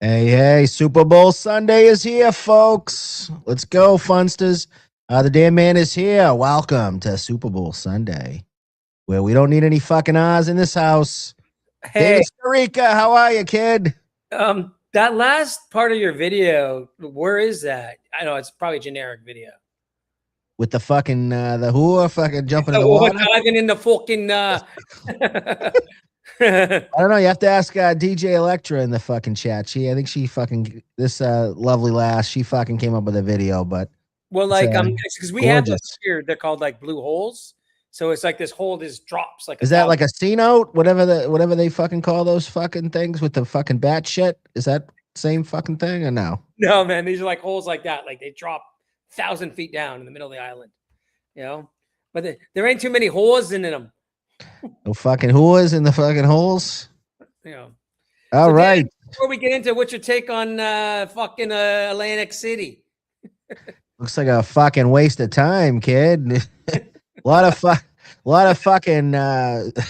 Hey, Super Bowl Sunday is here, folks. Let's go, Funsters. The damn man is here. Welcome to Super Bowl Sunday, where we don't need any fucking Oz in this house. Hey, David Storica, how are you, kid? that last part of your video, where is that? I know it's probably a generic video. With the fucking, the whore fucking jumping in the Or water? diving in the fucking. I don't know. You have to ask DJ Electra in the fucking chat. I think she fucking, this lovely lass, she fucking came up with a video, but Well, like, because we have those gorgeous. here, they're called like blue holes. So it's like this hole just drops like. Is that like a C note? Whatever they fucking call those fucking things with the fucking bat shit? Is that same fucking thing or no? No, man, these are like holes like that. Like they drop 1,000 feet down in the middle of the island, you know. But there ain't too many holes in them. No fucking whores in the fucking holes. You know. All right. Dan, before we get into what's your take on fucking Atlantic City? Looks like a fucking waste of time, kid. a lot of fucking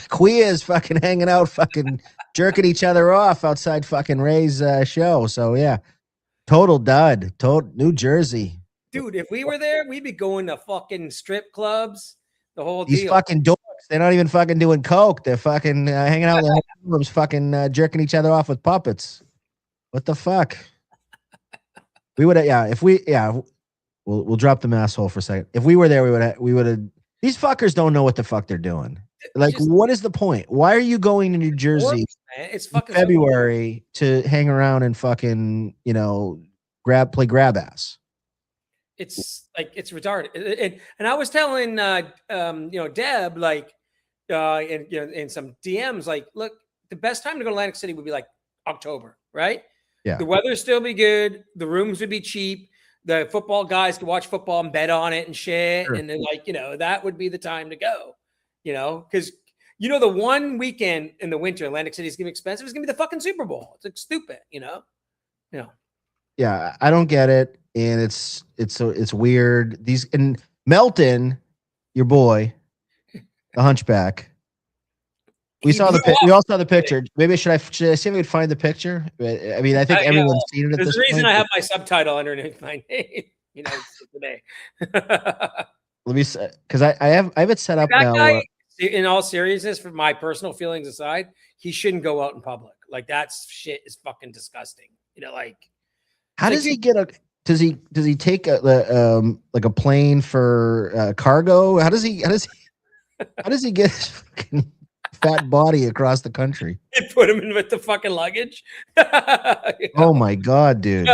queers fucking hanging out, fucking jerking each other off outside fucking Ray's show. So yeah, total dud. Total New Jersey. Dude, if we were there, we'd be going to fucking strip clubs, the whole These deal. fucking dorks, they're not even fucking doing coke. They're fucking hanging out in their rooms, fucking jerking each other off with puppets. What the fuck? We would have, we'll drop the asshole for a second. If we were there, we would have. These fuckers don't know what the fuck they're doing. Like, what is the point? Why are you going to New Jersey? It's fucking February to hang around and fucking, play grab ass. It's like it's retarded. And I was telling Deb, like in some DMs, like, look, the best time to go to Atlantic City would be like October, right? Yeah. The weather still be good, the rooms would be cheap, the football guys could watch football and bet on it and shit. Sure. And then, like, that would be the time to go, because the one weekend in the winter Atlantic City is gonna be expensive. It's gonna be the fucking Super Bowl. It's like stupid, Yeah, I don't get it. And it's weird. And Melton, your boy, the hunchback. We all saw the picture. Maybe should I see if we could find the picture? I mean, I think everyone's seen it at this point. There's a reason I have my subtitle underneath my name, today. Let me see, because I have it set up now. Guy, in all seriousness, from my personal feelings aside, he shouldn't go out in public. Like, that shit is fucking disgusting. How does he get a? Does he take like a plane for cargo? How does he get his fucking fat body across the country? They put him in with the fucking luggage. Oh my god, dude.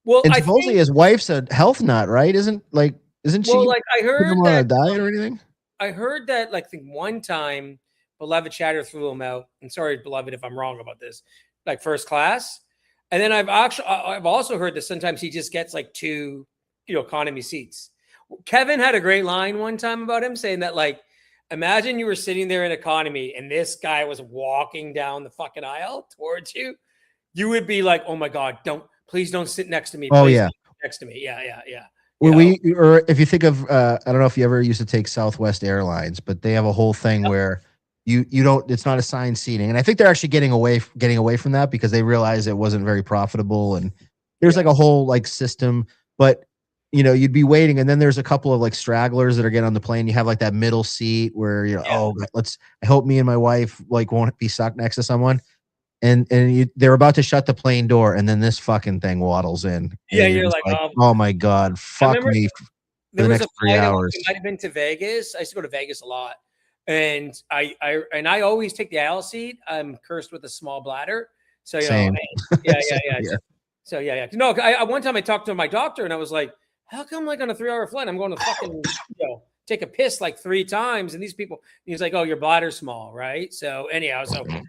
Well, and supposedly his wife's a health nut, right? Isn't she? Well, like, I heard on a diet or anything. I heard that, like, one time, Beloved Chatter threw him out. And sorry, Beloved, if I'm wrong about this. Like, first class. And then I've also heard that sometimes he just gets like 2, economy seats. Kevin had a great line one time about him saying that, like, imagine you were sitting there in economy and this guy was walking down the fucking aisle towards you. You would be like, oh my God, please don't sit next to me. Oh, yeah. Next to me. Yeah. Well, or if you think of, I don't know if you ever used to take Southwest Airlines, but they have a whole thing where you don't, it's not assigned seating. And I think they're actually getting away from that because they realized it wasn't very profitable. And there's like a whole like system, but you'd be waiting. And then there's a couple of like stragglers that are getting on the plane. You have like that middle seat where I hope me and my wife like won't be stuck next to someone. And they're about to shut the plane door. And then this fucking thing waddles in. Yeah. You're like, oh my God, fuck me for the next 3 hours. I might have been to Vegas. I used to go to Vegas a lot. And I always take the aisle seat. I'm cursed with a small bladder. So, yeah. So, yeah. No, one time I talked to my doctor and I was like, how come like on a 3-hour flight, I'm going to fucking, take a piss like 3 times. And these people, he's like, oh, your bladder's small. Right. So anyhow, I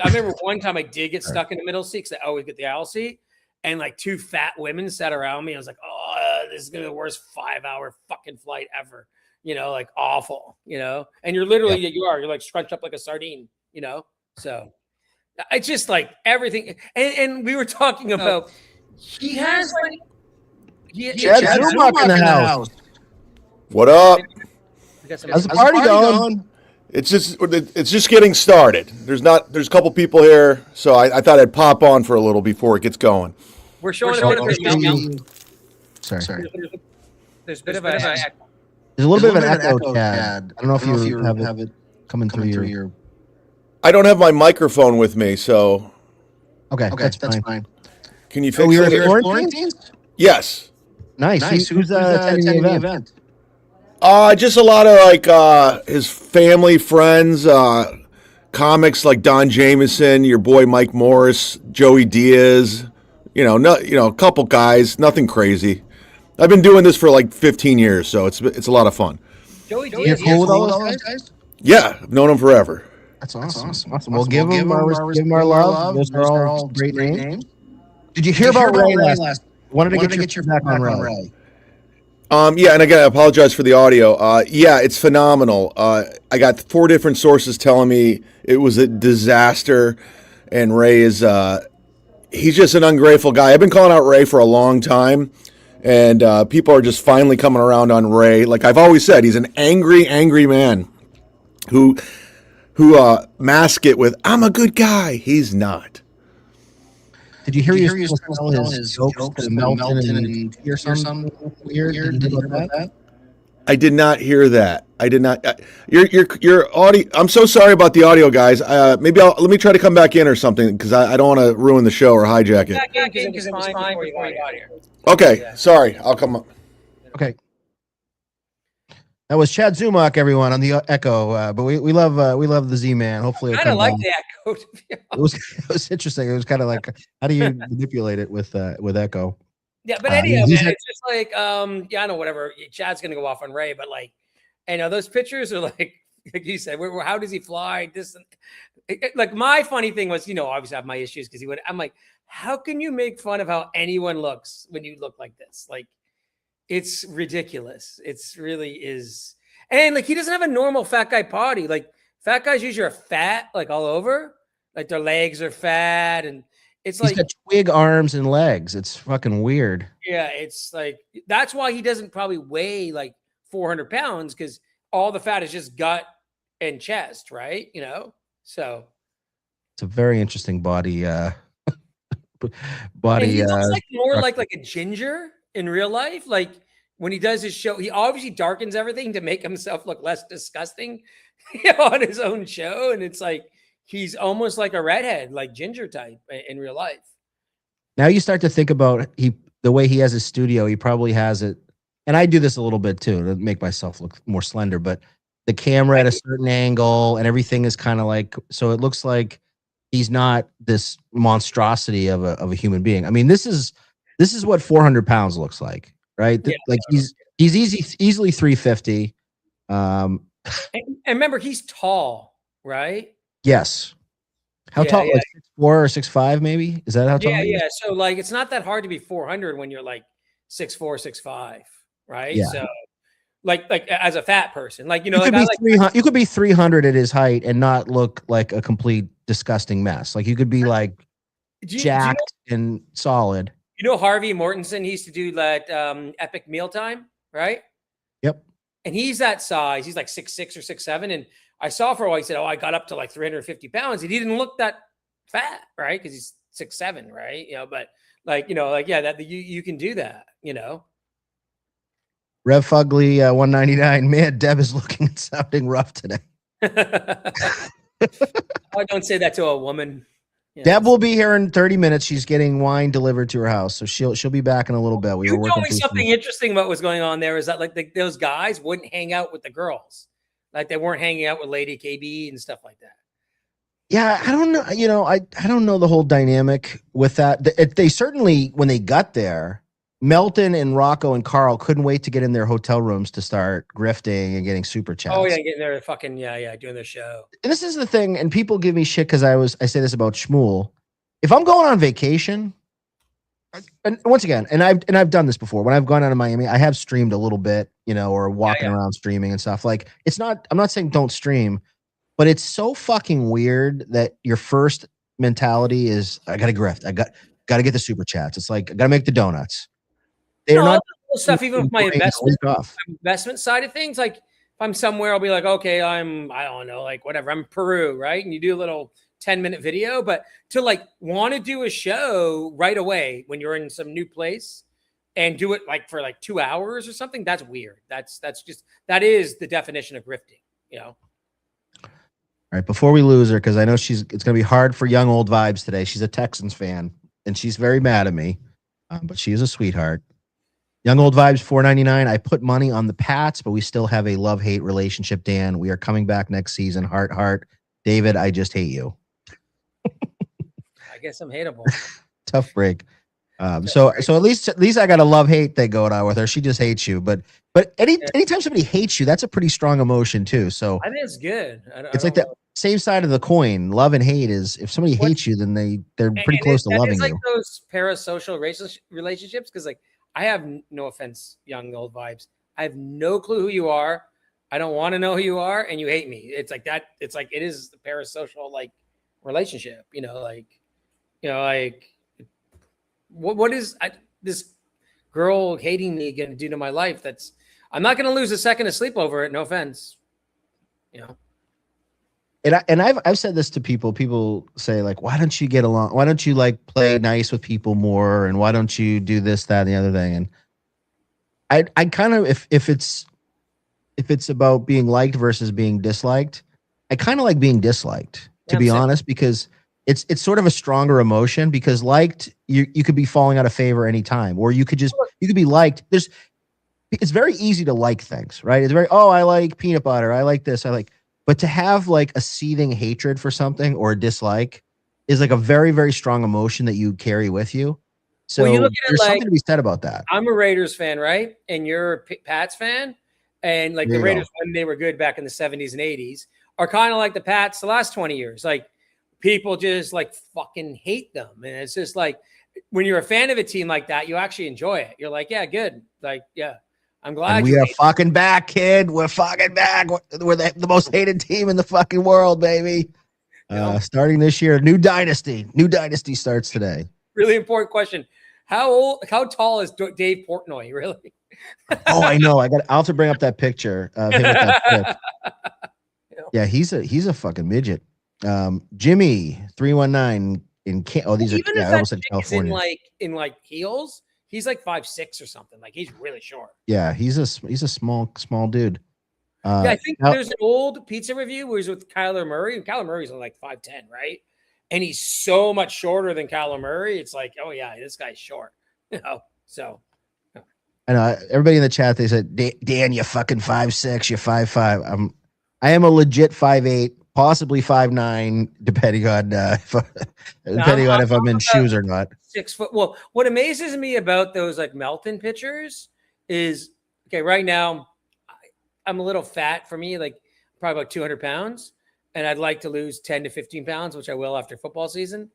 remember one time I did get stuck in the middle seat because I always get the aisle seat. And like 2 fat women sat around me. I was like, oh, this is going to be the worst 5-hour fucking flight ever. Like awful, and you're literally, you're like scrunched up like a sardine, So it's just like everything. And we were talking about, he has like, Chad Zumach in the house. What up? How's the party going? It's just getting started. There's a couple people here, so I thought I'd pop on for a little before it gets going. We're showing a bit of a mountain. Sorry. There's a bit of a There's a little bit of an echo, Chad. I don't know if you have it coming through your. I don't have my microphone with me, so. Okay, that's fine. Can you fix it? You're in quarantine? Yes. Nice. Who's attending the event? Just a lot of like his family, friends, comics like Don Jameson, your boy Mike Morris, Joey Diaz. A couple guys. Nothing crazy. I've been doing this for like 15 years, so it's a lot of fun. Joey Diaz. Cool with all those guys? Yeah, I've known him forever. That's awesome. We'll give them our love. Those are all great names. Did you hear about Ray last? Wanted to get your feedback on Ray. Yeah, and again, I apologize for the audio. Yeah, it's phenomenal. I got 4 different sources telling me it was a disaster, and Ray is he's just an ungrateful guy. I've been calling out Ray for a long time, and people are just finally coming around on Ray. Like I've always said, he's an angry man who mask it with "I'm a good guy." He's not. Did you hear he was telling his jokes to Melton and or something weird? Did you hear about that? I did not hear that. I did not. Your audio. I'm so sorry about the audio, guys. Let me try to come back in or something because I don't want to ruin the show or hijack it. Because it was fine before you got here. Okay, sorry. I'll come up. Okay. That was Chad Zumach, everyone, on the Echo. But we love the Z-Man. Hopefully, I kind of like the Echo. It was interesting. It was kind of like, how do you manipulate it with Echo? Yeah, but anyhow, man, it's just like, I know whatever. Chad's gonna go off on Ray, but like, those pictures are like you said, how does he fly? Like my funny thing was, obviously I have my issues because I'm like, how can you make fun of how anyone looks when you look like this? Like, it's ridiculous. It's really is. And like, he doesn't have a normal fat guy body. Like fat guys usually are fat, like all over, like their legs are fat. And it's like, he's got twig arms and legs. It's fucking weird. Yeah. It's like, that's why he doesn't probably weigh like 400 pounds. Cause all the fat is just gut and chest. Right. So it's a very interesting body. He looks like more like a ginger in real life. Like when he does his show, he obviously darkens everything to make himself look less disgusting on his own show. And it's like, he's almost like a redhead, like ginger type in real life. Now you start to think about the way he has his studio, he probably has it. And I do this a little bit too, to make myself look more slender, but the camera at a certain angle and everything is kind of like, so it looks like he's not this monstrosity of a human being. I mean, this is what 400 pounds looks like, right? Yeah. Like he's easily 350. And remember, he's tall, right? Yes. How tall? Yeah. Like 6'4" or 6'5", maybe? Is that how tall? Yeah. So like, it's not that hard to be 400 when you're like 6'4", 6'5", right? Yeah. So like as a fat person, like you could be 300 at his height and not look like a complete disgusting mess. Like you could be like jacked and solid. Harvey Mortensen, he used to do that Epic Mealtime, right? Yep. And he's that size. He's like 6'6" or 6'7". And I saw for a while, he said, I got up to like 350 pounds. And he didn't look that fat, right? Because he's 6'7", right? But that you can do that, Rev Fugly 199. Man, Deb is looking and sounding rough today. I don't say that to a woman. Deb will be here in 30 minutes. She's getting wine delivered to her house, so she'll be back in a little bit. You told me something interesting about what's going on there. Is that like those guys wouldn't hang out with the girls, like they weren't hanging out with Lady KB and stuff like that. Yeah, I don't know. I don't know the whole dynamic with that. They certainly, when they got there, Melton and Rocco and Carl couldn't wait to get in their hotel rooms to start grifting and getting super chats. Oh yeah, getting their fucking doing their show. And this is the thing, and people give me shit because I say this about Shmuel. If I'm going on vacation, and once again, and I've done this before. When I've gone out of Miami, I have streamed a little bit, or walking around streaming and stuff. Like I'm not saying don't stream, but it's so fucking weird that your first mentality is I gotta grift. I gotta get the super chats. It's like I gotta make the donuts. They're not stuff, even with my investment side of things. Like I'm somewhere, I'll be like, okay, I don't know, like whatever. I'm Peru, right? And you do a little 10-minute video, but to like want to do a show right away when you're in some new place and do it like for like 2 hours or something, that's weird. That is the definition of grifting, you know? All right, before we lose her, because I know it's going to be hard for young old vibes today. She's a Texans fan, and she's very mad at me, but she is a sweetheart. Young old vibes, $4.99. I put money on the Pats, but we still have a love-hate relationship, Dan. We are coming back next season. Heart, heart. David, I just hate you. I guess I'm hateable. Tough break. So at least I got a love-hate thing going on with her. She just hates you, but anytime somebody hates you, that's a pretty strong emotion too. So I think it's good. it's like the same side of the coin. Love and hate is, if somebody hates you, then they're pretty close to loving you. It's like those parasocial relationships, because like I have, no offense, young old vibes, I have no clue who you are. I don't want to know who you are, and you hate me. It's like that. It's like it is the parasocial like relationship. What is this girl hating me going to do to my life? I'm not going to lose a second of sleep over it. No offense, you know. And I've said this to people. People say like, why don't you get along? Why don't you like play nice with people more? And why don't you do this, that, and the other thing? And I kind of, if it's about being liked versus being disliked, I kind of like being disliked, to be honest, because it's sort of a stronger emotion, because liked, you could be falling out of favor anytime, or you could be liked. It's very easy to like things, right? It's I like peanut butter. I like this. But to have like a seething hatred for something or a dislike is like a very, very strong emotion that you carry with you. So there's something to be said about that. I'm a Raiders fan, right? And you're a Pats fan. And like the Raiders, when they were good back in the 70s and 80s, are kind of like the Pats the last 20 years. Like people just like fucking hate them. And it's just like, when you're a fan of a team like that, you actually enjoy it. You're like, yeah, good. Like, yeah. I'm glad and we are fucking back, kid. We're fucking back. We're the most hated team in the fucking world, baby. Starting this year, new dynasty. New dynasty starts today. Really important question. How tall is Dave Portnoy, really? Oh, I know. I'll have to bring up that picture of him with that Yeah, he's a fucking midget. Jimmy 319 in these even are I almost said California. In heels. He's like 5'6" or something. Like he's really short. Yeah, he's a small dude. I think there's an old pizza review where he's with Kyler Murray, and Kyler Murray's like 5'10", right? And he's so much shorter than Kyler Murray. It's like, oh yeah, this guy's short. So. I know everybody in the chat. They said, Dan, you fucking 5'6", you're 5'5". I am a legit 5'8", possibly 5'9", depending on if I'm in shoes or not. 6 foot. Well, what amazes me about those like Melton pictures is, okay, right now I'm a little fat for me, like probably about 200 pounds, and I'd like to lose 10 to 15 pounds, which I will after football season.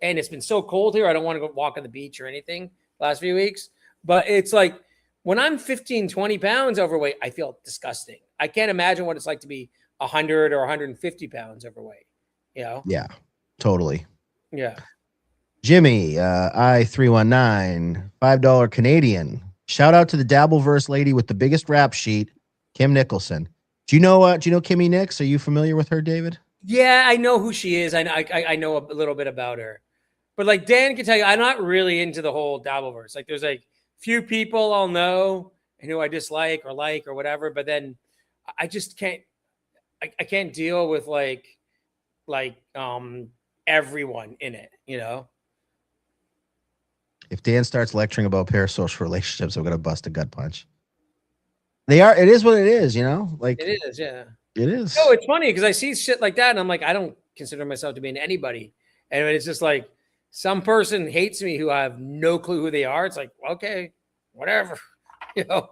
And it's been so cold here, I don't want to go walk on the beach or anything last few weeks. But it's like when I'm 15, 20 pounds overweight, I feel disgusting. I can't imagine what it's like to be 100 or 150 pounds overweight. You know? Yeah, totally. Yeah. Jimmy, I319, $5 Canadian. Shout out to the Dabbleverse lady with the biggest rap sheet, Kim Nicholson. Do you know Kimmy Nix? Are you familiar with her, David? Yeah, I know who she is. I know a little bit about her. But like Dan can tell you, I'm not really into the whole Dabbleverse. Like there's like few people I'll know and who I dislike or whatever, but then I just can't I can't deal with like everyone in it, you know. If Dan starts lecturing about parasocial relationships, I'm gonna bust a gut punch. It is what it is, you know? Like it is, yeah. It is. No, it's funny because I see shit like that and I'm like, I don't consider myself to be anybody. And it's just like some person hates me who I have no clue who they are. It's like, okay, whatever. You know.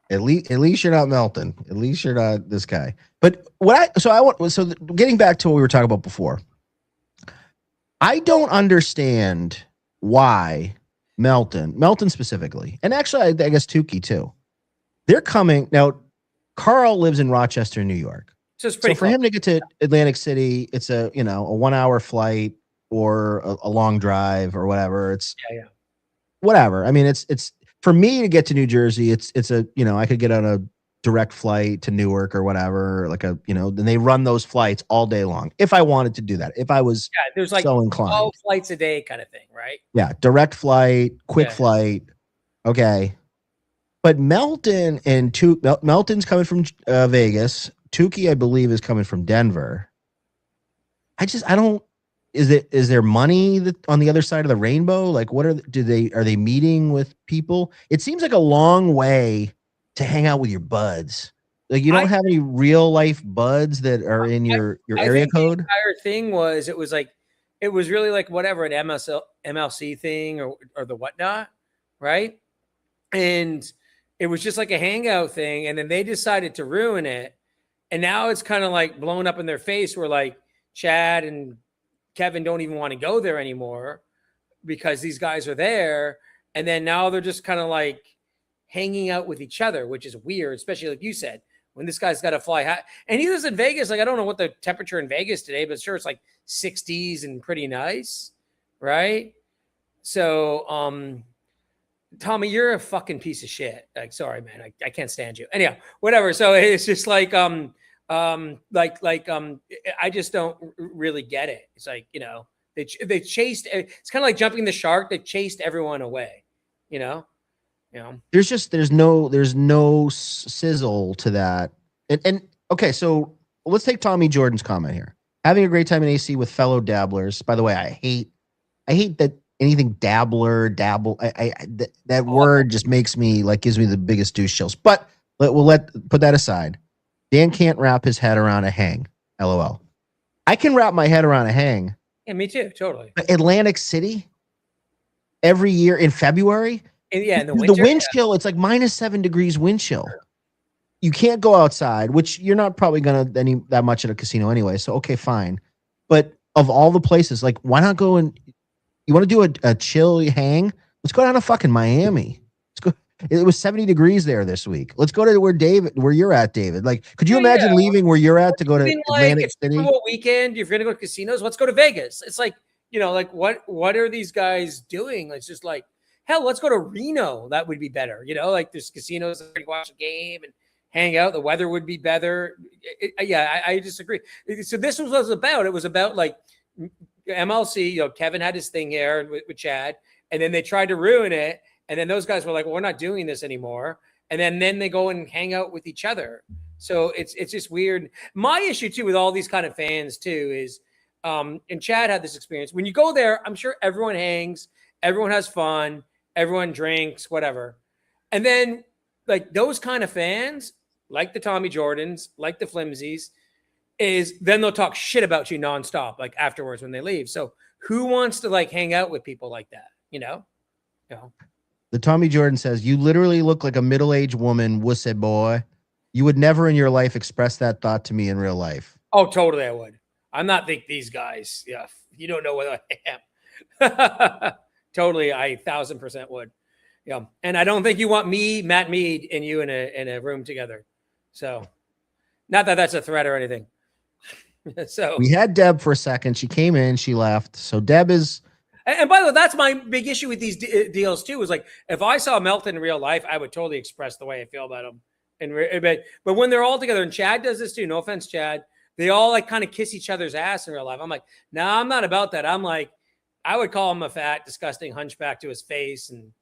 At least you're not Melton. At least you're not this guy. But getting back to what we were talking about before. I don't understand why Melton specifically, and actually I guess Tukey too. They're coming now. Carl lives in Rochester, New York. So it's pretty for him to get to Atlantic City, it's a 1 hour flight or a long drive or whatever. It's whatever. I mean, it's for me to get to New Jersey. It's a I could get on direct flight to Newark or whatever, like a, you know, then they run those flights all day long. If I wanted to do that, if I was there's like so inclined, 12 flights a day kind of thing, right? yeah, direct flight, quick Yeah. flight, okay. But Melton and Melton's coming from Vegas. Tukey, I believe, is coming from Denver. I don't. Is there money that on the other side of the rainbow? Like, what are they meeting with people? It seems like a long way to hang out with your buds. Like, you don't have any real life buds that are in your area code. The entire thing was it was really like whatever an MLC thing or the whatnot, right? And it was just like a hangout thing, and then they decided to ruin it, and now it's kind of like blown up in their face. Where like Chad and Kevin don't even want to go there anymore because these guys are there. And then now they're just kind of like hanging out with each other, which is weird, especially like you said, when this guy's got to fly high. And he lives in Vegas. Like, I don't know what the temperature in Vegas today, but sure, it's like 60s and pretty nice. Right. So, Tommy, you're a fucking piece of shit. Like, sorry, man. I can't stand you. Anyhow, whatever. So it's just like, I just don't really get it. It's like, you know, they chased, it's kind of like jumping the shark. They chased everyone away, you know? There's no sizzle to that. And okay, so let's take Tommy Jordan's comment here. Having a great time in AC with fellow dabblers. By the way, I hate that anything dabble. That word just makes me like, gives me the biggest douche chills. But we'll put that aside. Dan can't wrap his head around a hang. LOL. I can wrap my head around a hang. Yeah, me too. Totally. Atlantic City every year in February. And yeah, in the wind chill, it's like -7 degrees wind chill. You can't go outside, which you're not probably gonna that much at a casino anyway. So okay, fine. But of all the places, like, why not go and you want to do a chill hang? Let's go down to fucking Miami. Let's go. It was 70 degrees there this week. Let's go to where you're at, David. Like, could you imagine leaving where you're at to go to Atlantic City? Super Bowl weekend, if you're gonna go to casinos, let's go to Vegas. It's like, you know, like what are these guys doing? It's just like, hell, let's go to Reno. That would be better. You know, like there's casinos that you watch a game and hang out. The weather would be better. I disagree. So this was what it was about. It was about like MLC. You know, Kevin had his thing here with Chad, and then they tried to ruin it. And then those guys were like, well, we're not doing this anymore. And then they go and hang out with each other. So it's just weird. My issue too with all these kind of fans too is, and Chad had this experience. When you go there, I'm sure everyone hangs, everyone has fun, everyone drinks, whatever. And then like those kind of fans, like the Tommy Jordans, like the Flimsies, is then they'll talk shit about you nonstop, like afterwards when they leave. So who wants to like hang out with people like that? You know? The Tommy Jordan says, you literally look like a middle-aged woman, wussy boy. You would never in your life express that thought to me in real life. Oh, totally I would. I'm not think these guys. Yeah, you don't know what I am. Totally, I 1000% would. Yeah, and I don't think you want me, Matt Mead, and you in a room together. So, not that that's a threat or anything. So we had Deb for a second. She came in, she left. So Deb is. And by the way, that's my big issue with these deals too. Is like if I saw Melton in real life, I would totally express the way I feel about him. But when they're all together, and Chad does this too. No offense, Chad. They all like kind of kiss each other's ass in real life. I'm like, no, I'm not about that. I'm like, I would call him a fat, disgusting hunchback to his face, and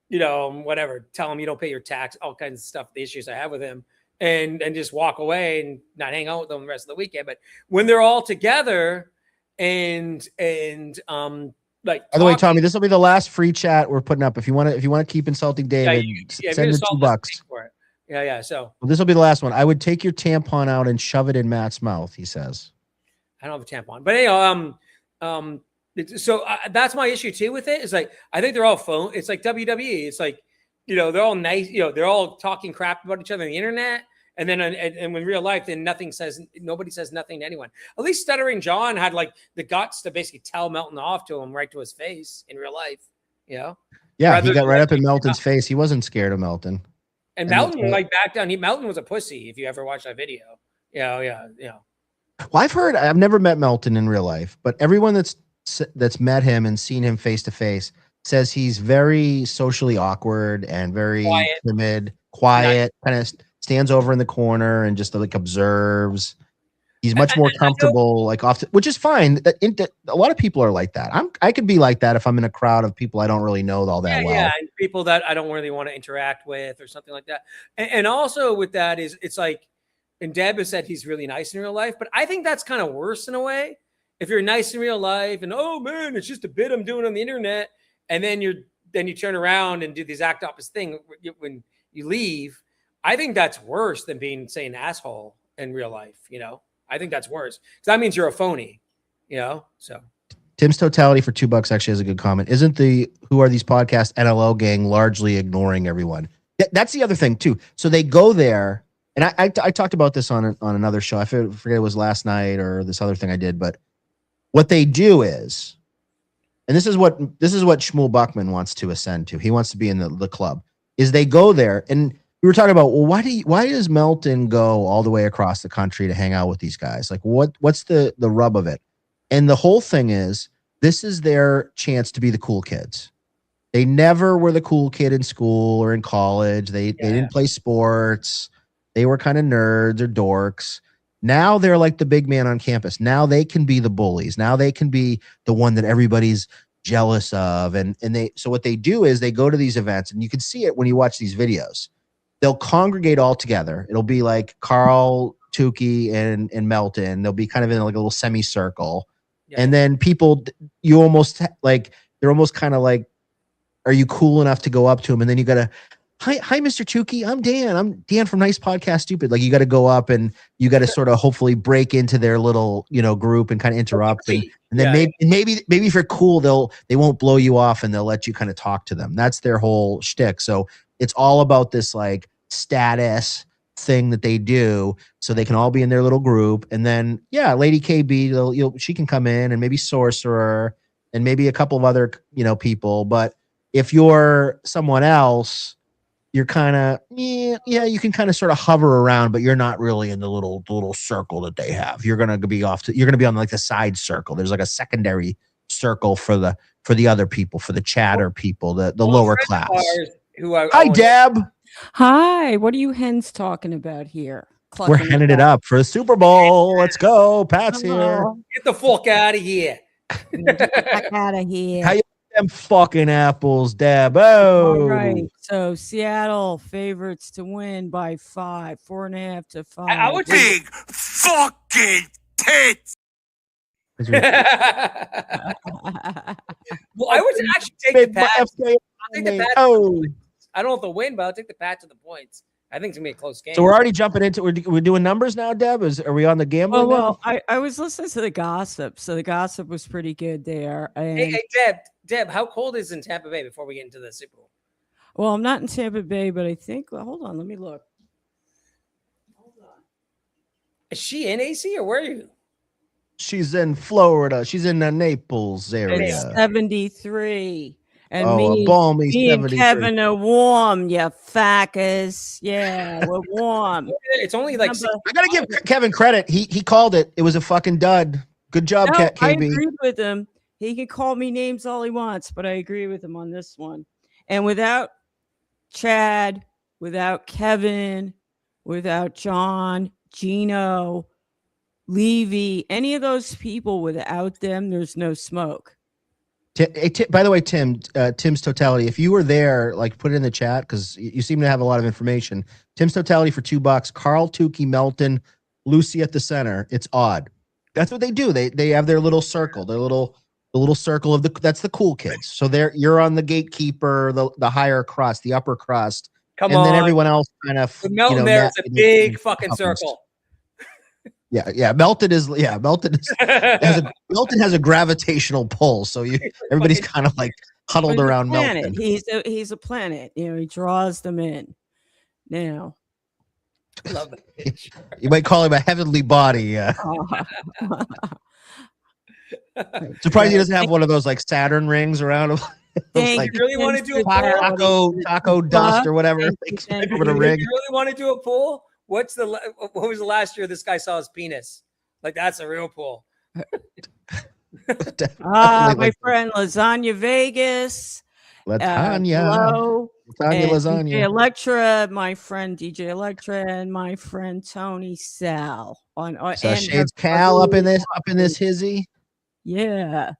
you know, whatever. Tell him you don't pay your tax, all kinds of stuff. The issues I have with him, and just walk away and not hang out with them the rest of the weekend. But when they're all together, and like, by the way, Tommy, this will be the last free chat we're putting up. If you want to keep insulting David, send him $2. For it. Yeah. So this will be the last one. I would take your tampon out and shove it in Matt's mouth. He says, I don't have a tampon, but anyhow, so that's my issue too with it. Is like I think they're all phone. It's like WWE. It's like, you know, they're all nice. You know, they're all talking crap about each other on the internet. And then, and in real life, then nobody says nothing to anyone. At least Stuttering John had like the guts to basically tell Melton off to him right to his face in real life, you know? Yeah, he got right up in Melton's face. He wasn't scared of Melton. And Melton like back down. Melton was a pussy if you ever watched that video. Yeah. Well, I've never met Melton in real life, but everyone that's met him and seen him face to face says he's very socially awkward and very timid, quiet, kind of stands over in the corner and just like observes. He's much more I know- comfortable, like which is fine. A lot of people are like that. I could be like that if I'm in a crowd of people I don't really know all that well. Yeah, and people that I don't really want to interact with or something like that. And also with that is it's like, and Deb has said he's really nice in real life, but I think that's kind of worse in a way. If you're nice in real life and oh man, it's just a bit I'm doing on the internet, and then you turn around and do the exact opposite thing when you leave. I think that's worse than being, say, an asshole in real life. You know, I think that's worse because that means you're a phony. You know, so. Tim's Totality for $2 actually has a good comment. Isn't the Who Are These Podcasts NLO gang largely ignoring everyone? That's the other thing too. So they go there, and I talked about this on another show. I forget it was last night or this other thing I did, but what they do is, and this is what Shmuel Buckman wants to ascend to. He wants to be in the club. Is they go there, and we were talking about, well, why does Melton go all the way across the country to hang out with these guys? Like, what's the rub of it? And the whole thing is, this is their chance to be the cool kids. They never were the cool kid in school or in college. They didn't play sports. They were kind of nerds or dorks. Now they're like the big man on campus. Now they can be the bullies. Now they can be the one that everybody's jealous of. So what they do is they go to these events, and you can see it when you watch these videos. They'll congregate all together. It'll be like Carl, Tukey, and Melton. They'll be kind of in like a little semicircle. Yeah. And then people, you almost like, they're almost kind of like, are you cool enough to go up to him? And then you got to, hi, Mr. Tukey. I'm Dan. I'm Dan from Nice Podcast Stupid. Like, you got to go up and you got to sort of hopefully break into their little, group and kind of interrupt. And then maybe if you're cool, they won't blow you off and they'll let you kind of talk to them. That's their whole shtick. So it's all about this like status thing that they do so they can all be in their little group. And then Lady KB, she can come in, and maybe Sorcerer and maybe a couple of other people. But if you're someone else, you're kind of you can kind of sort of hover around, but you're not really in the little circle that they have. You're gonna be on like the side circle. There's like a secondary circle for the other people, for the chatter people, the lower class. Hi, Deb. Hi, what are you hens talking about here? We're henning it up for the Super Bowl. Let's go. Pat's here. Get the fuck out of here. Get the fuck out of here. How you them fucking apples, Deb? Oh, all right. So Seattle favorites to win by 5, 4.5 to 5. I would big fucking tits. Well, I would actually take the Pats. I'll take the Pats. I don't know if they'll win, but I'll take the Pats to the points. I think it's gonna be a close game. So we're already jumping into we're doing numbers now, Deb. Are we on the gambling? Well, I was listening to the gossip, so the gossip was pretty good there. And hey, Deb, how cold is it in Tampa Bay before we get into the Super Bowl? Well, I'm not in Tampa Bay, but I think. Well, hold on, let me look. Hold on. Is she in AC or where are you? She's in Florida. She's in the Naples area. It's 73. And a balmy 73. And Kevin are warm, you fuckers. Yeah, we're warm. It's only like I gotta give Kevin credit. He called it. It was a fucking dud. Good job, KB. I agreed with him. He can call me names all he wants, but I agree with him on this one. And without Chad, without Kevin, without John, Gino, Levy, any of those people, without them, there's no smoke. By the way, Tim's Totality, if you were there, like, put it in the chat because you seem to have a lot of information. Tim's Totality for $2. Carl, Tukey, Melton, Lucy at the center. It's odd. That's what they do. They have their little circle, the little circle of that's the cool kids. So you're on the gatekeeper, the higher crust, the upper crust. Come on. And then everyone else kind of Melton there's a big fucking circle. Yeah. Melton has a gravitational pull, so everybody's kind of like huddled around Melton. He's a planet. He draws them in. Now, love it. You might call him a heavenly body. Surprised he doesn't have one of those like Saturn rings around him. Like, you really want to do a taco dust or whatever? You really want to do a pool? What was the last year this guy saw his penis? Like, that's a real pool. My friend Lasagna Vegas Latanya. Glow, Latanya and lasagna. DJ Electra, my friend DJ Electra, and my friend Tony Sal on So and Shades Cal up in this hizzy. Yeah.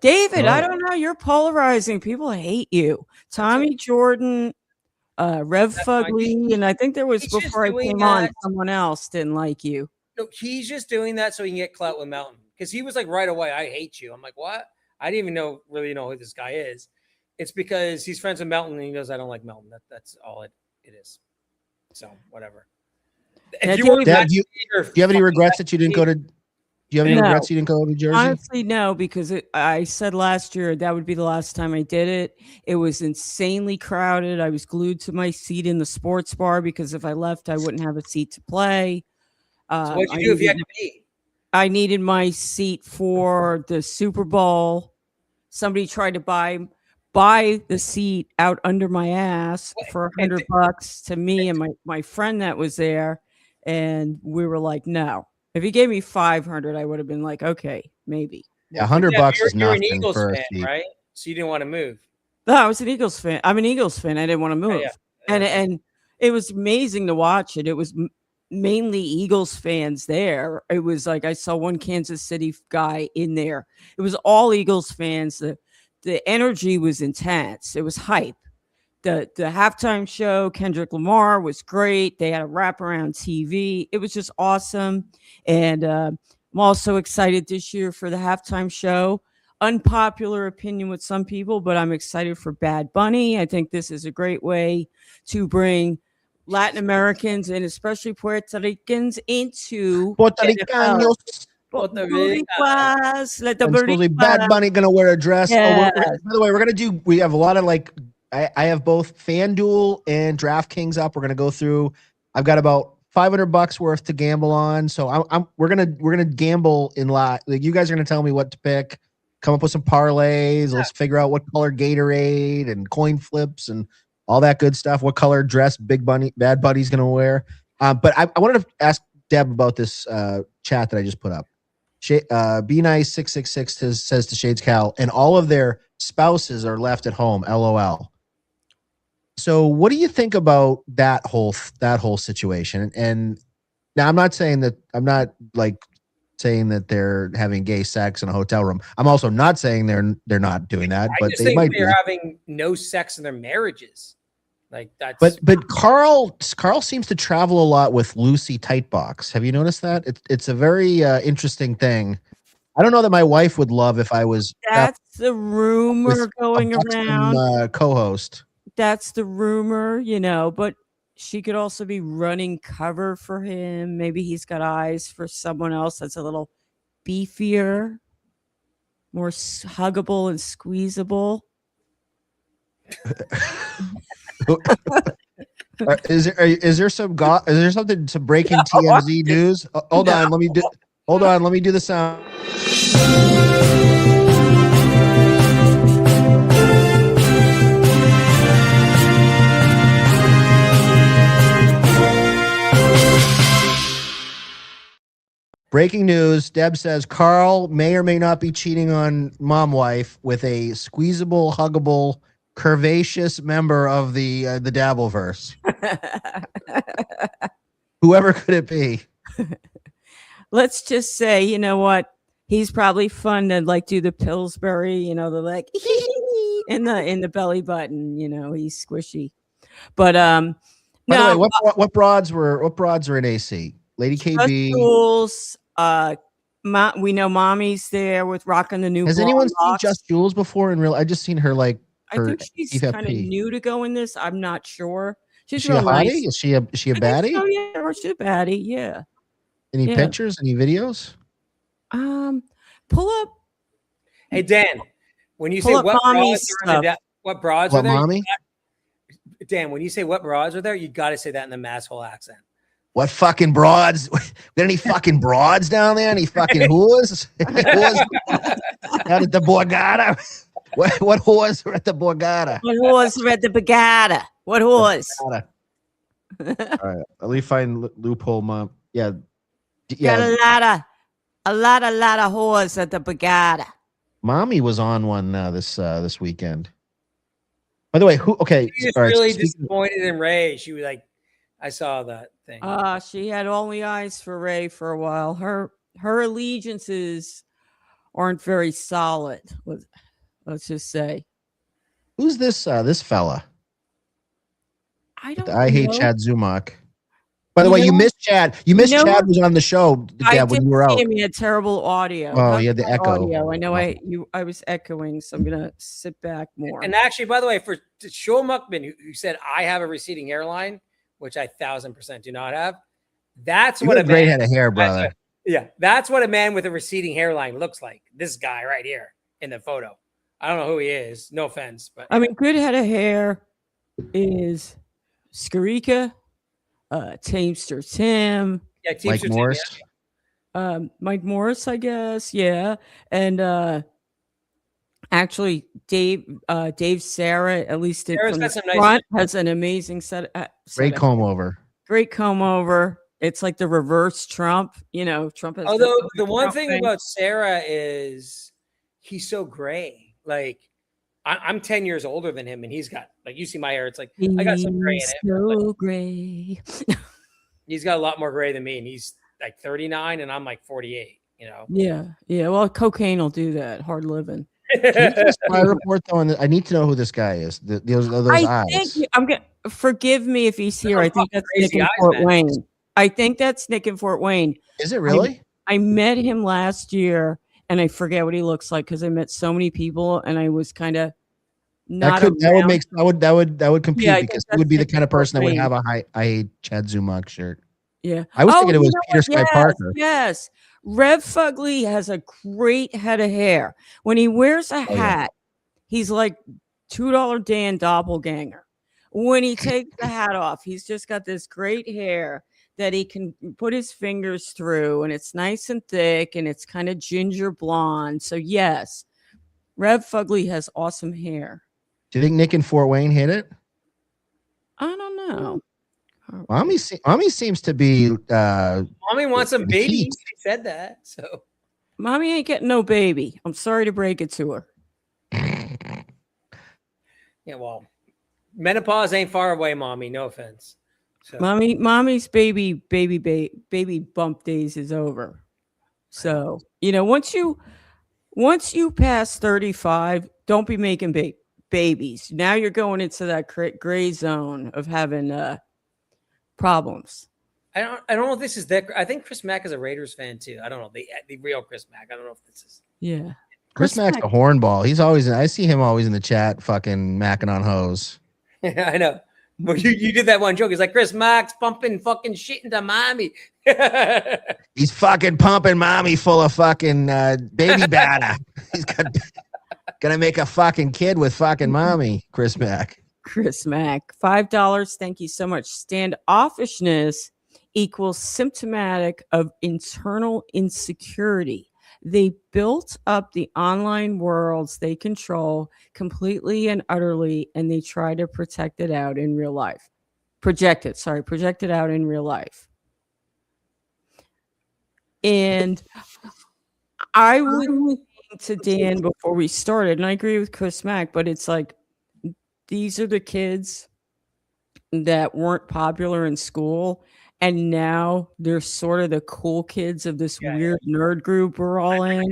David, I Oh. don't know. You're polarizing. People hate you. Tommy Jordan, Rev That's fine. Fugly, and I think there was he's just before I doing came on, that. someone else didn't like you. No, he's just doing that so he can get clout with Mountain. Because he was like right away, I hate you. I'm like, what? I didn't even really know who this guy is. It's because he's friends with Mountain and he knows I don't like Mountain. That's all it is. So whatever. Now, If you were Deb, that do you have any regrets that you didn't go to? Do you have any No. regrets you didn't go to Jersey? Honestly, no, because I said last year that would be the last time I did it. It was insanely crowded. I was glued to my seat in the sports bar because if I left, I wouldn't have a seat to play. So what'd you do if you had to pee? I needed my seat for the Super Bowl. Somebody tried to buy the seat out under my ass for $100 to me and my friend that was there, and we were like, no. If he gave me 500, I would have been like, okay, maybe. Yeah, $100 is You're an nothing Eagles for a fan, seat. right? So you didn't want to move. No, I was an Eagles fan. I'm an Eagles fan. I didn't want to move. Yeah. And it was amazing to watch it. It was mainly Eagles fans there. It was like I saw one Kansas City guy in there. It was all Eagles fans. The energy was intense. It was hype. The halftime show, Kendrick Lamar, was great. They had a wraparound TV. It was just awesome. And I'm also excited this year for the halftime show. Unpopular opinion with some people, but I'm excited for Bad Bunny. I think this is a great way to bring Latin Americans and especially Puerto Ricans into Puerto NFL. Ricanos. Boricuas, let the And supposedly Bad Boricuas. Bunny gonna wear a dress. Yes. By the way, we have a lot of like I have both FanDuel and DraftKings up. We're gonna go through. I've got about $500 worth to gamble on. So we're gonna gamble in lot. Like you guys are gonna tell me what to pick. Come up with some parlays. Let's figure out what color Gatorade and coin flips and all that good stuff. What color dress Bad Bunny's gonna wear. But I wanted to ask Deb about this chat that I just put up. Be Nice 666 says to Shades Cal, and all of their spouses are left at home. LOL. So, what do you think about that whole situation? And now, I'm not saying that they're having gay sex in a hotel room. I'm also not saying they're not doing that, but they might be. They're having no sex in their marriages. Like that's. But Carl seems to travel a lot with Lucy Tightbox. Have you noticed that? It's a very interesting thing. I don't know that my wife would love if I was. That's the rumor going around. Co-host. That's the rumor, but she could also be running cover for him. Maybe he's got eyes for someone else that's a little beefier, more huggable and squeezable. Is there something to breaking TMZ news? Hold on, let me do the sound. Breaking news. Deb says Carl may or may not be cheating on mom wife with a squeezable, huggable, curvaceous member of the Dabbleverse. Whoever could it be? Let's just say, you know what? He's probably fun to like do the Pillsbury, the like in the belly button. He's squishy. But By the way, what broads were in AC? Lady KB. Jules, we know Mommy's there with rocking the new. Has anyone seen Just Jules before in real? I just seen her like. I think she's kind of new to go in this. I'm not sure. She's real nice. Is she a baddie? Oh yeah, she's a baddie. Yeah. Any pictures? Any videos? Pull up. Hey Dan, when you say what broads are there? Mommy? Dan, when you say what broads are there, you got to say that in the masshole accent. What fucking broads? Got any fucking broads down there? Any fucking whores? Out at the Borgata? What whores are at the Borgata? What whores are at the Borgata? What whores? All right, let me find loophole, mom. Yeah. Got a lot of whores at the Borgata. Mommy was on one this weekend. By the way, who? Okay, She was all right. really speaking- disappointed in Ray. She was like, I saw that thing. She had only eyes for Ray for a while. Her allegiances aren't very solid. Let's just say. Who's this? This fella. I don't. I hate know. Chad Zumach. By the You way, you know- missed Chad. You missed know Chad what? was on the show, I Dad, when did you were out. see him. He had terrible audio. Oh, How's he had the my echo. audio. I know. I was echoing, so I'm gonna sit back more. And actually, by the way, for Joe Muckman, who said I have a receding hairline, which I 1000% do not have, that's You what got a a great man, head of hair, brother. yeah, that's what a man with a receding hairline looks like. This guy right here in the photo. I don't know who he is. No offense, but I mean, good head of hair is Skarika, Tamester Tim, yeah, Teamster Mike Tim, Morris. Mike Morris, I guess, yeah, and actually Dave Sarah, at least Sarah's from got the some nice- front, has an amazing set. Great of- comb over. great comb over. It's like the reverse Trump. You know, Trump has. Although the one Trump thing about Sarah is he's so gray. Like I'm 10 years older than him, and he's got like you see my hair. It's like I got some gray in He's it. but, like, so gray. he's got a lot more gray than me, and he's like 39, and I'm like 48. You know. Yeah. Well, cocaine will do that. Hard living. Can you do a spy report though? I need to know who this guy is. Those I eyes. think I'm gonna forgive me if he's here. I think that's Nick crazy in eyes, Fort man. Wayne. I think that's Nick in Fort Wayne. Is it really? I met him last year, and I forget what he looks like because I met so many people, and I was kind of not. that would around. make that would compute Yeah, I think because he that's would be the Nick kind of person that would Wayne. have a I hate Chad Zumach shirt. Yeah, I was thinking it you was know Peter what? Sky Yes, Parker. Yes, Rev Fugly has a great head of hair. When he wears a yeah. hat, he's like $2 Dan doppelganger. When he takes the hat off, he's just got this great hair that he can put his fingers through, and it's nice and thick, and it's kind of ginger blonde. So yes, Rev Fugly has awesome hair. Do you think Nick in Fort Wayne hit it? I don't know. Mommy seems to be. Mommy wants some The babies. heat. She said that. So Mommy ain't getting no baby. I'm sorry to break it to her. yeah, well, menopause ain't far away, mommy. No offense. So, Mommy's baby bump days is over. So, you know, once you pass 35, don't be making babies. Now you're going into that gray zone of having problems. I don't know if this is that. I think Chris Mack is a Raiders fan too. I don't know the real Chris Mack. I don't know if this is. Yeah. Chris Mack's a hornball. He's always. I see him always in the chat, fucking macking on hoes. I know. Well, you did that one joke. It's like Chris Mack's pumping fucking shit into mommy. He's fucking pumping mommy full of fucking baby batter. He's gonna make a fucking kid with fucking mommy. Chris Mack. Chris Mack, $5. Thank you so much. Standoffishness equals symptomatic of internal insecurity. They built up the online worlds they control completely and utterly, and they try to protect it out in real life. Project it out in real life. And I was saying to Dan before we started, and I agree with Chris Mack, but it's like, these are the kids that weren't popular in school, and now they're sort of the cool kids of this weird nerd group we're all in.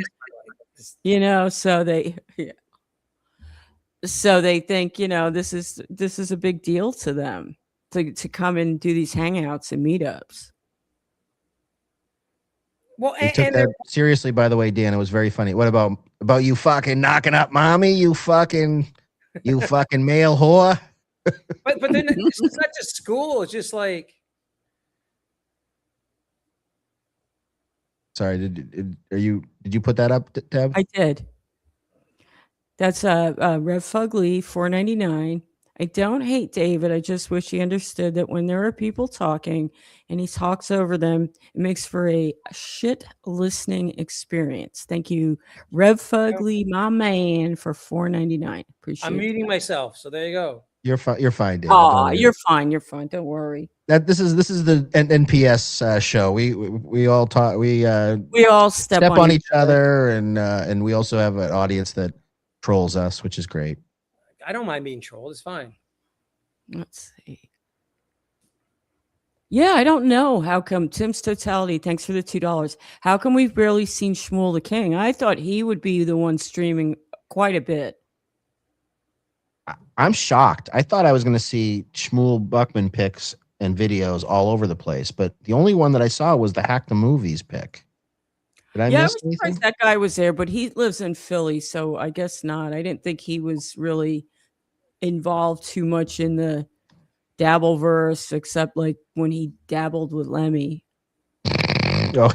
You know, so they think, you know, this is a big deal to them to come and do these hangouts and meetups. Well, He took that seriously, by the way, Dan. It was very funny. What about you fucking knocking up mommy? You fucking male whore. but then it's not just school. It's just like. Sorry, did you put that up, Tab? I did. That's Rev Fugly, $4.99. I don't hate David. I just wish he understood that when there are people talking and he talks over them, it makes for a shit listening experience. Thank you, Rev Fugly, my man, for $4.99. Appreciate it. I'm muting myself, so there you go. You're fine. You're fine, Dan. Oh, you're fine. You're fine. Don't worry. This is the NPS show. We all talk. We all step on each other, and we also have an audience that trolls us, which is great. I don't mind being trolled. It's fine. Let's see. Yeah, I don't know. How come Tim's Totality? Thanks for the $2. How come we've barely seen Shmuel the King? I thought he would be the one streaming quite a bit. I'm shocked. I thought I was going to see Shmuel Buckman picks and videos all over the place, but the only one that I saw was the Hack the Movies pick. Did I Yeah, I miss was anything? surprised that guy was there, but he lives in Philly, so I guess not. I didn't think he was really involved too much in the Dabbleverse, except like when he dabbled with Lemmy. Oh,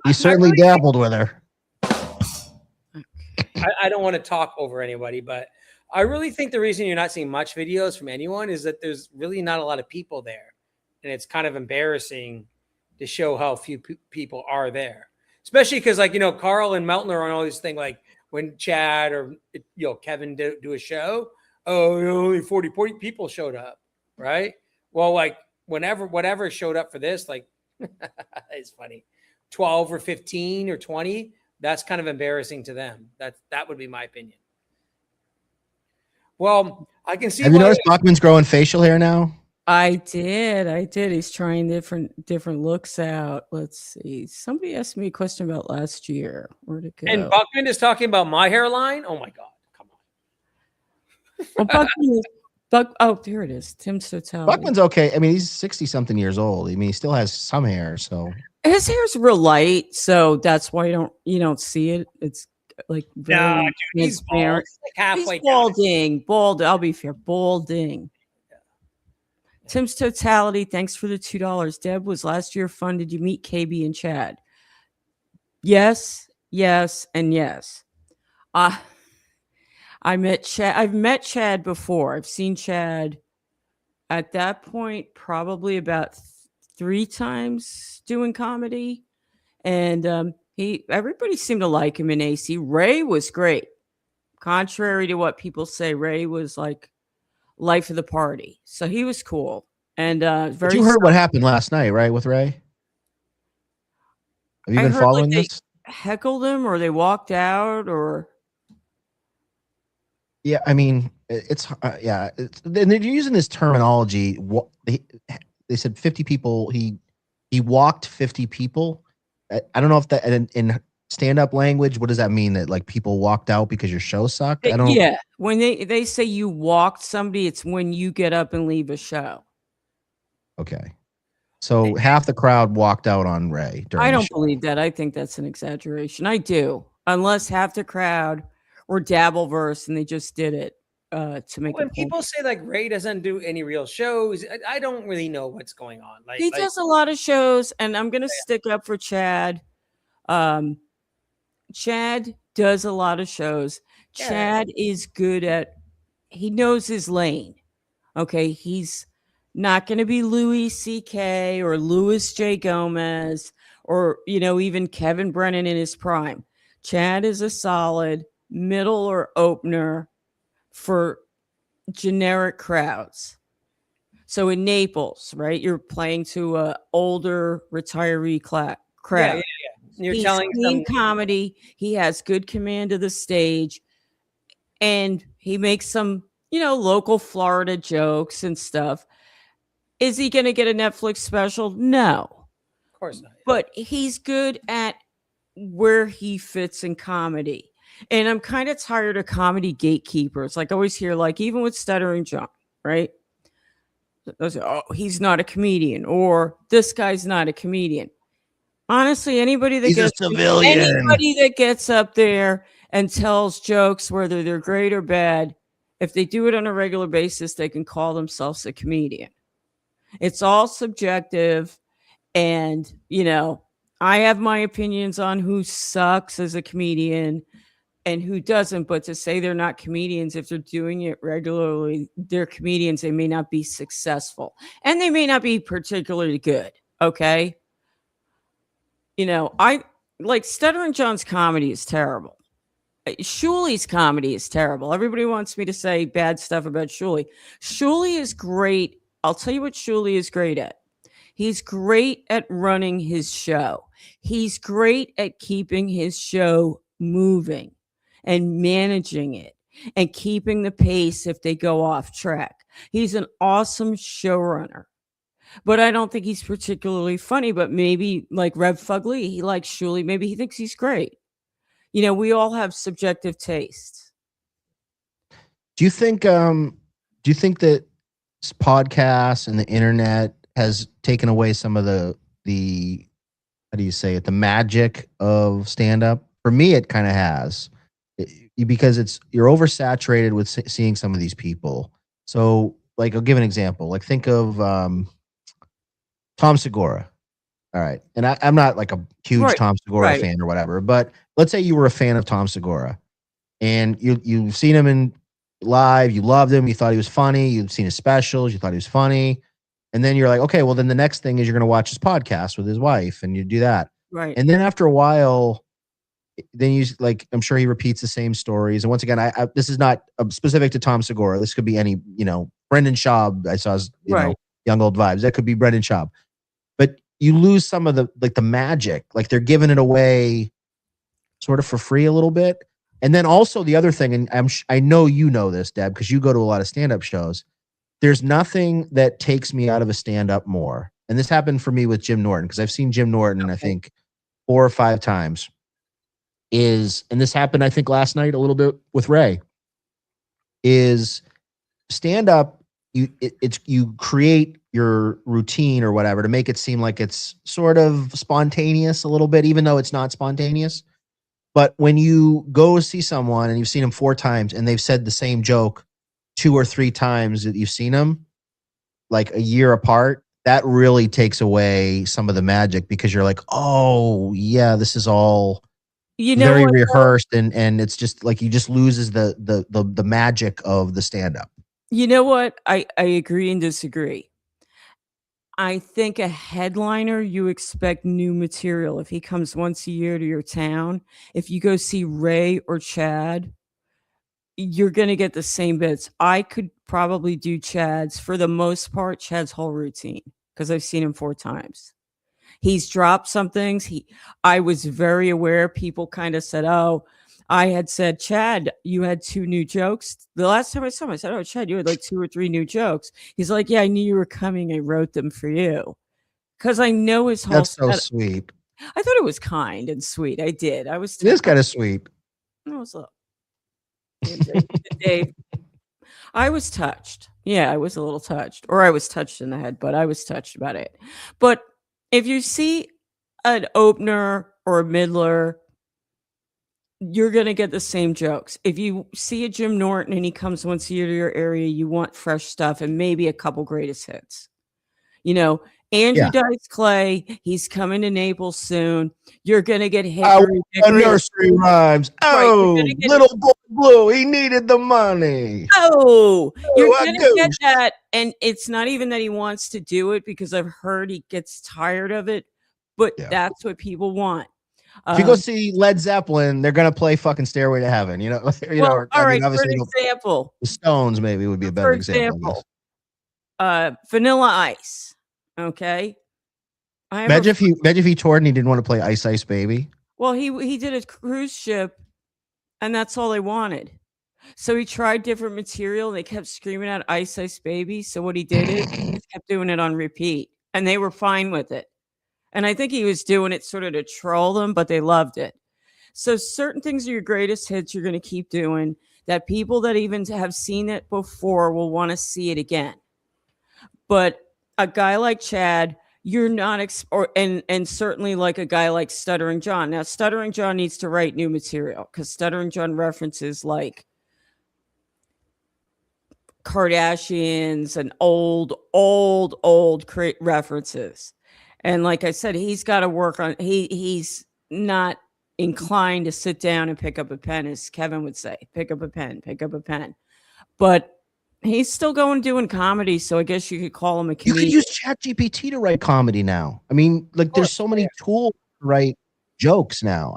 he certainly dabbled with her. I don't want to talk over anybody, but I really think the reason you're not seeing much videos from anyone is that there's really not a lot of people there. And it's kind of embarrassing to show how few people are there, especially because, like, Carl and Melton are on all these things, like when Chad or, Kevin do a show, only 40 people showed up, right? Well, like whatever showed up for this, like, it's funny, 12 or 15 or 20, that's kind of embarrassing to them. That would be my opinion. Well, I can see. Have you noticed Bachman's growing facial hair now? I did. He's trying different looks out. Let's see. Somebody asked me a question about last year. Where'd it go? And Bachman is talking about my hairline. Oh my God! Come on. Well, Bachman is. Oh, there it is. Tim's Totality. Buckman's okay. I mean, he's 60-something years old. I mean, he still has some hair. So his hair's real light, so that's why you don't see it. It's like very he's bald. He's like halfway he's balding. Bald. I'll be fair. Balding. Yeah. Tim's Totality. Thanks for the $2. Deb, was last year fun? Did you meet KB and Chad? Yes, and yes. I met Chad. I've met Chad before. I've seen Chad at that point probably about 3 times doing comedy, and everybody seemed to like him in AC. Ray was great. Contrary to what people say, Ray was like life of the party. So he was cool. And very. You heard what happened last night, right, with Ray? Have you been following this? Heckled him, or they walked out, or. Yeah, I mean, it's they're using this terminology. They said 50 people. He walked 50 people. I don't know if that in stand-up language, what does that mean? That like people walked out because your show sucked? I don't. Yeah, when they say you walked somebody, it's when you get up and leave a show. Okay, so half the crowd walked out on Ray. I don't believe that. I think that's an exaggeration. I do, unless half the crowd or Dabbleverse and they just did it to make. When people say like Ray doesn't do any real shows, I don't really know what's going on. He does a lot of shows, and I'm gonna stick up for Chad. Chad does a lot of shows. Yeah. Chad is good at. He knows his lane. Okay, he's not going to be Louis C.K. or Louis J. Gomez or even Kevin Brennan in his prime. Chad is a solid middle or opener for generic crowds. So in Naples, right, you're playing to a older retiree crowd. Yeah. You're telling them comedy. He has good command of the stage, and he makes some, local Florida jokes and stuff. Is he going to get a Netflix special? No, of course not. But he's good at where he fits in comedy. And I'm kind of tired of comedy gatekeepers. Like I always hear, like even with Stuttering John, right? Oh, he's not a comedian, or this guy's not a comedian. Honestly, anybody that gets up there and tells jokes, whether they're great or bad, if they do it on a regular basis, they can call themselves a comedian. It's all subjective. And, I have my opinions on who sucks as a comedian and who doesn't. But to say they're not comedians, if they're doing it regularly, they're comedians. They may not be successful and they may not be particularly good. Okay. I like Stuttering John's comedy is terrible. Shuli's comedy is terrible. Everybody wants me to say bad stuff about Shuli. Shuli is great. I'll tell you what Shuli is great at. He's great at running his show. He's great at keeping his show moving and managing it and keeping the pace if they go off track. He's an awesome showrunner, but I don't think he's particularly funny. But maybe like Rev Fugly, he likes Shuli. Maybe he thinks he's great. You know, we all have subjective tastes. Do you think that podcasts and the internet has taken away some of the how do you say it, the magic of stand up? For me, it kind of has. Because you're oversaturated with seeing some of these people. So, like, I'll give an example. Like, think of Tom Segura. All right, and I'm not like a huge Tom Segura fan or whatever, but let's say you were a fan of Tom Segura, and you've seen him in live, you loved him, you thought he was funny, you've seen his specials, you thought he was funny, and then you're like, okay, well, then the next thing is you're going to watch his podcast with his wife, and you do that, right? And then after a while, then you like, I'm sure he repeats the same stories. And once again, I this is not specific to Tom Segura. This could be any, Brendan Schaub. I saw his, young old vibes. That could be Brendan Schaub. But you lose some of the magic. Like they're giving it away sort of for free a little bit. And then also the other thing, and I know you know this, Deb, because you go to a lot of stand-up shows. There's nothing that takes me out of a stand-up more. And this happened for me with Jim Norton, because I've seen Jim Norton, I think 4 or 5 times. And this happened, I think, last night a little bit with Ray, is stand up. You create your routine or whatever to make it seem like it's sort of spontaneous a little bit, even though it's not spontaneous. But when you go see someone and you've seen them 4 times and they've said the same joke 2 or 3 times that you've seen them, like a year apart, that really takes away some of the magic, because you're like, oh yeah, this is all very rehearsed, and it's just like you just loses the magic of the stand-up. You know what? I agree and disagree. I think a headliner, you expect new material. If he comes once a year to your town, if you go see Ray or Chad, you're going to get the same bits. I could probably do Chad's, for the most part, Chad's whole routine, because I've seen him 4 times. He's dropped some things. I was very aware. People kind of said, oh, I had said, Chad, you had 2 new jokes. The last time I saw him, I said, oh, Chad, you had like 2 or 3 new jokes. He's like, yeah, I knew you were coming. I wrote them for you. Because I know his whole. That's so sweet. I thought it was kind and sweet. I did. I was. It is kind of sweet. I was Dave. I was touched. Yeah, I was a little touched. Or I was touched in the head, but I was touched about it. But if you see an opener or a middler, you're going to get the same jokes. If you see a Jim Norton and he comes once a year to your area, you want fresh stuff and maybe a couple greatest hits. Andrew Dice Clay, he's coming to Naples soon. You're going to get Hickory. Nursery rhymes. Oh, little boy blue, he needed the money. Oh, you're going to get that. And it's not even that he wants to do it, because I've heard he gets tired of it, but that's what people want. If you go see Led Zeppelin, they're going to play fucking Stairway to Heaven. All right, for example. The Stones maybe would be a better example. Vanilla Ice. Okay. Imagine if he toured and he didn't want to play Ice Ice Baby. Well, he did a cruise ship, and that's all they wanted. So he tried different material, and they kept screaming out Ice Ice Baby. So what he did is he just kept doing it on repeat, and they were fine with it. And I think he was doing it sort of to troll them, but they loved it. So certain things are your greatest hits you're going to keep doing, that people that even have seen it before will want to see it again. But a guy like Chad, you're not, and certainly like a guy like Stuttering John. Now, Stuttering John needs to write new material, because Stuttering John references like Kardashians and old references. And like I said, he's got to work on, he's not inclined to sit down and pick up a pen, as Kevin would say, pick up a pen. But he's still doing comedy, so I guess you could call him a comedian. You could use ChatGPT to write comedy now. I mean, like, there's so many tools to write jokes now.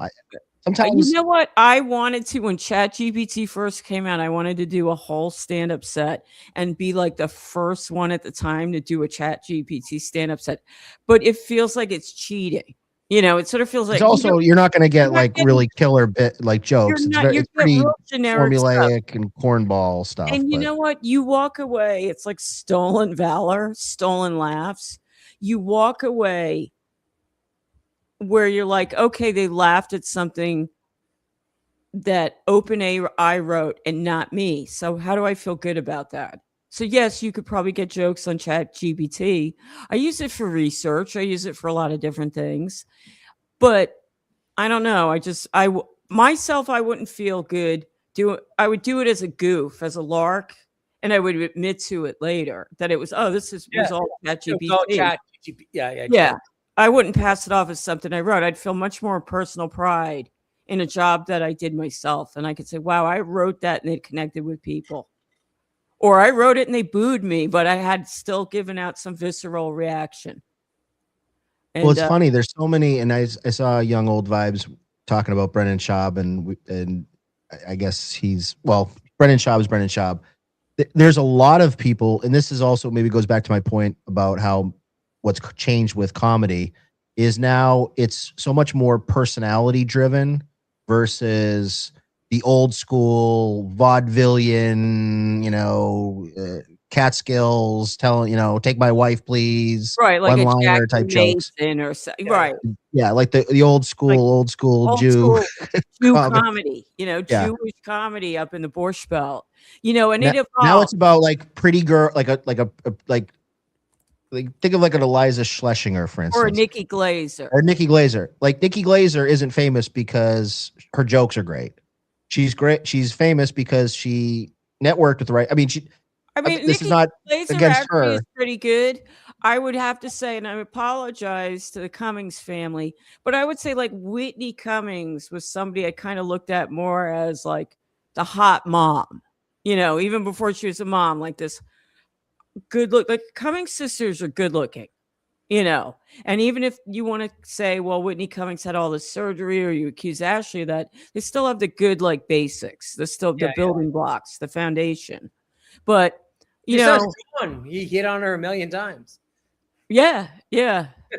Sometimes, you know what? I wanted to, when ChatGPT first came out, I wanted to do a whole stand-up set and be like the first one at the time to do a ChatGPT stand-up set. But it feels like it's cheating. It sort of feels It's like also you're not going to get not like getting- really killer bit like jokes. you're It's not. You it's get pretty real generic stuff. formulaic and cornball stuff. And you but know what? You walk away. It's like stolen valor, stolen laughs. You walk away where you're like, okay, they laughed at something that OpenAI wrote and not me. So how do I feel good about that? So yes, you could probably get jokes on ChatGPT. I use it for research. I use it for a lot of different things. But I don't know. Myself, I wouldn't feel good. I would do it as a goof, as a lark, and I would admit to it later that it was, was all ChatGPT. It's all ChatGPT. Yeah. Yeah. I wouldn't pass it off as something I wrote. I'd feel much more personal pride in a job that I did myself. And I could say, wow, I wrote that and it connected with people. Or I wrote it and they booed me, but I had still given out some visceral reaction. And, well, it's funny. There's so many, and I saw Young Old Vibes talking about Brennan Schaub, and I guess Brennan Schaub is Brennan Schaub. There's a lot of people, and this is also maybe goes back to my point about how what's changed with comedy is now it's so much more personality driven versus the old school vaudevillian, Catskills telling, take my wife, please. Right, like a one-liner Jack type jokes. Or so, right. Yeah, like the old school Jew comedy, Jewish comedy up in the Borscht Belt, and it evolved. Now it's about like pretty girl, like think of like an Eliza Schlesinger, for instance, or Nikki Glaser. Like Nikki Glaser isn't famous because her jokes are great. She's great. She's famous because she networked with the right. This Nikki is not Glaser against her. Is pretty good. I would have to say, and I apologize to the Cummings family, but I would say like Whitney Cummings was somebody I kind of looked at more as like the hot mom, even before she was a mom, like this good look. Like Cummings sisters are good looking, and even if you want to say, well, Whitney Cummings had all this surgery, or you accuse Ashley of that, they still have the good like basics. They're still the building blocks, the foundation. But he hit on her a million times. Yeah.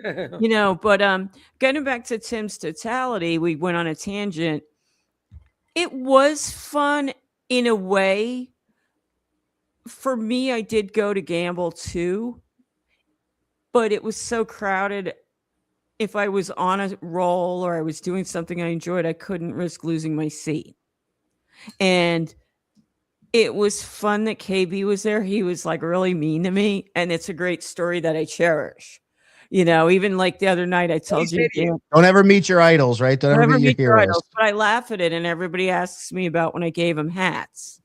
But getting back to Tim's totality, we went on a tangent. It was fun in a way. For me, I did go to gamble too, but it was so crowded. If I was on a roll or I was doing something I enjoyed, I couldn't risk losing my seat. And it was fun that KB was there. He was like really mean to me. And it's a great story that I cherish. Even like the other night, I told you. Don't ever meet your idols, right? Don't ever meet your heroes. But I laugh at it. And everybody asks me about when I gave him hats.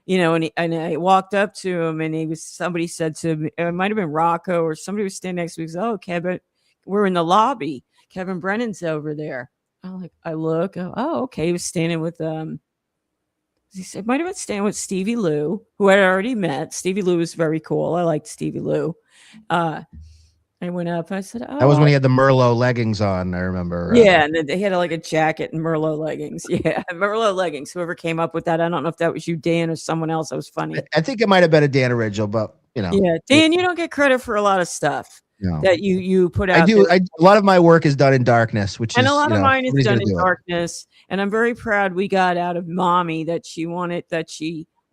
And I walked up to him and somebody said to me, it might've been Rocco or somebody was standing next to me. He goes, oh, Kevin, we're in the lobby. Kevin Brennan's over there. I look, oh, okay. He was standing with, he said, might have been standing with Stevie Lou, who I had already met. Stevie Lou was very cool. I liked Stevie Lou. I went up. I said, oh. That was when he had the Merlot leggings on, I remember. Yeah, and then he had like a jacket and Merlot leggings. Yeah, Merlot leggings. Whoever came up with that. I don't know if that was you, Dan, or someone else. That was funny. I think it might have been a Dan original, but, Yeah, Dan, you don't get credit for a lot of stuff that you put out. I do. A lot of my work is done in darkness, and a lot of mine is done in darkness. And I'm very proud we got out of Mommy that she went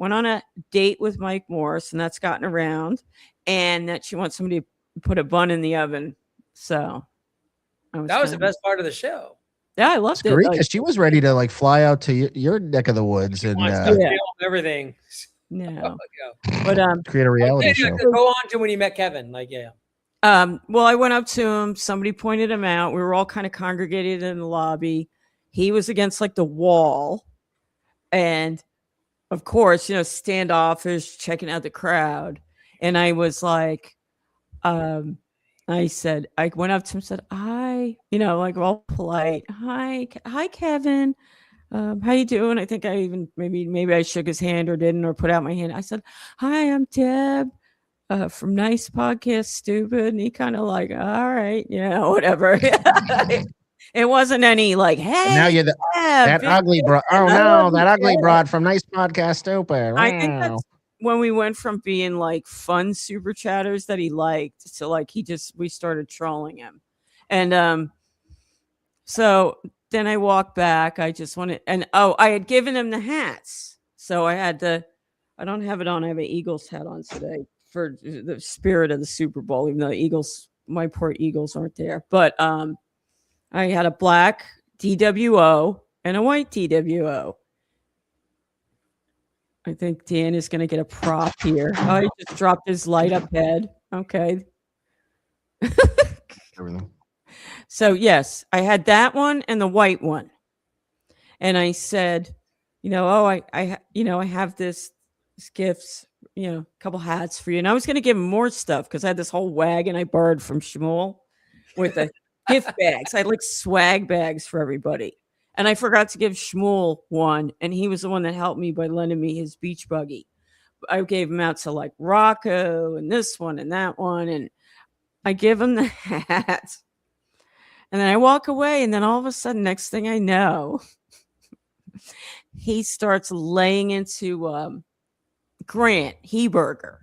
on a date with Mike Morris, and that's gotten around, and that she wants somebody to put a bun in the oven. So that was the best part of the show. Yeah, I loved it. Because she was ready to like fly out to your neck of the woods and everything. No, but create a reality show. Go on to when you met Kevin. Well, I went up to him. Somebody pointed him out. We were all kind of congregated in the lobby. He was against like the wall, and of course, standoffish, checking out the crowd. And I was like, I went up to him and said, hi, like all polite. Hi, Kevin. How you doing? I think I even maybe I shook his hand or didn't, or put out my hand. I said, hi, I'm Deb from Nice Podcast Stupid. And he kind of like, all right, whatever. It wasn't any like, hey, and now you're that ugly broad. Oh no, that ugly broad from Nice Podcast Stupid. Wow. I think that's when we went from being like fun super chatters that he liked to like we started trolling him. And So then I walked back. I just wanted, and I had given him the hats. So I had to, I don't have it on. I have an Eagles hat on today for the spirit of the Super Bowl, even though the Eagles, my poor Eagles aren't there. But I had a black DWO and a white DWO. I think Dan is going to get a prop here. Oh, he just dropped his light up head. Okay. Everything. So yes, I had that one and the white one. And I said, I have this gifts, a couple hats for you. And I was going to give him more stuff because I had this whole wagon I borrowed from Shmuel with the gift bags. I had like swag bags for everybody. And I forgot to give Shmuel one. And he was the one that helped me by lending me his beach buggy. I gave him out to like Rocco and this one and that one. And I give him the hat. And then I walk away. And then all of a sudden, next thing I know, he starts laying into Grant Heberger,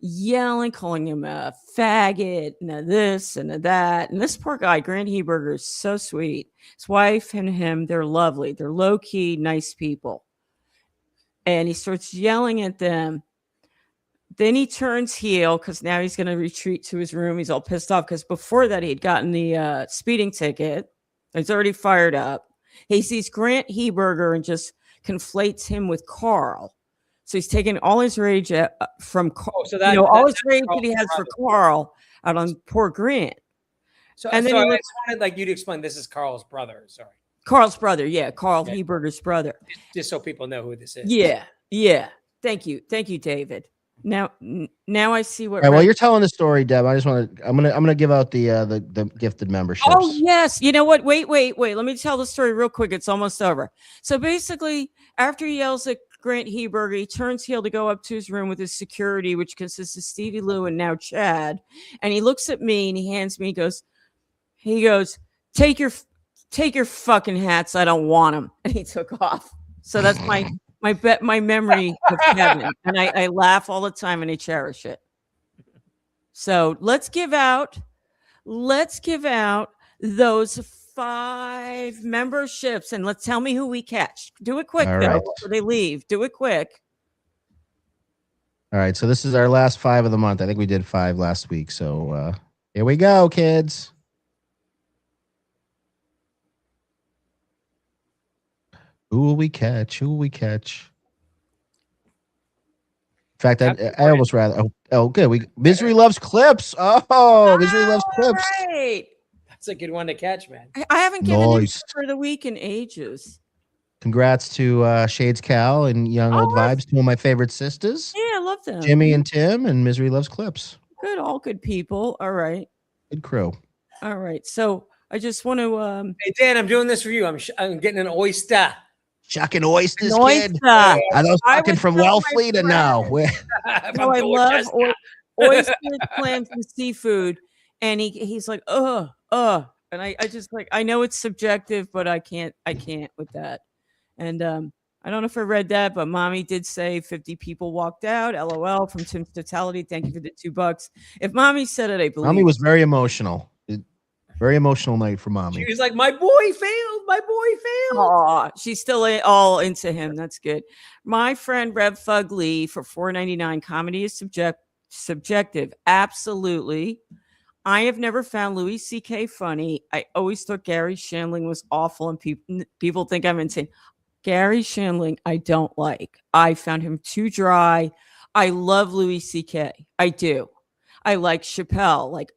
yelling, calling him a faggot, and a this and a that. And this poor guy, Grant Heberger, is so sweet. His wife and him, they're lovely. They're low-key, nice people. And he starts yelling at them. Then he turns heel because now he's going to retreat to his room. He's all pissed off because before that, he'd gotten the speeding ticket. He's already fired up. He sees Grant Heberger and just conflates him with Carl. So he's taking all his rage from Carl. So that, all his rage Carl's that he has brother. for Carl out on poor Grant. So, And then I he just wanted like you to explain this is Carl's brother. Sorry. Carl's brother. Yeah. Carl Okay. Heberger's brother. Just so people know who this is. Yeah. Yeah. Thank you. Thank you, David. Now I see what. All right, while you're telling the story, Deb, I just want to. I'm gonna give out the gifted memberships. Oh yes, you know what? Wait. Let me tell the story real quick. It's almost over. So basically, after he yells at Grant Heberger, he turns heel to go up to his room with his security, which consists of Stevie Lou and now Chad. And he looks at me and he hands me. He goes, take your fucking hats. I don't want them. And he took off. So that's my memory of Kevin, and I laugh all the time and I cherish it. So let's give out those 5 memberships, and let's tell me who we catch. Do it quick, All though, right. before they leave. Do it quick. All right, so this is our last 5 of the month. I think we did 5 last week. So here we go, kids. Who will we catch? Who will we catch? In fact, I almost rather. Oh, good. Misery loves clips. Oh, Misery loves clips. Right. That's a good one to catch, man. I haven't given Nice. it for the week in ages. Congrats to Shades Cal and Young Old Vibes, 2 of my favorite sisters, Yeah, I love them. Jimmy and Tim, and Misery loves clips. Good, all good people. All right. Good crew. All right. So I just want to Hey Dan, I'm doing this for you. I'm getting an oyster. Shucking oysters, Oyster. kid. Are those I fucking would from tell my Wellfleet or no? No, I love oysters, clams, and seafood. And he's like, and I just like, I know it's subjective, but I can't with that. And I don't know if I read that, but mommy did say 50 people walked out. LOL from Tim's Totality. Thank you for the $2. If mommy said it, I believe. Mommy was very emotional. Very emotional night for mommy. She was like, my boy failed. My boy failed. Aw, she's still all into him. That's good. My friend Rev Fugly for $4.99. Comedy is subjective. Absolutely. I have never found Louis C.K. funny. I always thought Gary Shandling was awful, and people think I'm insane. Gary Shandling, I don't like. I found him too dry. I love Louis C.K. I do. I like Chappelle, like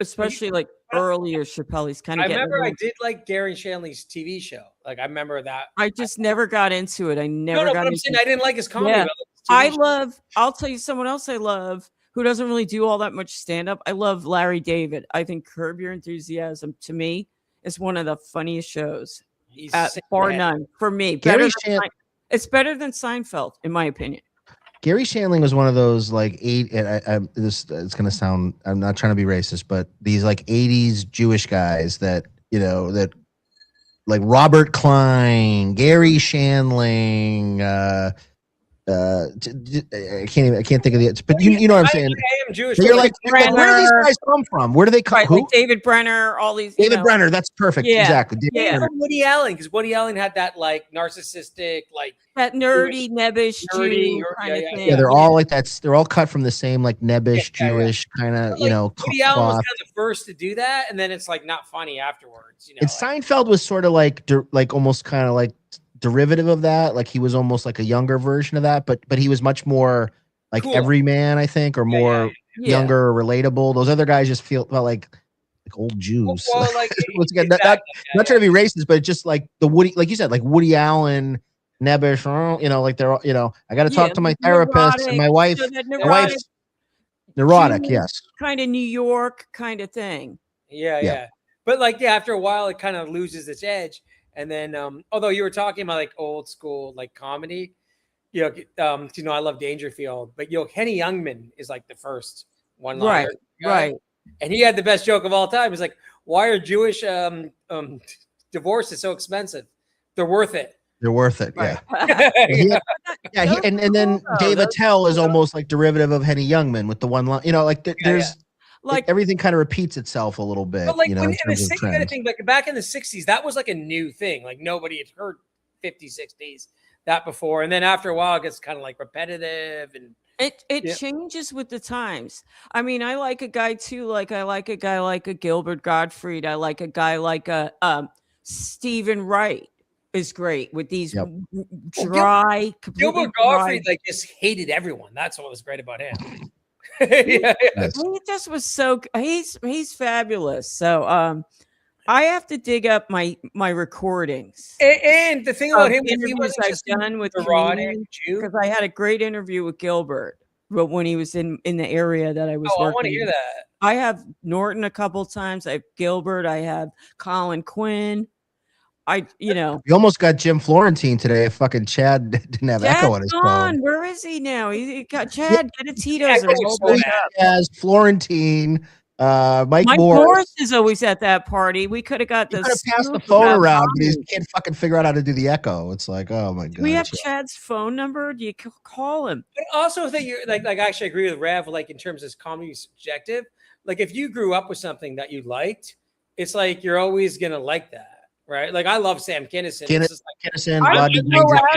especially like earlier Chappelle. He's kind of. I remember I did like Gary Shandling's TV show. Like I remember that. I just never got into it. I never No, got but I'm into saying it. I didn't like his comedy. Yeah. But like his TV show. I'll tell you someone else I love who doesn't really do all that much stand-up. I love Larry David. I think Curb Your Enthusiasm to me is one of the funniest shows. He's Bar sick, man. none for me. It's better than Seinfeld, in my opinion. Gary Shandling was one of those like it's gonna sound, I'm not trying to be racist, but these like 80s Jewish guys that that like Robert Klein, Gary Shandling, I can't think of the, but you know what I'm saying. I am Jewish. But you're like, where do these guys come from? Where do they come? Right, Who? like David Brenner, all these. David Brenner. That's perfect. Yeah, Exactly. David yeah. Brenner. Woody Allen, because Woody Allen had that like narcissistic, like That nerdy, nebbish nerdy, Jew or- kind of yeah, thing. Yeah, they're all like that. They're all cut from the same like nebbish Yeah, yeah. Jewish kind of, Like, you know, Woody Allen was cloth. kind of the first to do that, and then it's like not funny afterwards. You know, And like, Seinfeld was sort of like almost kind of like derivative of that. Like he was almost like a younger version of that, but he was much more like Cool. everyman, I think, or more Yeah. younger or relatable. Those other guys just felt like old Jews. well, like Once again, exactly, not trying to be racist, but it's just like the Woody, like you said, like Woody Allen, nebbish, you know, like they're all, you know, I got to talk to my therapist and my wife. So that My wife's neurotic, Jewish yes. kind of New York kind of thing. yeah. But like, yeah, after a while, it kind of loses its edge. And then, although you were talking about like old school like comedy, you know, I love Dangerfield, but you know, Henny Youngman is like the first one liner, Right. and he had the best joke of all time. He's like, "Why are Jewish divorces so expensive? They're worth it." They're worth it. Right. Yeah. And then Dave Attell is almost like derivative of Henny Youngman with the one line, you know, like there's like everything kind of repeats itself a little bit. But like you know, when in in the terms of 60s, I trends. think like back in the 60s, that was like a new thing. Like nobody had heard 50s, 60s that before. And then after a while, it gets kind of like repetitive and It changes with the times. I mean, I like a guy too. Like I like a guy like a Gilbert Gottfried. I like a guy like a Stephen Wright is great with these dry. Gilbert Gottfried like just hated everyone. That's what was great about him. yeah. He just was so he's fabulous. So I have to dig up my recordings. And the thing about him, he interviews wasn't I've just done with erotic Jew. because I had a great interview with Gilbert, but when he was in the area that I was Oh, I working. want to hear that. I have Norton a couple times. I have Gilbert. I have Colin Quinn. You almost got Jim Florentine today. If fucking Chad didn't have echo on his phone. Where is he now? He got Chad. Get a Tito's. As Florentine, Mike Morris. Morris is always at that party. We could have got he the could have passed the phone around, but he can't fucking figure out how to do the echo. It's like, oh my god. Do we have Chad's phone number? Do you call him? But also that you're like I actually agree with Rev, like in terms of comedy subjective. Like if you grew up with something that you liked, it's like you're always gonna like that. Right, like I love Sam Kinison. Kinison,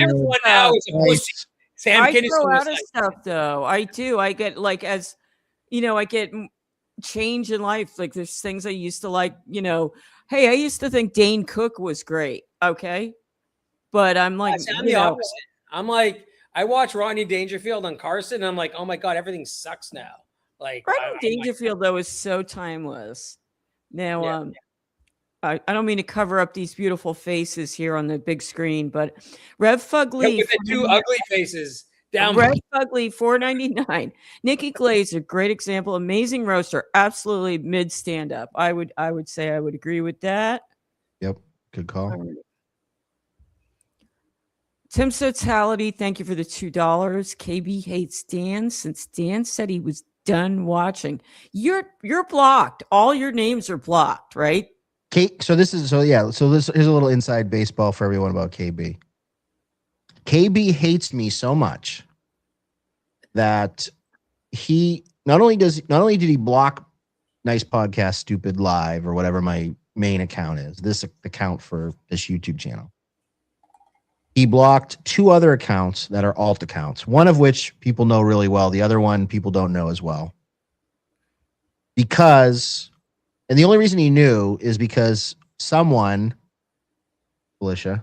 everyone now is a pussy. Sam Kinison throw was out of stuff though. I do. I get like as I get change in life. Like there's things I used to like. Hey, I used to think Dane Cook was great. Okay, but I'm like, I'm the opposite. I'm like, I watch Rodney Dangerfield on Carson, and I'm like, oh my god, everything sucks now. Like Rodney Dangerfield though is so timeless. Now, I don't mean to cover up these beautiful faces here on the big screen, but Rev Fugly with the two ugly faces down. Rev Fugly $4.99. Nikki Glazer, great example, amazing roaster, absolutely mid stand up. I would say I would agree with that. Yep, good call. Tim's Totality, thank you for the $2. KB hates Dan since Dan said he was done watching. You're blocked. All your names are blocked, right? Here's a little inside baseball for everyone about KB. KB hates me so much that he not only did he block Nice Podcast Stupid Live or whatever my main account is, this account for this YouTube channel. He blocked two other accounts that are alt accounts, one of which people know really well, the other one people don't know as well. And the only reason he knew is because someone, Felicia,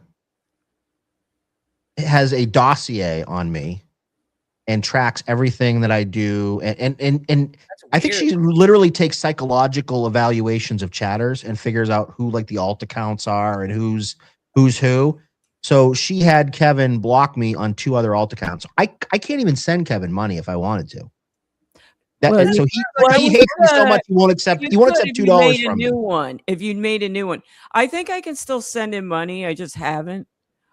has a dossier on me and tracks everything that I do. And I think she literally takes psychological evaluations of chatters and figures out who like the alt accounts are and who's who. So she had Kevin block me on two other alt accounts. I can't even send Kevin money if I wanted to. So he hates me so much he won't accept $2 from me. If you'd made a new one, I think I can still send him money. I just haven't.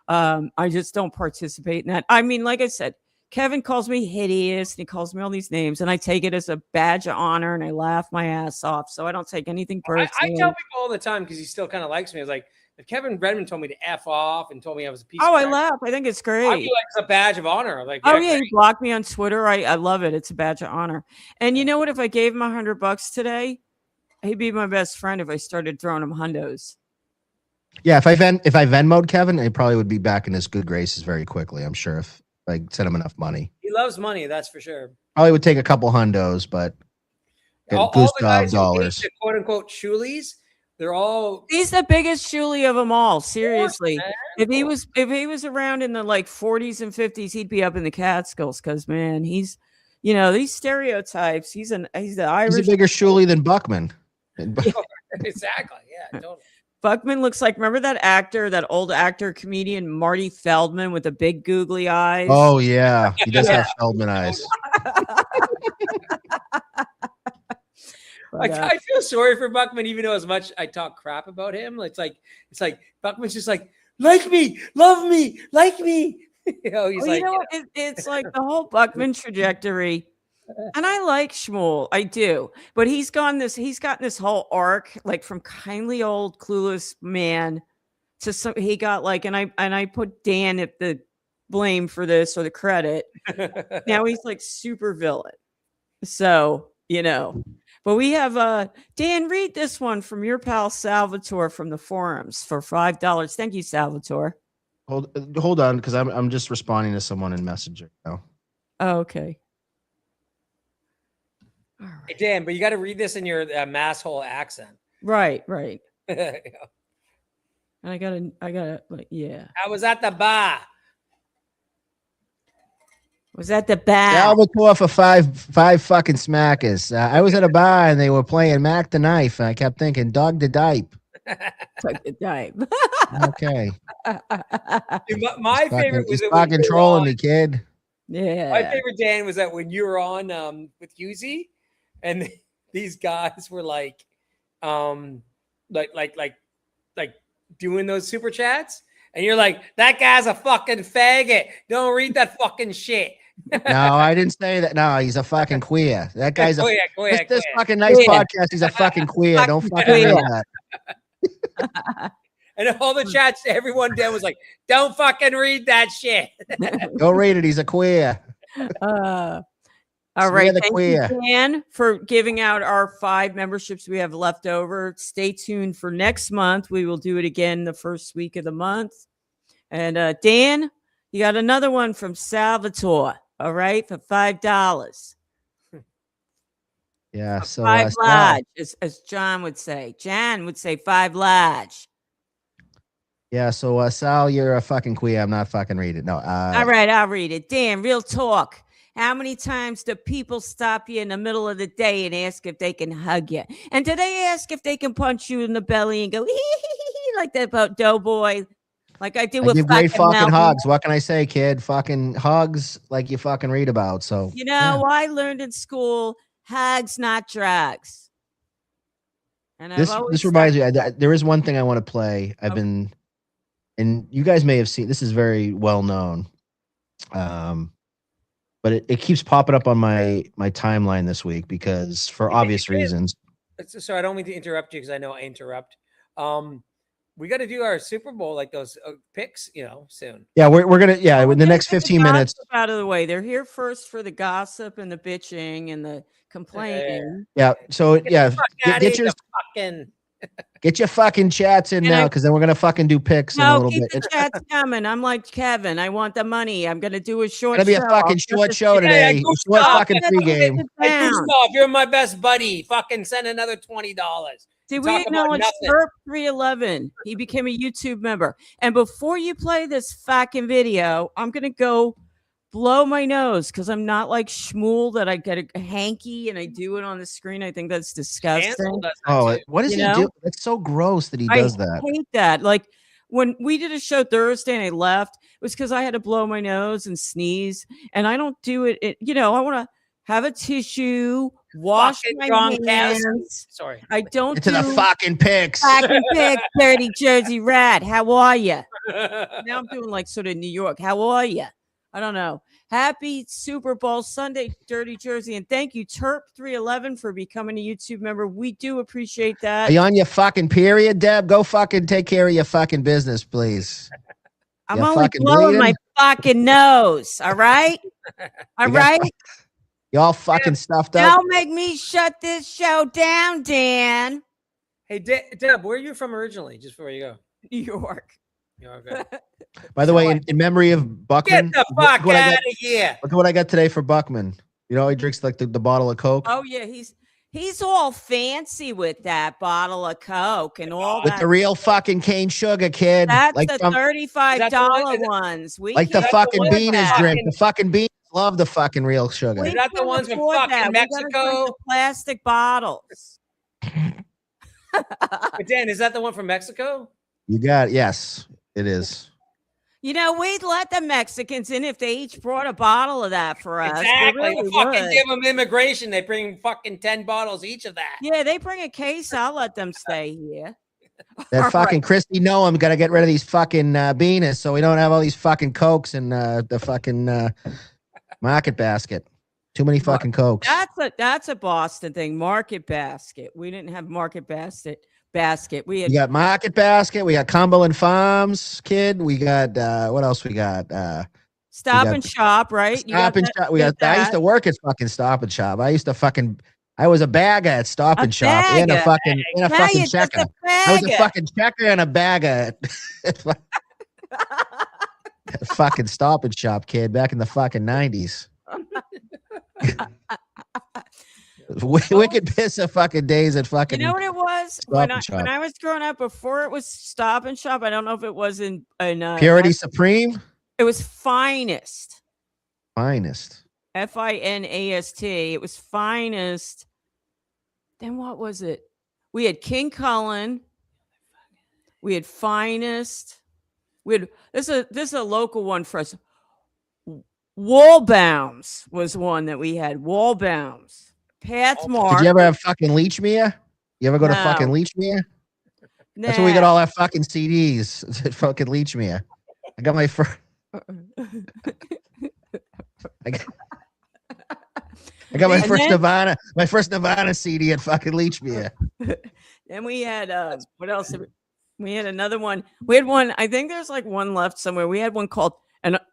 I just don't participate in that. I mean, like I said, Kevin calls me hideous and he calls me all these names, and I take it as a badge of honor and I laugh my ass off. So I don't take anything personally. I tell people all the time because he still kind of likes me. It's like, If Kevin Brennan told me to F off and told me I was a piece Oh, of I crap, laugh. I think it's great. I feel like it's a badge of honor. Like, Oh yeah, great. he blocked me on Twitter. I love it. It's a badge of honor. And you know what? If I gave him $100 today, he'd be my best friend if I started throwing him hundos. Yeah, if I Venmo'd Kevin, he probably would be back in his good graces very quickly. I'm sure if I sent him enough money. He loves money, that's for sure. Probably would take a couple hundos, but All the Gustav guys dollars. who hate the quote unquote Shulies, they're all He's the biggest Shuli of them all. Seriously, man. if he was around in the like 40s and 50s, he'd be up in the Catskills. Because man, he's, you know, these stereotypes. He's the Irish. He's a bigger Shuli than Buckman. exactly. Yeah, totally. Buckman looks like, remember that actor, that old actor comedian Marty Feldman with the big googly eyes? Oh yeah, he does have Feldman eyes. But, I feel sorry for Buckman, even though as much I talk crap about him. It's like Buckman's just like me, love me, like me. You know, he's well, like, you know what? It's like the whole Buckman trajectory. And I like Shmuel, I do, but he's gotten this whole arc, like from kindly old clueless man to some. He got like, and I put Dan at the blame for this or the credit. Now he's like super villain. So you know, but we have Dan, read this one from your pal Salvatore from the forums for $5. Thank you, Salvatore. Hold on, because I'm just responding to someone in Messenger now. Oh, okay. All Hey, right. Dan, but you got to read this in your masshole accent. Right. Yeah. And I gotta, like, yeah. I was at the bar. Was that the bad? Salvatore for five fucking smackers. I was at a bar and they were playing Mac the Knife, and I kept thinking, dog the dipe. Took the time. Okay. Dude, my favorite was he's that when fucking you were trolling on- me, kid. Yeah. My favorite, Dan, was that when you were on with Husey, and these guys were like doing those super chats, and you're like, that guy's a fucking faggot. Don't read that fucking shit. No, I didn't say that. No, he's a fucking queer. That guy's Queer. this fucking nice Queer. podcast. He's a fucking queer. Don't fucking queer. read that. And all the chats, everyone Dan was like, don't fucking read that shit. Go read it. He's a queer. All Smear right. the Thank queer. you, Dan, for giving out our 5 memberships we have left over. Stay tuned for next month. We will do it again the first week of the month. And Dan, you got another one from Salvatore. All right, for $5. Yeah. So 5 Sal, large, as John would say. John would say 5 large. yeah. So Sal, you're a fucking queer. I'm not fucking reading. No. All right, I'll read it. Dan, real talk. How many times do people stop you in the middle of the day and ask if they can hug you? And do they ask if they can punch you in the belly and go like that about Doughboy? Like I do I with give great fucking Malcolm. hugs. What can I say, kid? Fucking hugs like you fucking read about. So You know, I learned in school, hugs, not drugs. And I've always this reminds me. There is one thing I want to play. I've been, and you guys may have seen. This is very well known, but it keeps popping up on my timeline this week because for obvious reasons. So I don't mean to interrupt you because I know I interrupt. We got to do our Super Bowl, like those picks, soon. Yeah, we're gonna in the next 15 minutes. Out of the way. They're here first for the gossip and the bitching and the complaining. Yeah. So get your fucking chats in And now, because then we're gonna fucking do picks in a No, little keep bit. the It's chats coming. I'm like Kevin. I want the money. I'm gonna do a short. gonna be a show. fucking I'll short just- show today. Yeah, Short Gustav, fucking let's get pregame. it Hey, down. Gustav, you're my best buddy. Fucking send another $20. Did Talk we acknowledge about nothing. Burp 311? He became a YouTube member. And before you play this fucking video, I'm gonna go blow my nose because I'm not like Shmuel that I get a hanky and I do it on the screen. I think that's disgusting. Cancel does that Oh, too. what does You he know? do? It's so gross that he does that. I hate that. Like when we did a show Thursday and I left, it was because I had to blow my nose and sneeze. And I don't do it. I want to have a tissue, wash Fucking my Gronkowski. hands. Sorry. I don't Into do the fucking picks. fucking pick, dirty Jersey rat. How are you? Now I'm doing like sort of New York. How are you? I don't know. Happy Super Bowl Sunday, Dirty Jersey. And thank you, Terp311, for becoming a YouTube member. We do appreciate that. Are you on your fucking period, Deb? Go fucking take care of your fucking business, please. I'm You only fucking blowing my bleeding? fucking nose. All right. All You got right. You all fucking stuffed up. Don't make me shut this show down, Dan. Hey, Deb, where are you from originally? Just before you go. New York. Yeah, okay. By the way, in memory of Buckman, Get the fuck out of here. look at what I got today for Buckman. You know, he drinks like the bottle of Coke. Oh yeah, he's all fancy with that bottle of Coke and all With that. the real fucking cane sugar, kid. That's like the from, $35 ones. We like the can't fucking afford beaners that. drink. The fucking beans love the fucking real sugar. Is that the can't ones from afford fucking that. We gotta drink Mexico? the plastic bottles. But Dan, is that the one from Mexico? You got yes, it is. You know, we'd let the Mexicans in if they each brought a bottle of that for us. We Exactly. really We'll fucking would. give them immigration. They bring fucking 10 bottles each of that. Yeah, they bring a case. I'll let them stay here. That All fucking right. Christy Noam got to get rid of these fucking beaners so we don't have all these fucking Cokes in the fucking market basket. Too many fucking Cokes. That's a Boston thing. Market basket. We didn't have market basket. We had We got Market Basket. We got Cumberland Farms, kid. We got what else? We got Stop got and Shop, right? You Stop got and that- Shop. you got I used that. to work at fucking Stop and Shop. I was a bagger at Stop A and Shop and a bagger. fucking Now fucking you're just checker. a I was a faggot. fucking checker and a bagger at fucking Stop and Shop, kid, back in the fucking 90s. Wicked piss of fucking days at fucking. You know what it was Stop when and Shop. I was growing up. Before it was Stop and Shop. I don't know if it was in Purity Supreme, It was Finest. finest. FINAST. It was Finest. Then what was it? We had King Cullen. We had Finest. We had this is a local one for us. Wallbounds was one that we had. Wallbounds. Pathmark. Did you ever have fucking Leechmere? You ever go to No. fucking Leechmere? That's where we got all our fucking CDs. At fucking Leechmere. I got my first. I got my And first then- Nirvana CD at fucking Leechmere. Then we had what else? We had another one. We had one. I think there's like one left somewhere. We had one called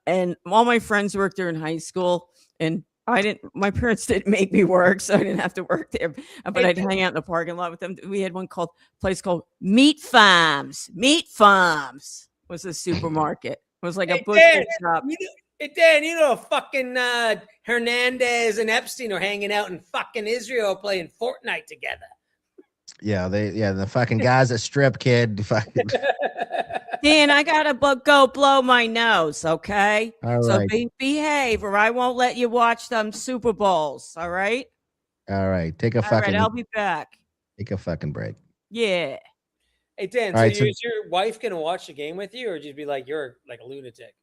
and all my friends worked there in high school, and my parents didn't make me work, so I didn't have to work there. But I'd hang out in the parking lot with them. We had one place called Meat Farms. Meat Farms was a supermarket. It was like a Hey, butcher Dan, shop. Hey, Dan, you know fucking Hernandez and Epstein are hanging out in fucking Israel playing Fortnite together. Yeah, the fucking Gaza Strip, kid. Fucking, Dan, I gotta go blow my nose, okay? all So right, behave, or I won't let you watch them Super Bowls. All right. all right. Take a All right. fucking I'll be back. take a fucking break. Yeah. Hey, Dan, All right, so- is your wife going to watch the game with you or just be like, you're like a lunatic?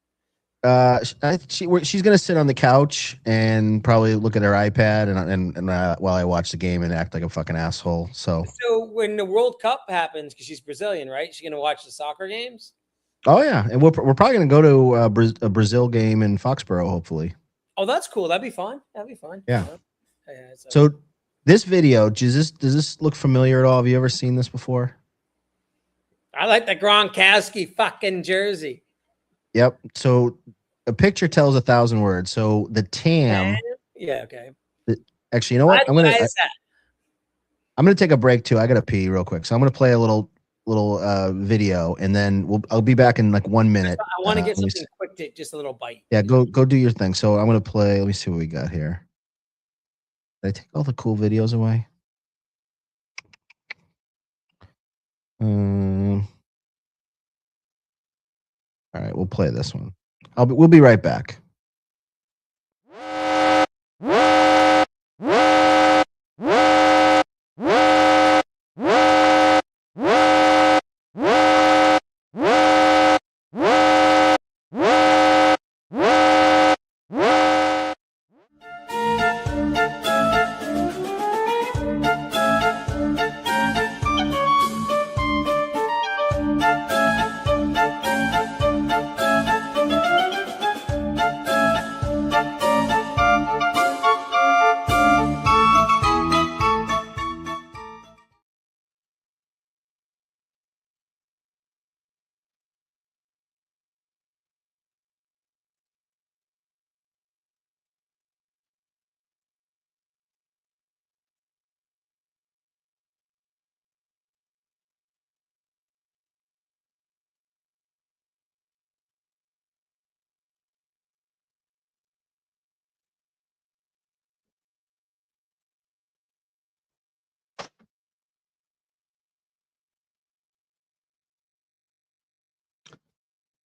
She's gonna sit on the couch and probably look at her iPad and while I watch the game and act like a fucking asshole. So, When the World Cup happens, because she's Brazilian, right? She's going to watch the soccer games? oh yeah, and we're probably gonna go to a Brazil game in Foxborough, hopefully. Oh, that's cool. That'd be fun. That'd be fun. Yeah. So So, this video, does this look familiar at all? Have you ever seen this before? I like the Gronkowski fucking jersey. Yep. So, a picture tells 1,000 words. So the TAM. Yeah, okay. Actually, you know what? Why is that? I'm gonna take a break too. I gotta pee real quick. So I'm gonna play a little video, and then I'll be back in like 1 minute. I want to get let me something quick to just a little bite. Yeah, go do your thing. So I'm gonna play. Let me see what we got here. Did I take all the cool videos away? All right, we'll play this one. We'll be right back.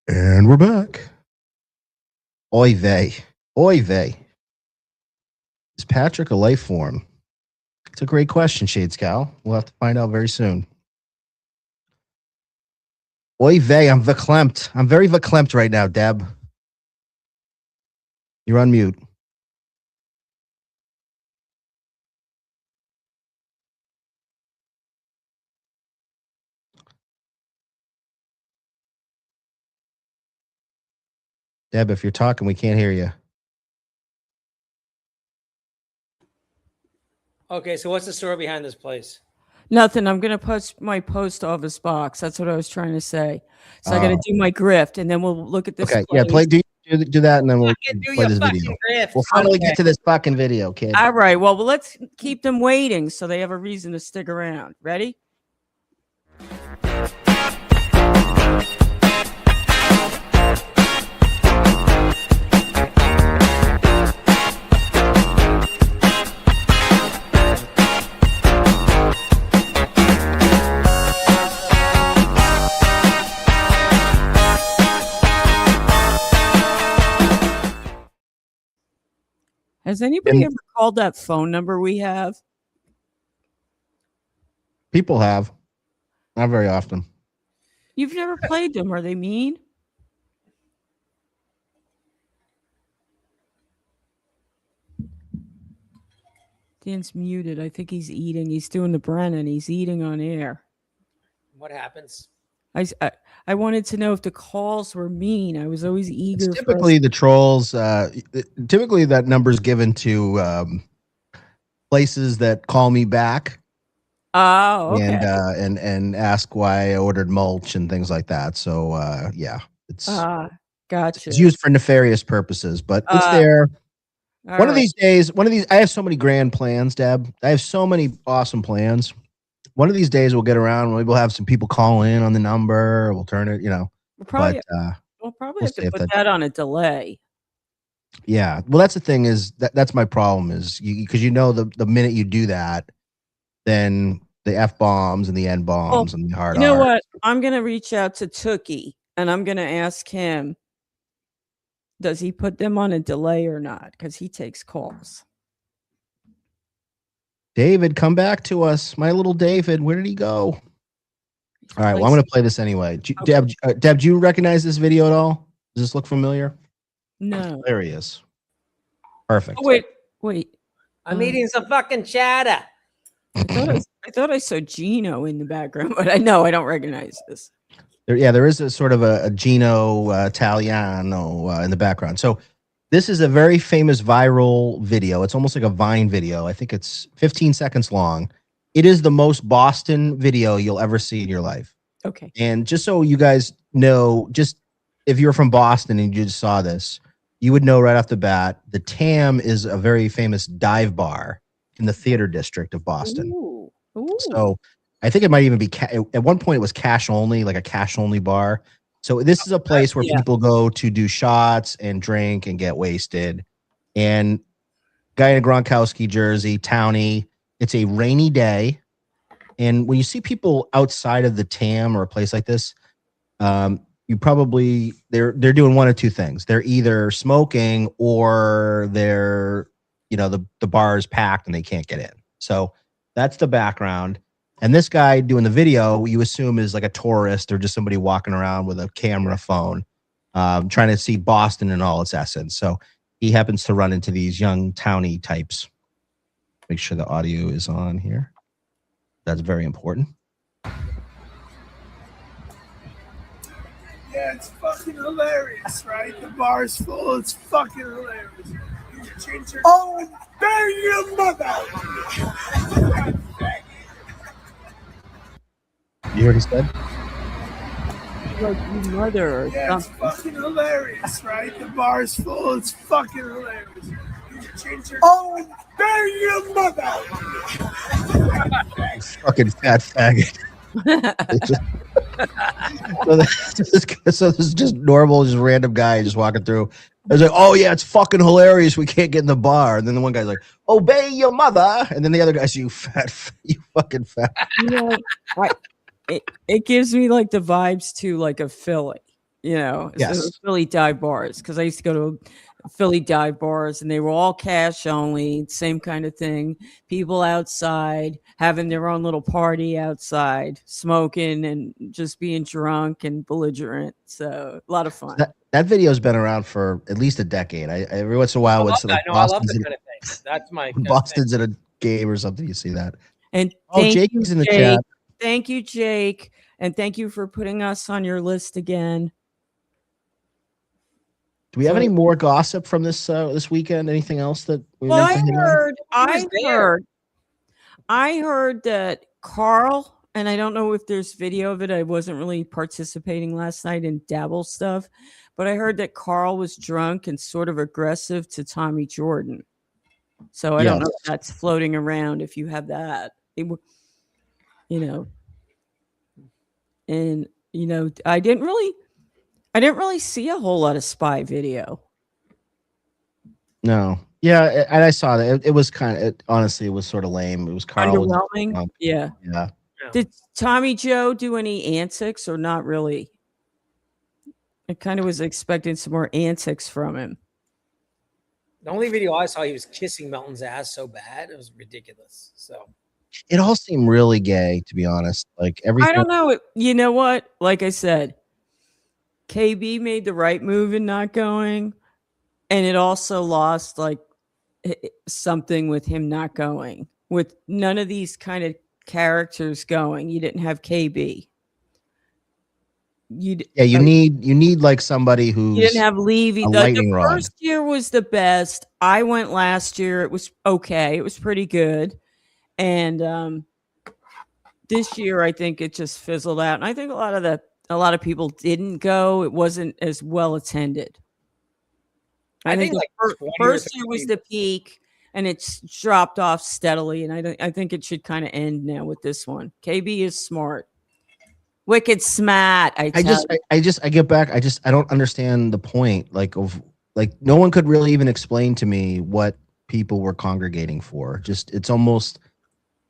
And we're back. Oy vey. Oy vey. Is Patrick a life form? It's a great question, Shades Cal. We'll have to find out very soon. Oy vey, I'm verklempt. I'm very verklempt right now, Deb. You're on mute. Deb, if you're talking, we can't hear you. Okay, so what's the story behind this place? Nothing. I'm gonna post my post office box. That's what I was trying to say. So I got to do my grift, and then we'll look at this. Okay, yeah, do that, and then we'll play this video. Grift. We'll finally get to this fucking video, kid. All right. Well, let's keep them waiting so they have a reason to stick around. Ready? Has anybody ever called that phone number we have? People have. Not very often. You've never played them. Are they mean? Dan's muted. I think he's eating. He's doing the Brennan. He's eating on air. What happens? I wanted to know if the calls were mean. I was always eager. It's typically the trolls. Typically, that number's given to places that call me back. Oh, okay. And ask why I ordered mulch and things like that. So yeah, it's gotcha. It's used for nefarious purposes, but it's there. One of these days, I have so many grand plans, Deb. I have so many awesome plans. One of these days we'll get around. Maybe we'll have some people call in on the number. We'll turn it, We'll probably have to put that on a delay. Yeah. Well, that's the thing is that's my problem is because the minute you do that, then the F bombs and the N bombs and the hard. You know what? I'm gonna reach out to Tookie and I'm gonna ask him, does he put them on a delay or not? Because he takes calls. David, come back to us. My little David, where did he go? All right, well, I'm going to play this anyway. Deb, do you recognize this video at all? Does this look familiar? No. There he is. Perfect. Oh, wait. I'm eating some fucking cheddar. I thought I saw Gino in the background, but I don't recognize this. There is a sort of a Gino Italiano in the background. So this is a very famous viral video. It's almost like a Vine video. I think it's 15 seconds long. It is the most Boston video you'll ever see in your life. Okay. And just so you guys know, just if you're from Boston and you just saw this, you would know right off the bat, the TAM is a very famous dive bar in the theater district of Boston. Ooh. So I think it might even be, at one point it was cash only, like a cash only bar. So this is a place where people go to do shots and drink and get wasted. And guy in a Gronkowski jersey, townie. It's a rainy day. And when you see people outside of the TAM or a place like this, you probably, they're doing one of two things. They're either smoking or they're, the bar is packed and they can't get in. So that's the background. And this guy doing the video, you assume is like a tourist or just somebody walking around with a camera phone, trying to see Boston in all its essence. So he happens to run into these young townie types. Make sure the audio is on here. That's very important. Yeah, it's fucking hilarious, right? The bar's full. It's fucking hilarious. Oh, there you mother! You heard he said? Like your mother or yeah, it's something. fucking hilarious, right? The bar's full. It's fucking hilarious. Oh, there you mother! Fucking fat faggot. So this is just normal, just random guy just walking through. I was like, oh yeah, it's fucking hilarious. We can't get in the bar. And then the one guy's like, obey your mother. And then the other guy's, you fucking fat. It gives me like the vibes to like a Philly. you know, so Yes. Philly dive bars, because I used to go to Philly dive bars and they were all cash only, same kind of thing. People outside having their own little party outside, smoking and just being drunk and belligerent. So a lot of fun. That video's been around for at least a decade. Every once in a while, I when love so, that. like No, I love Boston's that in, kind of thing. That's my when Boston's at a game or something, you see that. And Oh, thank Jake you, is in the Jake. chat. Thank you, Jake. And thank you for putting us on your list again. Do we have So- any more gossip from this this weekend? Anything else that we Well, meant to hit on? I heard that Carl, and I don't know if there's video of it. I wasn't really participating last night in Dabble stuff, but I heard that Carl was drunk and sort of aggressive to Tommy Jordan. So I don't know if that's floating around if you have that. You know, and you know, I didn't really see a whole lot of spy video. No. Yeah, and I saw that. It was kind of, honestly, it was sort of lame. It was Carl. Underwhelming. Yeah. Yeah. Did Tommy Joe do any antics or not really? I kind of was expecting some more antics from him. The only video I saw, he was kissing Melton's ass so bad, it was ridiculous. So It all seemed really gay, to be honest. Like everything. I don't know. You know what? Like I said, KB made the right move in not going, and it also lost like something with him not going. With none of these kind of characters going, you didn't have KB. You need like somebody who's, you didn't have Levy. a The lightning rod. first year was the best. I went last year. It was okay. It was pretty good. And this year, I think it just fizzled out. And I think a lot of people didn't go. It wasn't as well attended. I think like the first year was the peak, and it's dropped off steadily. And I think it should kind of end now with this one. KB is smart. Wicked smart. I get back. I don't understand the point. Like no one could really even explain to me what people were congregating for. Just, it's almost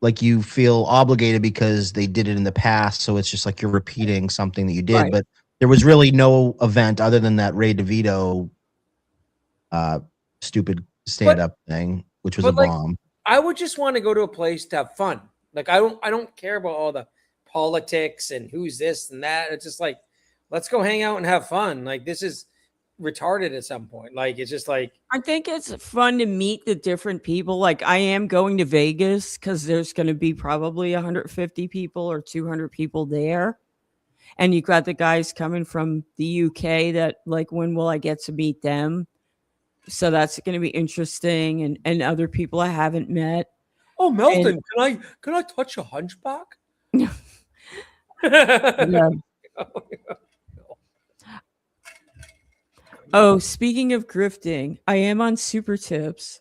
like you feel obligated because they did it in the past. So it's just like you're repeating something that you did, Right. but there was really no event other than that Ray DeVito stupid stand-up thing, which was a bomb. I would just want to go to a place to have fun. Like I don't care about all the politics and who's this and that. It's just like, let's go hang out and have fun. Like this is retarded at some point. Like it's just like, I think it's fun to meet the different people. Like I am going to Vegas because there's going to be probably 150 people or 200 people there. And you got the guys coming from the UK that like, when will I get to meet them? So that's going to be interesting. And other people I haven't met. oh, Melton, can I touch a hunchback? Yeah. Oh, speaking of grifting, I am on Super Tips.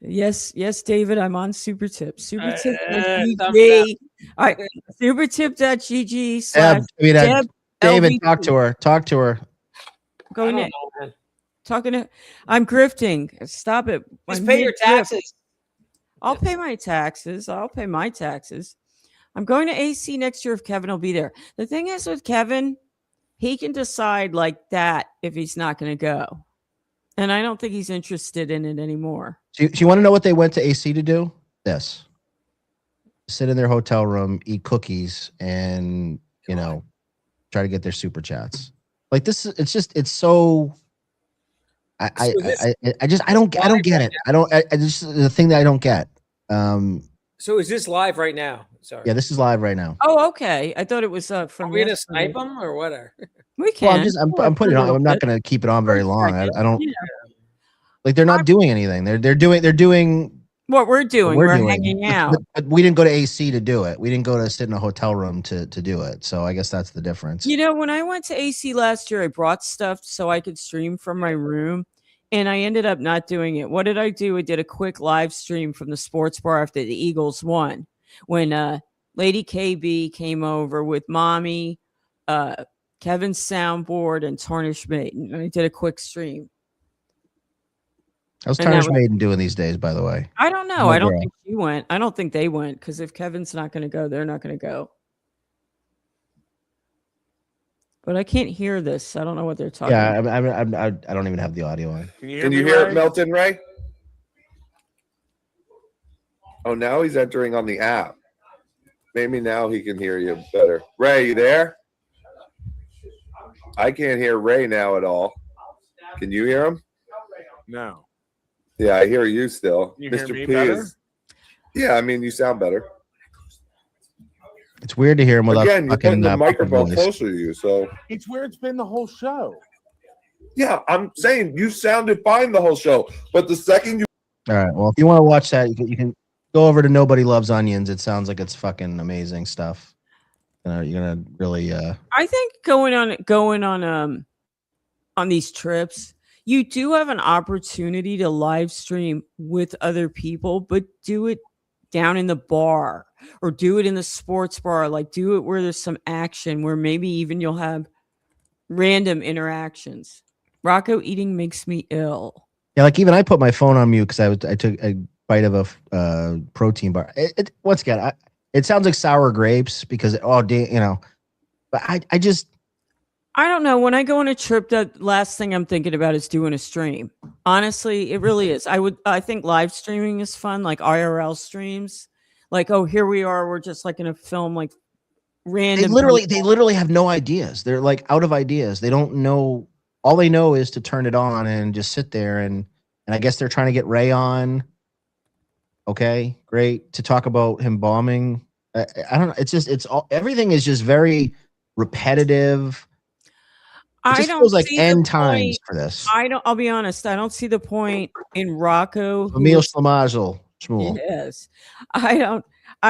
Yes, David, I'm on Super Tips. Super Tips.gg. All right, supertip.gg. David, talk to her. Go Nick. Talking to, I'm grifting. Stop it. Just pay your taxes. I'll pay my taxes. I'm going to AC next year if Kevin will be there. The thing is with Kevin, he can decide like that if he's not going to go. And I don't think he's interested in it anymore. So you want to know what they went to AC to do? This. Sit in their hotel room, eat cookies, and, try to get their super chats. Like this, it's so... I don't get it. I just, the thing that I don't get. So is this live right now? Sorry. Yeah, this is live right now. Oh, okay. I thought it was from. Are we gonna snipe them or what? We can. Well, I'm putting it on. I'm not going to keep it on very long. I don't like. They're not doing anything. They're doing what we're doing. We're hanging out. But we didn't go to AC to do it. We didn't go to sit in a hotel room to do it. So I guess that's the difference. When I went to AC last year, I brought stuff so I could stream from my room. And I ended up not doing it. What did I do? I did a quick live stream from the sports bar after the Eagles won. When Lady KB came over with Mommy, Kevin's soundboard, and Tarnish Maiden. And I did a quick stream. How's Tarnish Maiden doing these days, by the way? I don't know. I don't think she went. I don't think they went because if Kevin's not going to go, they're not going to go. but I can't hear this. I don't know what they're talking Yeah, about. I don't even have the audio on. Can you hear Can me, you hear Ray? it, Melton Ray? Oh, now he's entering on the app. Maybe now he can hear you better. Ray, you there? I can't hear Ray now at all. Can you hear him? No. Yeah, I hear you still. You hear Mr. me P better? is. Yeah, I mean, you sound better. It's weird to hear him without Again, you're putting fucking the microphone voice. closer to you, so. It's where it's been the whole show. Yeah, I'm saying you sounded fine the whole show, but the second you. All right. Well, if you want to watch that, you can go over to Nobody Loves Onions. It sounds like it's fucking amazing stuff. You're gonna really. I think going on these trips, you do have an opportunity to live stream with other people, but do it down in the bar or do it in the sports bar. Like do it where there's some action, where maybe even you'll have random interactions. Rocco eating makes me ill. Yeah, like even I put my phone on mute because I took a bite of a protein bar. Once again, it sounds like sour grapes because but I just. I don't know. When I go on a trip, the last thing I'm thinking about is doing a stream. Honestly, it really is. I think live streaming is fun, like IRL streams. Like, oh, here we are. We're just like going to film like random. They literally have no ideas. They're like out of ideas. They don't know. All they know is to turn it on and just sit there and I guess they're trying to get Ray on. Okay, great, to talk about him bombing. I don't know. It's all everything is just very repetitive. It just feels like end times for this. I'll be honest. I don't see the point in Rocco. Emil Schlemazel. Shmuel. Yes. I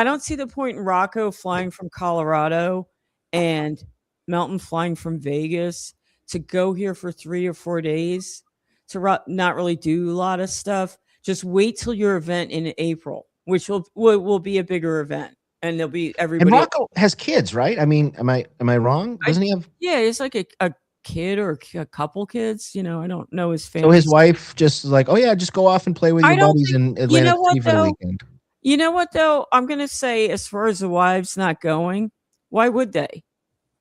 don't see the point in Rocco flying from Colorado and Melton flying from Vegas to go here for 3 or 4 days to not really do a lot of stuff. Just wait till your event in April, which will be a bigger event. And there'll be everybody. And Rocco has kids, right? I mean, am I wrong? Doesn't he have? Yeah, it's like a kid or a couple kids. I don't know his family. So his wife just like, oh yeah, just go off and play with your buddies in Atlantic City for the weekend. You know what though? I'm gonna say, as far as the wives not going, why would they?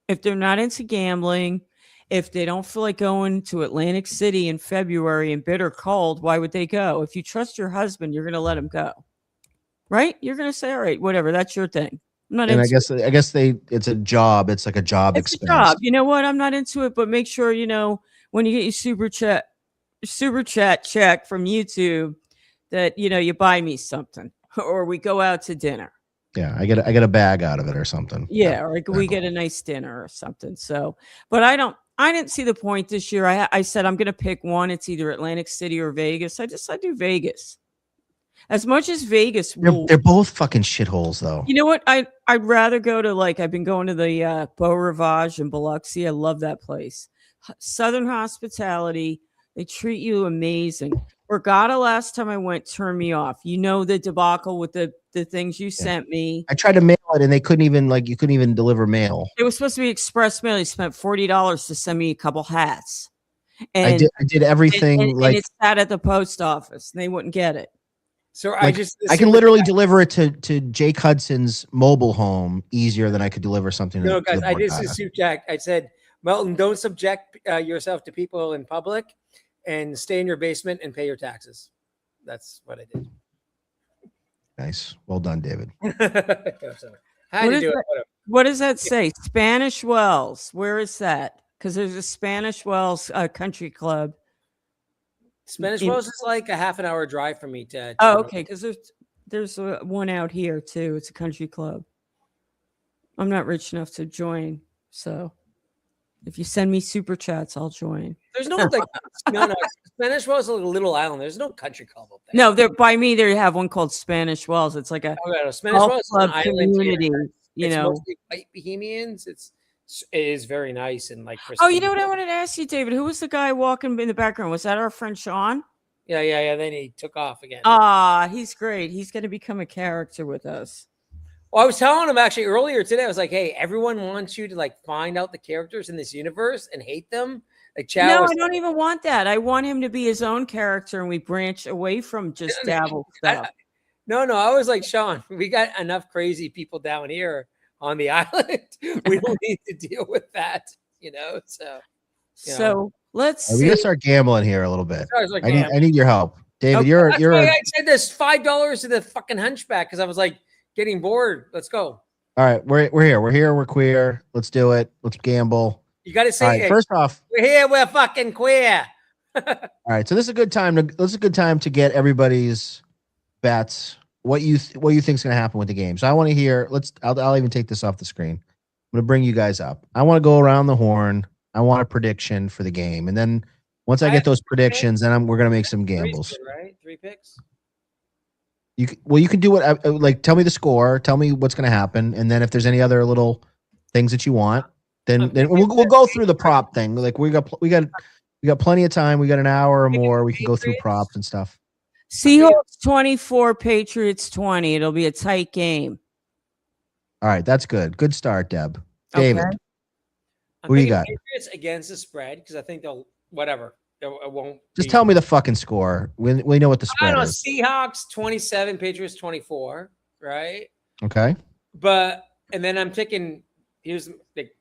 If they're not into gambling, if they don't feel like going to Atlantic City in February and bitter cold, why would they go? If you trust your husband, you're gonna let him go, right? You're gonna say, all right, whatever, that's your thing. I'm not and into I guess it's a job. It's like a job it's expense. a job. You know what? I'm not into it, but make sure when you get your super chat check from YouTube that you buy me something or we go out to dinner. Yeah, I get a bag out of it or something. Yeah, or we get a nice dinner or something. So, but I didn't see the point this year. I said I'm going to pick one. It's either Atlantic City or Vegas. I do Vegas. As much as Vegas, they're both fucking shitholes, though. You know what? I'd rather go to I've been going to the Beau Rivage in Biloxi. I love that place. Southern hospitality. They treat you amazing. Regatta last time I went turned me off. The debacle with the things you sent me. I tried to mail it and they couldn't even you couldn't even deliver mail. It was supposed to be express mail. They spent $40 to send me a couple hats. And I did everything and it sat at the post office and they wouldn't get it. So I can literally deliver it to Jake Hudson's mobile home easier than I could deliver something. No, guys, I did suit Jack. I said, Melton, don't subject yourself to people in public and stay in your basement and pay your taxes. That's what I did. Nice. Well done, David. What does that say? Spanish Wells. Where is that? Because there's a Spanish Wells country club. Spanish Wells is like a half an hour drive from me to okay. Because there's one out here too. It's a country club. I'm not rich enough to join, so if you send me super chats, I'll join. There's no no. Spanish Wells is like a little island. There's no country club up there. No, there by me they have one called Spanish Wells. It's like a Spanish Wells club community. It's mostly white Bohemians. It is very nice and like. Oh, you know what I wanted to ask you, David? Who was the guy walking in the background? Was that our friend Sean? Yeah. Then he took off again. He's great. He's going to become a character with us. Well, I was telling him actually earlier today. I was like, "Hey, everyone wants you to find out the characters in this universe and hate them." No, I don't even want that. I want him to be his own character, and we branch away from just dabble stuff. No. I was like, Sean, we got enough crazy people down here on the island. We don't need to deal with that. you know. So So let's We see. gotta start gambling here a little bit. Sorry, I need your help, David. Okay, You're that's why I said this $5 to the fucking hunchback because I was like getting bored. Let's go. all right. We're here. We're queer. Let's do it. Let's gamble. You got to All say, right. hey, First off, we're here. We're fucking queer. all right. So this is a good time to get everybody's bets. What you think is going to happen with the game. So I want to hear. I'll even take this off the screen. I'm going to bring you guys up. I want to go around the horn. I want a prediction for the game, and then once I get those predictions, then we're going to make some gambles. Right? 3 picks. You can do what like tell me the score, tell me what's going to happen, and then if there's any other little things that you want, then we'll go through the prop thing. Like we got plenty of time. We got an hour or more. We can go through props and stuff. Seahawks 24, Patriots 20. It'll be a tight game. All right, that's good. Good start, Deb. David, Okay. who do you got? Patriots against the spread because I think they'll whatever. It won't. Just tell me the fucking score. We know what the I spread don't know. is. Seahawks 27, Patriots 24. Right. Okay. And then I'm taking here's like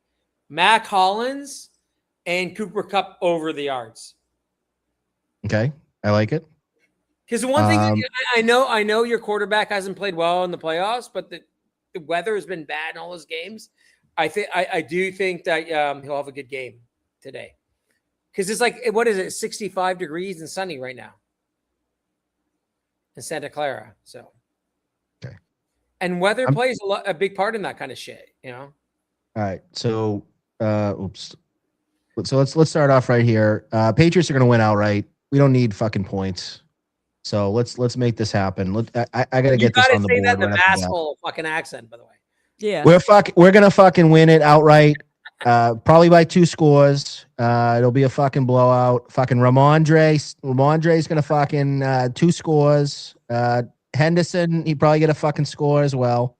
Mac Hollins and Cooper Kupp over the yards. Okay, I like it. Because the one thing I know your quarterback hasn't played well in the playoffs, but the weather has been bad in all those games. I do think that he'll have a good game today. Because it's like, what is it, 65 degrees and sunny right now in Santa Clara. So, okay. And weather plays a big part in that kind of shit, you know? All right. So, oops. So let's start off right here. Patriots are going to win outright. We don't need fucking points. So let's make this happen. I got to get this on the board. You got to say that in the asshole fucking accent, by the way. Yeah. We're going to fucking win it outright. Probably by 2 scores. It'll be a fucking blowout. Fucking Ramondre's gonna fucking 2 scores. Henderson, he probably get a fucking score as well.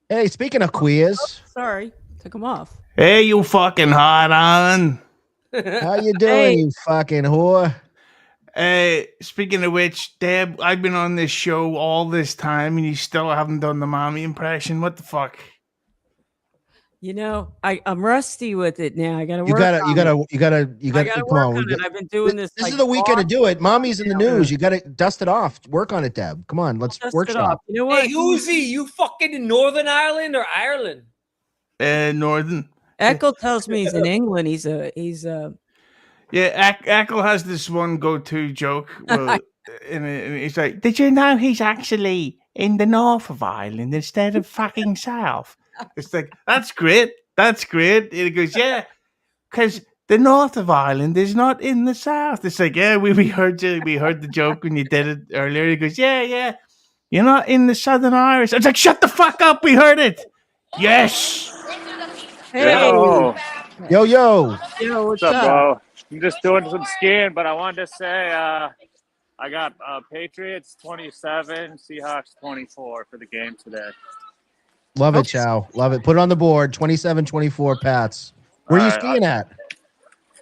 Hey, speaking of queers, Sorry, took him off. Hey, you fucking hot on. how you doing, you fucking whore? Speaking of which, Deb, I've been on this show all this time and you still haven't done the mommy impression. What the fuck? You know, I'm rusty with it now. I gotta You work. gotta come work on. I've been doing this. This is the weekend to do it. Mommy's in the news. You gotta dust it off. Work on it, Deb. Come on, let's workshop. You know what? Hey, Uzi, you fucking in Northern Ireland or Ireland? Northern. Echo tells me he's in England. He's Yeah, Eccles has this one go-to joke. Well, and he's like, "Did you know he's actually in the north of Ireland instead of fucking south?" It's like, that's great. That's great. And he goes, yeah, because the north of Ireland is not in the south. It's like, yeah, we heard you. We heard the joke when you did it earlier. He goes, yeah. You're not in the Southern Irish. I was like, shut the fuck up. We heard it. Yes. hey, Yo. what's up? bro? I'm just doing some skiing, but I wanted to say I got Patriots 27, Seahawks 24 for the game today. Love it, Chow. Love it. Put it on the board. 27-24 Pats. Where are you skiing at?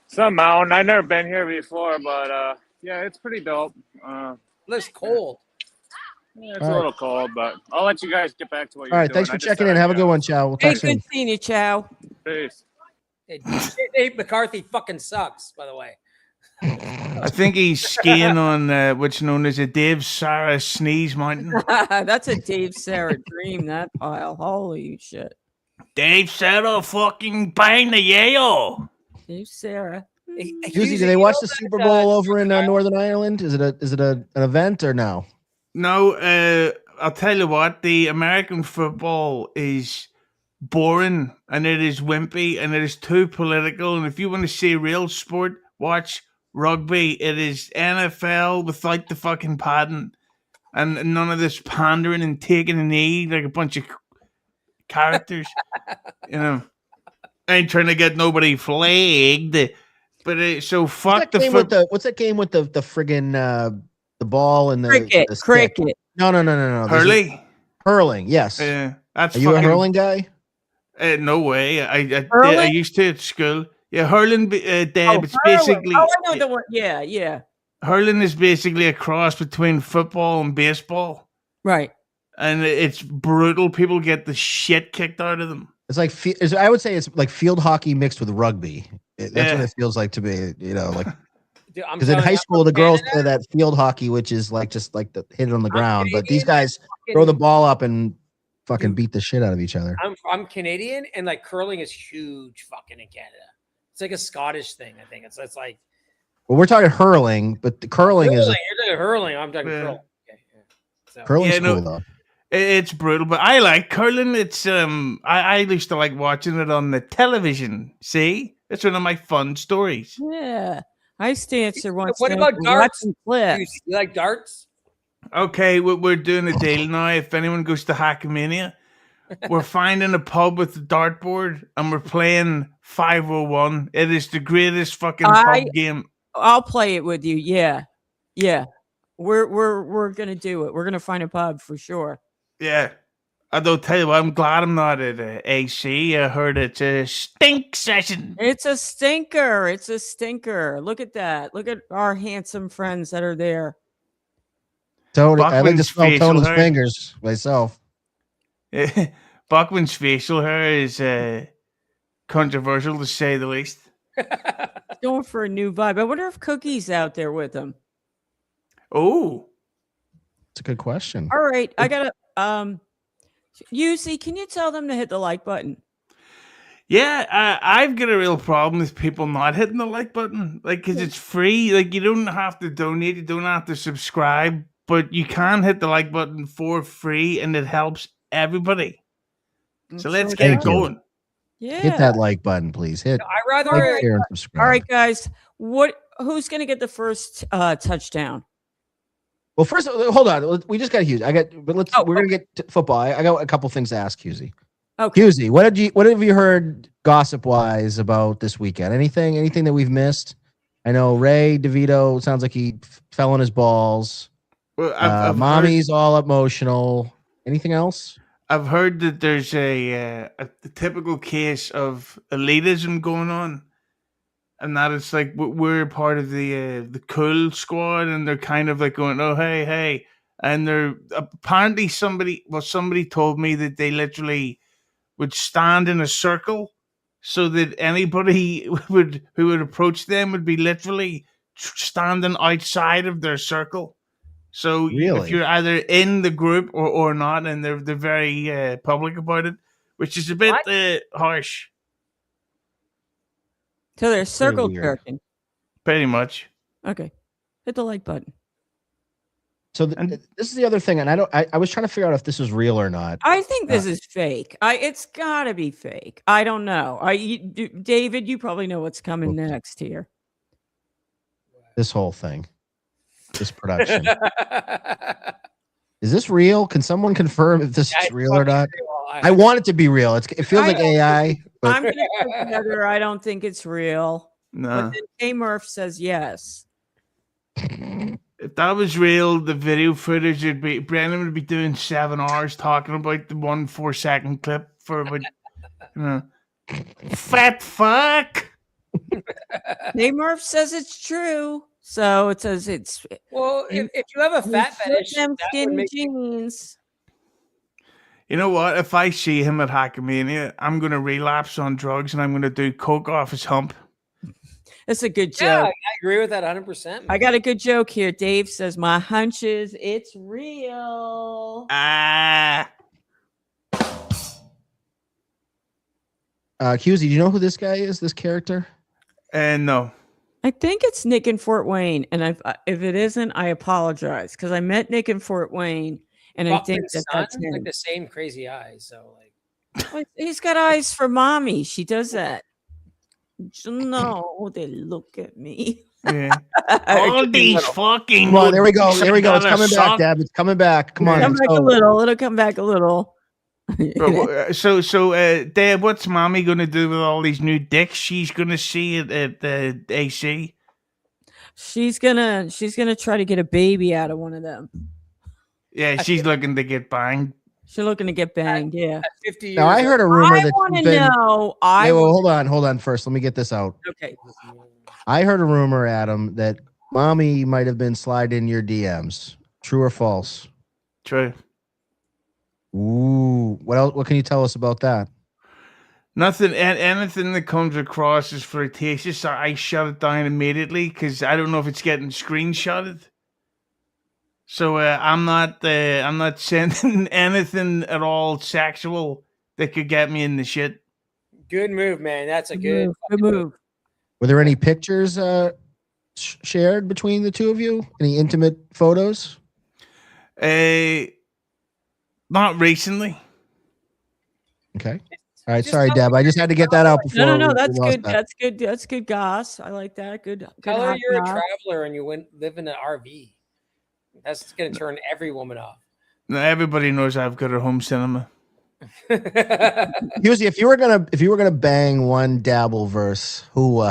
Some mountain. I've never been here before, but yeah, it's pretty dope. It's cold. Yeah, it's a little cold, but I'll let you guys get back to what you're All right. doing. Thanks for checking in. Have a good one, Chow. We'll Hey, talk soon. good seeing you, Chow. Peace. Dave McCarthy fucking sucks, by the way. I think he's skiing on what's known as a Dave Sarah Sneeze Mountain. That's a Dave Sarah dream, that pile. Holy shit. Dave Sarah fucking bang the Yale. Dave Sarah. Susie, do they watch the Super Bowl over in Northern Ireland? Is it an event or no? No, I'll tell you what, the American football is boring and it is wimpy and it is too political. And if you want to see real sport, watch rugby. It is NFL without the fucking padding and none of this pandering and taking a knee like a bunch of characters. You know, I ain't trying to get nobody flagged, but so fuck the football. What's that game with the friggin' the ball and the Cricket. the stick? Cricket. No. Hurling. Yes. That's Are you a hurling guy? No way. I used to at school. Yeah, hurling, Deb, it's basically... Oh, I know the one. Yeah. Hurling is basically a cross between football and baseball. Right. And it's brutal. People get the shit kicked out of them. It's like I would say it's like field hockey mixed with rugby. That's what Yeah. it feels like to me. You know, like Dude, I'm because in telling high you, school I'm the from girls Canada. play that field hockey, which is like just like the hit it on the ground. But these Canadian, guys throw the fucking- ball up and fucking Dude. beat the shit out of each other. I'm Canadian, and like curling is huge fucking in Canada. It's like a Scottish thing, I think. It's like Well, we're talking hurling, but the curling is you're talking hurling. I'm talking Yeah. curling. Okay, yeah. So, curling's Yeah, no, cool though. It's brutal, but I like curling. It's I used to like watching it on the television. See, it's one of my fun stories. Yeah. I used to answer once. what now about for darts? watching You clips. like darts? Okay, we're doing a deal now. If anyone goes to Hackamania, we're finding a pub with a dartboard and we're playing 501. It is the greatest fucking pub game. I'll play it with you. Yeah. Yeah. We're gonna do it. We're gonna find a pub for sure. Yeah. I don't tell you what, I'm glad I'm not at AC. I heard it's a stink session. It's a stinker. It's a stinker. Look at that. Look at our handsome friends that are there. Tony, I like to Buckman's smell facial Tony's hair. fingers myself. Buckman's facial hair is controversial to say the least. Going for a new vibe. I wonder if Cookie's out there with them. Oh, It's a good question. All right. I gotta UC, can you tell them to hit the like button? yeah. I've got a real problem with people not hitting the like button, like because it's free. Like you don't have to donate, you don't have to subscribe, but you can hit the like button for free, and it helps everybody. So let's get it Thank you. going. Yeah. Hit that like button, please. Hit I rather like, share, and subscribe. All right, guys. Who's gonna get the first touchdown? Well, first, hold on. We just got Hughes. We're gonna get to football. I got a couple things to ask Husey. Okay. Husey, what have you heard gossip wise about this weekend? Anything that we've missed? I know Ray DeVito sounds like he fell on his balls. Well, I've Mommy's all emotional. Anything else? I've heard that there's a typical case of elitism going on, and that it's like we're part of the cool squad, and they're kind of like going, oh hey, and they're apparently somebody told me that they literally would stand in a circle so that anybody who would approach them would be literally standing outside of their circle. So Really? if you're either in the group or not, and they're very public about it, which is a bit harsh. So they're circle weird. jerking. Pretty much. Okay. Hit the like button. So this is the other thing, and I was trying to figure out if this was real or not. I think this is fake. It's gotta be fake. I don't know. David, you probably know what's coming next here. This whole thing, this production. Is this real? Can someone confirm if this is real or not? I want it to be real. It feels like AI. But I'm gonna put together. I don't think it's real. No. But then K Murph says yes. If that was real, the video footage would be Brendan would be doing 7 hours talking about the 1 4-second clip for about fat fuck. K Murph says it's true. So it says it's Well, if you have a fat fetish, them that would skinny make jeans. You know what? If I see him at Hackamania, I'm going to relapse on drugs and I'm going to do coke off his hump. That's a good joke. Yeah, I agree with that 100%. I got a good joke here. Dave says, my hunch is it's real. Husey, do you know who this guy is? This character? No. I think it's Nick in Fort Wayne. And if it isn't, I apologize. Because I met Nick in Fort Wayne. And I think that's him. Like the same crazy eyes. So Well, he's got eyes for mommy. She does that. No, they look at me. Yeah. All these fucking. Come on, there we go. There we go. It's gotta coming suck. back, Deb. It's coming back. Come on. Come back a little. It'll come back a little. So, Deb, what's mommy going to do with all these new dicks she's going to see at the AC? She's gonna try to get a baby out of one of them. Yeah, she's looking to get banged. She's looking to get banged. Yeah. 50 years. Now I heard a rumor I that want to you've been- know. Wait, hold on. First, let me get this out. Okay. I heard a rumor, Adam, that mommy might have been sliding in your DMs. True or false? True. Ooh, what else? What can you tell us about that? Nothing, anything that comes across as flirtatious, I shut it down immediately because I don't know if it's getting screenshotted. So I'm not sending anything at all sexual that could get me in the shit. Good move, man. That's a good move. Were there any pictures shared between the two of you? Any intimate photos? Not recently. Okay. All right. Sorry, Deb. I just had to get that out before. No. we That's lost good. that. That's good. That's good, Goss. I like that. Good. Tell her you're a traveler and you live in an RV. That's going to turn every woman off. Now, everybody knows I've got a home cinema. Usually, if you were gonna bang one dabble verse, who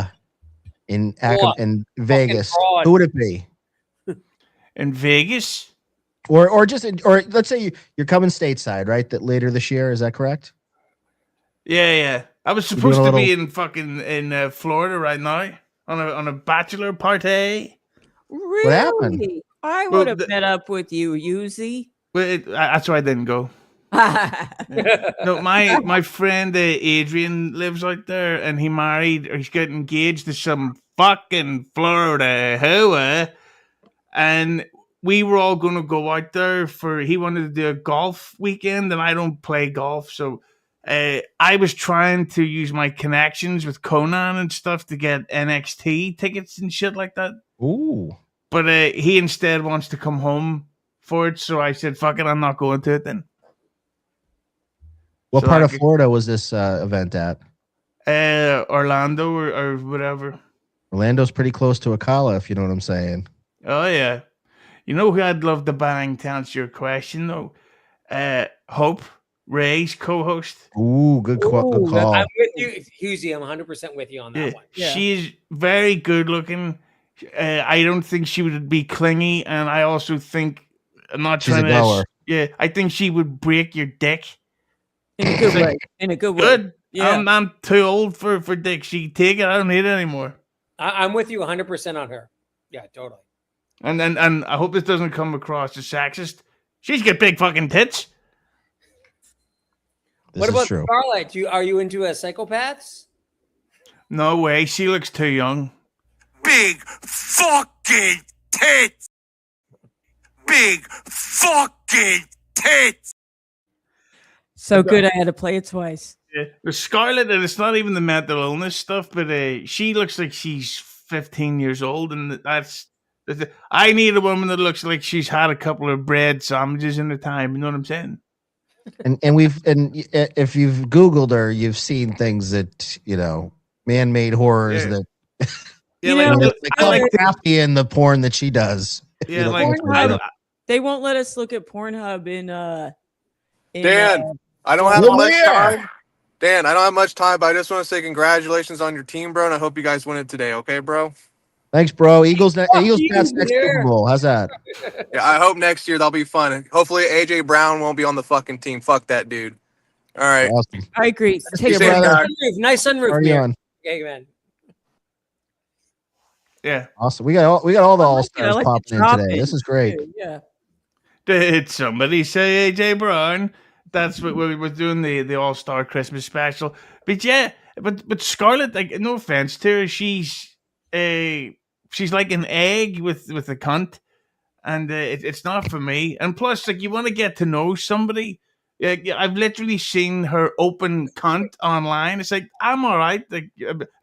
in Vegas, who would it be? In Vegas, or let's say you're coming stateside, right? That later this year, is that correct? Yeah. I was supposed to be in Florida right now on a bachelor party. Really? What happened? I would have met up with you, Yuzi. Well, that's why I didn't go. No, my friend Adrian lives out there, and he's getting engaged to some fucking Florida hoa, and we were all going to go out there he wanted to do a golf weekend, and I don't play golf, so I was trying to use my connections with Conan and stuff to get NXT tickets and shit like that. Ooh. But he instead wants to come home for it, so I said, fuck it, I'm not going to it then. What part of Florida was this event at? Orlando or whatever. Orlando's pretty close to Ocala, if you know what I'm saying. Oh, yeah. You know who I'd love to bang to answer your question, though? Hope, Ray's co-host. Ooh, good call. I'm with you, Husey. I'm 100% with you on that one. Yeah. She's very good looking. I don't think she would be clingy, and I also think I'm not She's trying a goer. Yeah, I think she would break your dick. In a good way. In a good way. Good. Yeah. I'm too old for dick. She take it. I don't need it anymore. I'm with you 100% on her. Yeah, totally. And I hope this doesn't come across as sexist. She's got big fucking tits. This What is about true. Starlight? Are you into psychopaths? No way. She looks too young. Big fucking tits. Big fucking tits. So good, I had to play it twice. Yeah. With Scarlett, and it's not even the mental illness stuff, but she looks like she's 15 years old, and I need a woman that looks like she's had a couple of bread sandwiches in her time. You know what I'm saying? And if you've Googled her, you've seen things that man-made horrors that like crafty in the porn that she does. Yeah, Pornhub, they won't let us look at Pornhub in Dan, I don't have much time. Dan, I don't have much time, but I just want to say congratulations on your team, bro, and I hope you guys win it today. Okay, bro? Thanks, bro. Eagles Pats next Super Bowl. How's that? Yeah, I hope next year that'll be fun. Hopefully AJ Brown won't be on the fucking team. Fuck that dude. All right. Awesome. I agree. Take care, Nice sunroof. Are you on? Yeah, man. Yeah. Awesome. We got all the all-stars like popping in today. This is great. Yeah. Did somebody say AJ Brown? That's what we were doing, the all-star Christmas special. But yeah, but Scarlett, like, no offense to her, she's like an egg with a cunt, and it's not for me. And plus, like, you want to get to know somebody. I've literally seen her open cunt online. It's like, I'm all right. Like,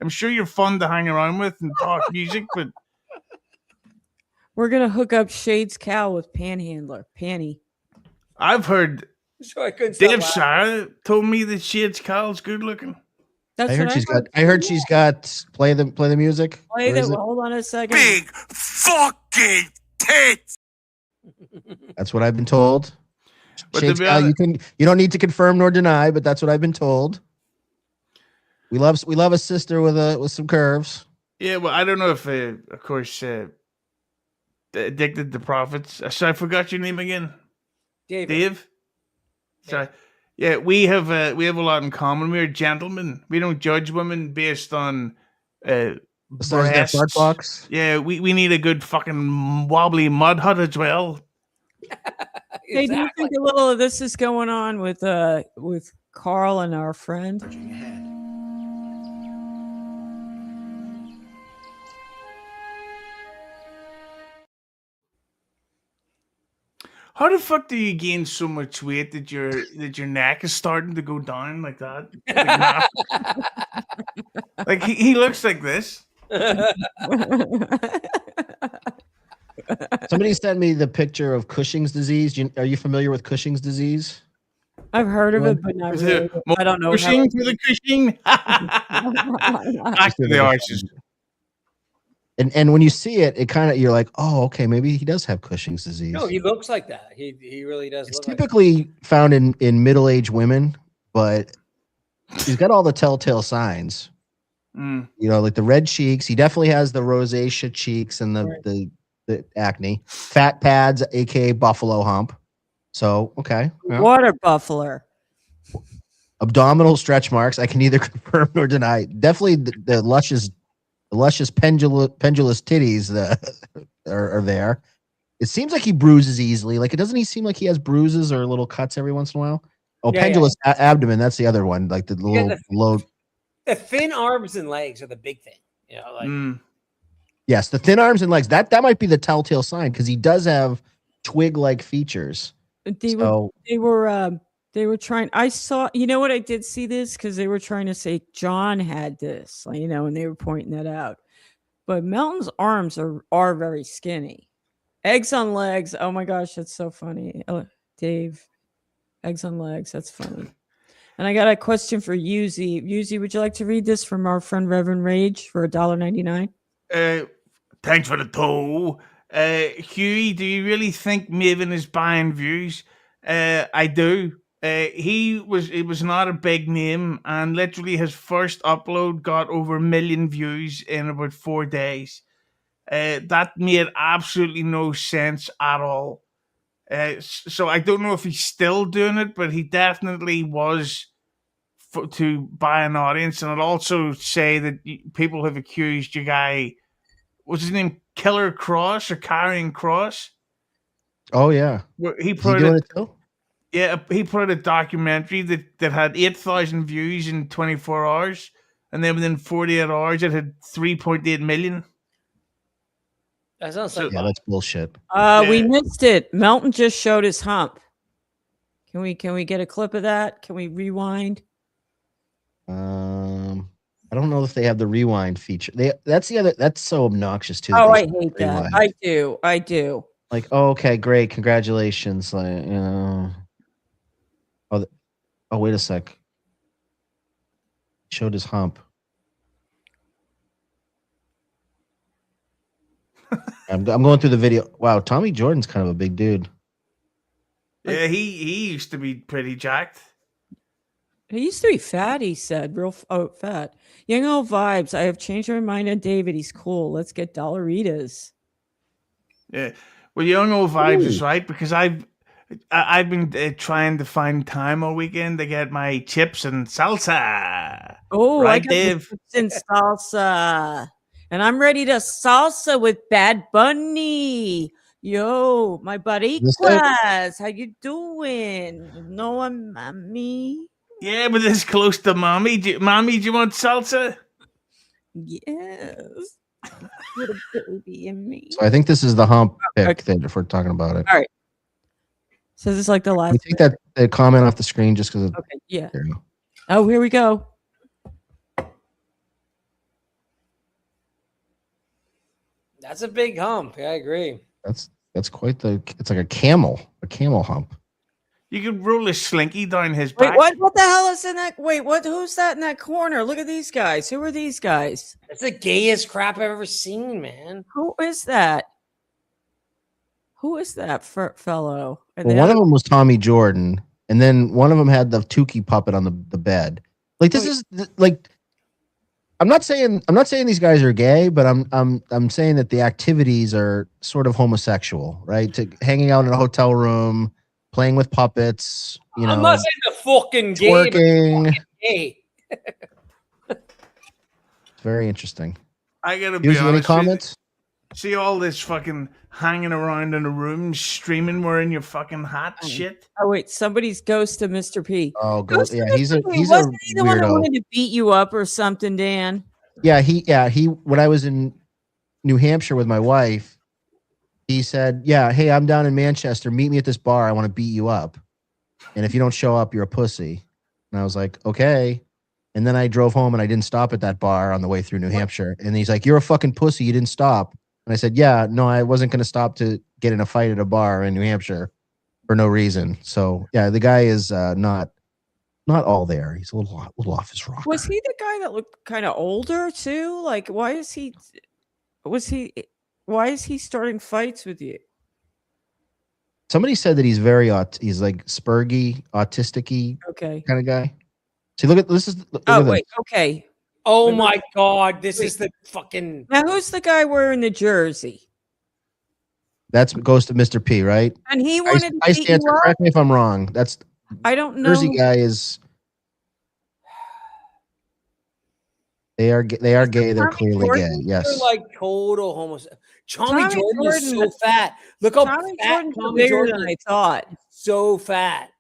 I'm sure you're fun to hang around with and talk music, but we're gonna hook up Shade's Cal with Panhandler Panny. I've heard So I couldn't Dave Sarah told me that Shade's Cal's good looking. That's I heard she's got play the music. Play that. Hold on a second. Big fucking tits. That's what I've been told. But Shades Cal, you don't need to confirm nor deny, but that's what I've been told. We love a sister with some curves. Yeah, well, I don't know if, of course, Addicted to Profits. So I forgot your name again. Dave. Sorry. Yeah, we have a lot in common. We're gentlemen. We don't judge women based on Besides that box. Yeah, we need a good fucking wobbly mud hut as well. Hey, do you think a little of this is going on with Carl and our friend? How the fuck do you gain so much weight that your neck is starting to go down like that? Like he looks like this. Somebody sent me the picture of Cushing's disease. Are you familiar with Cushing's disease? I've heard of it, but not Is really. it I don't know. Cushing for the Cushing. Back to the arches. And when you see it, it kind of you're like, oh, okay, maybe he does have Cushing's disease. No, he looks like that. He really does. It's Look like typically found in middle-aged women, but he's got all the telltale signs. Mm. You know, like the red cheeks. He definitely has the rosacea cheeks and the acne, fat pads, aka buffalo hump. So okay, yeah. Water buffalo. Abdominal stretch marks. I can neither confirm nor deny. Definitely the luscious pendulous titties that are there. It seems like he bruises easily. Like, doesn't he seem like he has bruises or little cuts every once in a while? Oh, Yeah, pendulous abdomen. That's the other one. Like the little low. the thin arms and legs are the big thing. You know, like Yes, the thin arms and legs. That might be the telltale sign because he does have twig-like features. They were trying. I saw. You know what? I did see this because they were trying to say John had this. You know, and they were pointing that out. But Melton's arms are very skinny. Eggs on legs. Oh my gosh, that's so funny. Dave, eggs on legs. That's funny. And I got a question for Yuzi. Yuzi, would you like to read this from our friend Reverend Rage for $1.99? Thanks for the toll. Huey, do you really think Maven is buying views? I do. It was not a big name, and literally his first upload got over 1 million views in about 4 days. That made absolutely no sense at all. So I don't know if he's still doing it, but he definitely was to buy an audience. And I'd also say that people have accused your guy, what's his name, Killer Cross or Carrying Cross? Oh yeah, He is he doing it too? Yeah, he put out a documentary that had 8,000 views in 24 hours, and then within 48 hours it had 3.8 million. that sounds like that's bullshit. We missed it. Melton just showed his hump. Can we get a clip of that? Can we rewind? I don't know if they have the rewind feature. That's so obnoxious too. Oh, I hate that. I do. Like, oh, okay, great, congratulations. Like, you know. Oh, wait a sec. Showed his hump. I'm going through the video. Wow, Tommy Jordan's kind of a big dude. Yeah, he used to be pretty jacked. He used to be fat, he said. Real fat. Young old vibes. I have changed my mind on David. He's cool. Let's get dollaritas. Yeah. Well, young old vibes is right, because I've been trying to find time all weekend to get my chips and salsa. Oh, right, I got Dave? chips and salsa. And I'm ready to salsa with Bad Bunny. Yo, my buddy Quaz, how you doing? No, I'm mommy. Yeah, but this close to mommy. Mommy, do you want salsa? Yes. Little baby in me. So I think this is the hump pick that if we're talking about it. All right. So this is like the last. Can we take that comment off the screen just because. Okay. Yeah. There you go. Oh, here we go. that's a big hump. Yeah, I agree. That's quite it's like a camel hump. You could roll a slinky down his Wait, back. what the hell is in that? Wait, who's that in that corner? Look at these guys. Who are these guys? That's the gayest crap I've ever seen, man. Who is that? Who is that fellow? And Well, one of them was Tommy Jordan, and then one of them had the Tukey puppet on the bed. Like this is like, I'm not saying these guys are gay, but I'm saying that the activities are sort of homosexual, right? To hanging out in a hotel room, playing with puppets. You know, I'm not saying the fucking gay, twerking. but fucking gay. It's very interesting. I gotta be Here's any honest. comments? See all this fucking hanging around in a room, streaming, wearing your fucking hat, shit. Oh wait, somebody's ghost of Mr. P. Oh, Ghost of yeah, Mr. he's a P. Wasn't he the one that weirdo. wanted to beat you up or something, Dan? Yeah, he when I was in New Hampshire with my wife, he said, "Yeah, hey, I'm down in Manchester. Meet me at this bar. I want to beat you up. And if you don't show up, you're a pussy." And I was like, "Okay." And then I drove home and I didn't stop at that bar on the way through New Hampshire. And he's like, "You're a fucking pussy. You didn't stop." And I said, "Yeah, no, I wasn't going to stop to get in a fight at a bar in New Hampshire for no reason." So yeah, the guy is not all there. He's a little off his rocker. Was he the guy that looked kind of older too? Like, why is he starting fights with you? Somebody said that he's he's like spurgy, autistic-y Okay. kind of guy. See, look at this. Okay. Oh my God, this is the fucking. Now, who's the guy wearing the jersey? That goes to Mr. P, right? And he wanted to beat you answer. up? Correct me if I'm wrong. That's I don't know. Jersey guy is. They are gay. They're clearly gay. Yes. They're like total homosexual. Tommy Tommy Jordan is Jordan- so fat. Look how Tommy fat Jordan's Tommy bigger Jordan than is. I thought. So fat.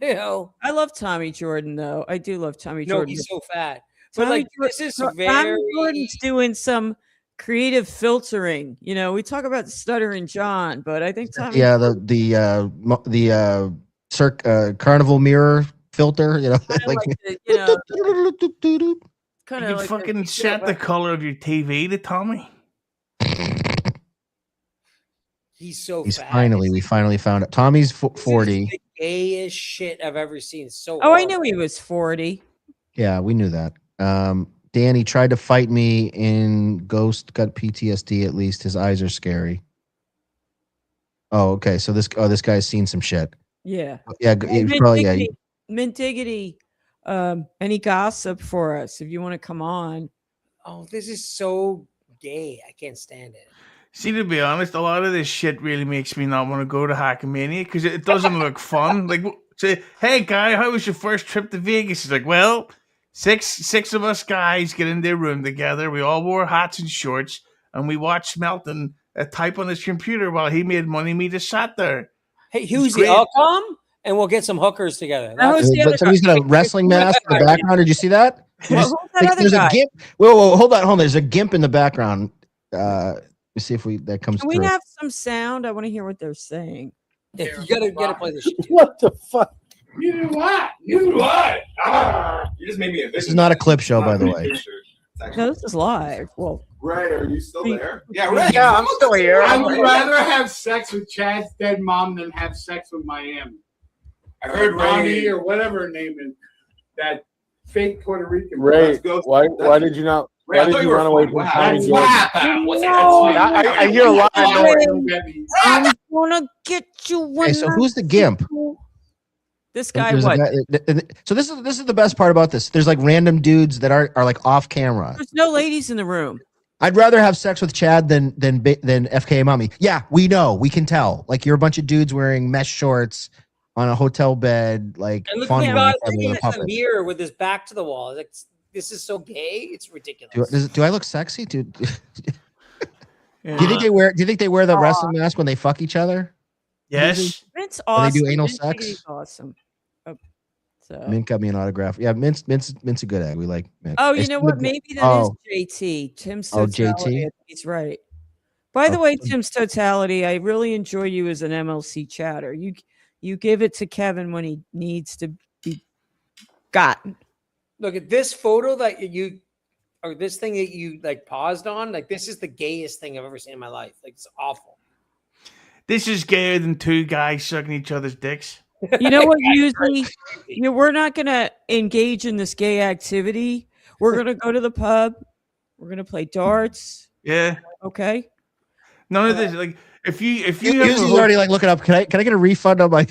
You know. I love Tommy Jordan, though. I do love Tommy No, Jordan. he's so fat. But Tommy like this is Tommy very. Jordan's doing some creative filtering. You know, we talk about Stuttering John, but I think Tommy. Yeah, Carnival mirror filter. You know, like kind You of like fucking set the color of your TV to Tommy. He's so He's fat. we finally found it. Tommy's 40. This is the gayest shit I've ever seen. So. Oh, I knew he was 40. Yeah, we knew that. Danny tried to fight me in Ghost, got PTSD at least. His eyes are scary. Oh, okay. So this guy's seen some shit. Yeah. Yeah, Mint Diggity. Any gossip for us if you want to come on? Oh, this is so gay. I can't stand it. See, to be honest, a lot of this shit really makes me not want to go to Hackamania because it doesn't look fun. Like, say, "Hey, guy, how was your first trip to Vegas?" He's like, "Well, six of us guys get in their room together. We all wore hats and shorts, and we watched Melton type on his computer while he made money. Me just sat there." Hey, Hughesy, I'll come and we'll get some hookers together. Somebody's got a wrestling mask in the background. Did you see that? Who's that other There's guy? a gimp. Whoa, hold on. There's a gimp in the background. Let me see if that comes Can through. we have some sound? I want to hear what they're saying. You gotta play this shit. What the fuck? You do what? You do what? You just made me a This is not a clip show, by the way. No, this is live. Well, Ray, are you still there? Yeah, Ray. Yeah, I'm still here. I would rather have sex with Chad's dead mom than have sex with Miami. I heard Ronnie Ray. or whatever her name is. That fake Puerto Rican. Ray, Let's go. why did you not? Ray, I Why thought did you you were run away funny. from Wow. Tommy That's Jordan? what I hear a lot of noise. I'm gonna get you. Okay, so who's the gimp? This guy, There's a what? So this is the best part about this. There's like random dudes that are like off camera. There's no ladies in the room. I'd rather have sex with Chad than FK Mommy. Yeah, we know, we can tell. Like you're a bunch of dudes wearing mesh shorts on a hotel bed, like And look fun at the guy with looking a at the puppet. mirror with his back to the wall. Like, this is so gay. It's ridiculous. Do I look sexy, dude? Yeah. Do you think they wear the wrestling mask when they fuck each other? Yes. Mint's When they awesome. do anal Mint sex? Diggity's awesome. So. Mint got me an autograph. Yeah, Mint's a good egg. We like Mint. Oh, I you know still what? look- Maybe that Oh. is JT. Tim's Oh, totality. JT? I think he's right. By the Oh. way, Tim's totality, I really enjoy you as an MLC chatter. You give it to Kevin when he needs to be gotten. Look at this photo that you, or this thing that you like paused on. Like, this is the gayest thing I've ever seen in my life. Like, it's awful. This is gayer than two guys sucking each other's dicks. You know what? Usually, we're not going to engage in this gay activity. We're going to go to the pub. We're going to play darts. Yeah. Okay. None of this. Like, if you He's already like looking up. Can I get a refund on my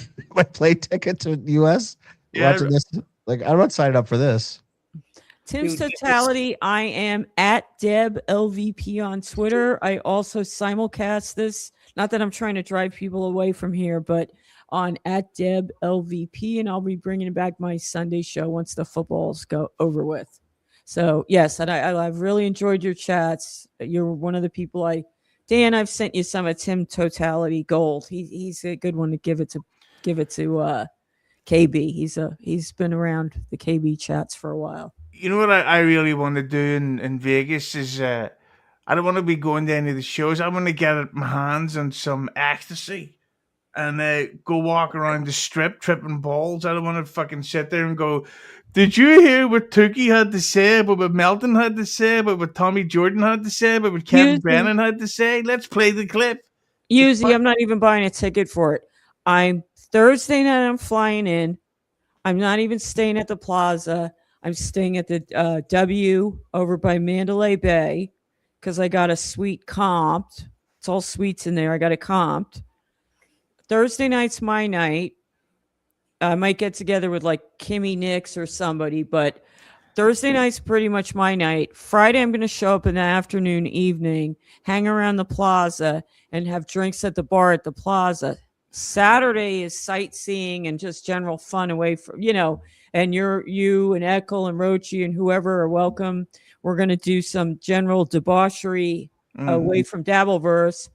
plane ticket to the US? Yeah. Watching this, like I'm not signing up for this. Tim's Dude, totality. I am at Deb LVP on Twitter. I also simulcast this. Not that I'm trying to drive people away from here, but on at Deb LVP, and I'll be bringing back my Sunday show once the footballs go over with. So yes, and I've really enjoyed your chats. You're one of the people Dan, I've sent you some of Tim Totality Gold. He's a good one to give it to KB. He's been around the KB chats for a while. You know what I really want to do in Vegas is I don't want to be going to any of the shows. I want to get my hands on some ecstasy and go walk around the strip tripping balls. I don't want to fucking sit there and go, did you hear what Tukey had to say about what Melton had to say, about what Tommy Jordan had to say, about what Kevin Usually- Brennan had to say? Let's play the clip. Usually, I'm not even buying a ticket for it. Thursday night, I'm flying in. I'm not even staying at the Plaza. I'm staying at the W over by Mandalay Bay because I got a suite comped. It's all suites in there. I got it comped. Thursday night's my night. I might get together with like Kimmy Nix or somebody, but Thursday night's pretty much my night. Friday, I'm going to show up in the afternoon, evening, hang around the Plaza, and have drinks at the bar at the Plaza. Saturday is sightseeing and just general fun away from, and you and Eckel and Rochi and whoever are welcome. We're going to do some general debauchery away from Dabbleverse.